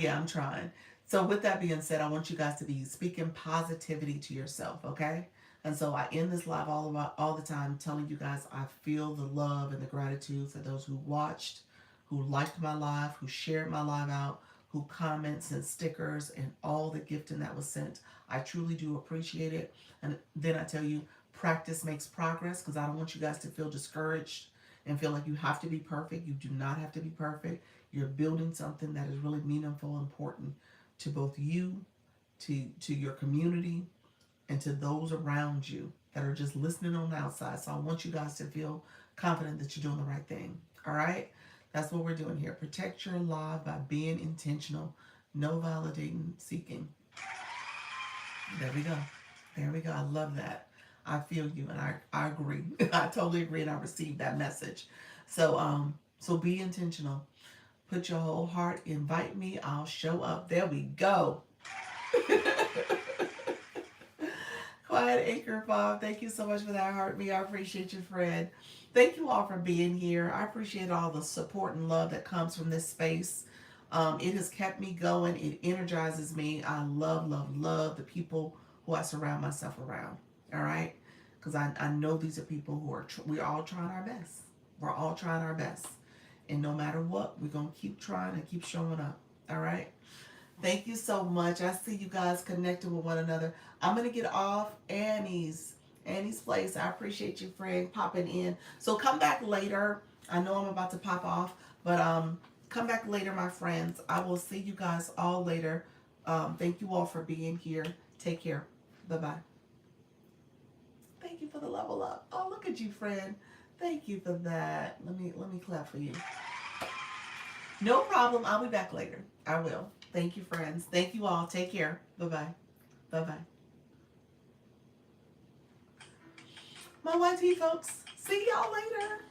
yeah, I'm trying. So with that being said, I want you guys to be speaking positivity to yourself, okay? And so I end this live all the time telling you guys I feel the love and the gratitude for those who watched, who liked my live, who shared my live out, who comments and stickers and all the gifting that was sent. I truly do appreciate it. And then I tell you, practice makes progress because I don't want you guys to feel discouraged and feel like you have to be perfect. You do not have to be perfect. You're building something that is really meaningful and important to both you, to your community, and to those around you that are just listening on the outside. So I want you guys to feel confident that you're doing the right thing. All right? That's what we're doing here. Protect your life by being intentional. No validating, seeking. There we go. There we go. I love that. I feel you and I agree. I totally agree and I received that message. So be intentional. Put your whole heart, invite me, I'll show up. There we go. Quiet Acre Bob, thank you so much for that, heart me. I appreciate you, friend. Thank you all for being here. I appreciate all the support and love that comes from this space. It has kept me going. It energizes me. I love, love, love the people who I surround myself around. All right? Because I know these are people who are, we're all trying our best. We're all trying our best. And no matter what, we're going to keep trying and keep showing up. All right? Thank you so much. I see you guys connecting with one another. I'm going to get off Annie's place. I appreciate you, friend, popping in. So come back later. I know I'm about to pop off, but come back later, my friends. I will see you guys all later. Thank you all for being here. Take care. Bye-bye. Thank you for the level up. Oh, look at you, friend. Thank you for that. Let me clap for you. No problem. I'll be back later. I will. Thank you, friends. Thank you all. Take care. Bye-bye. Bye-bye. My YT folks. See y'all later.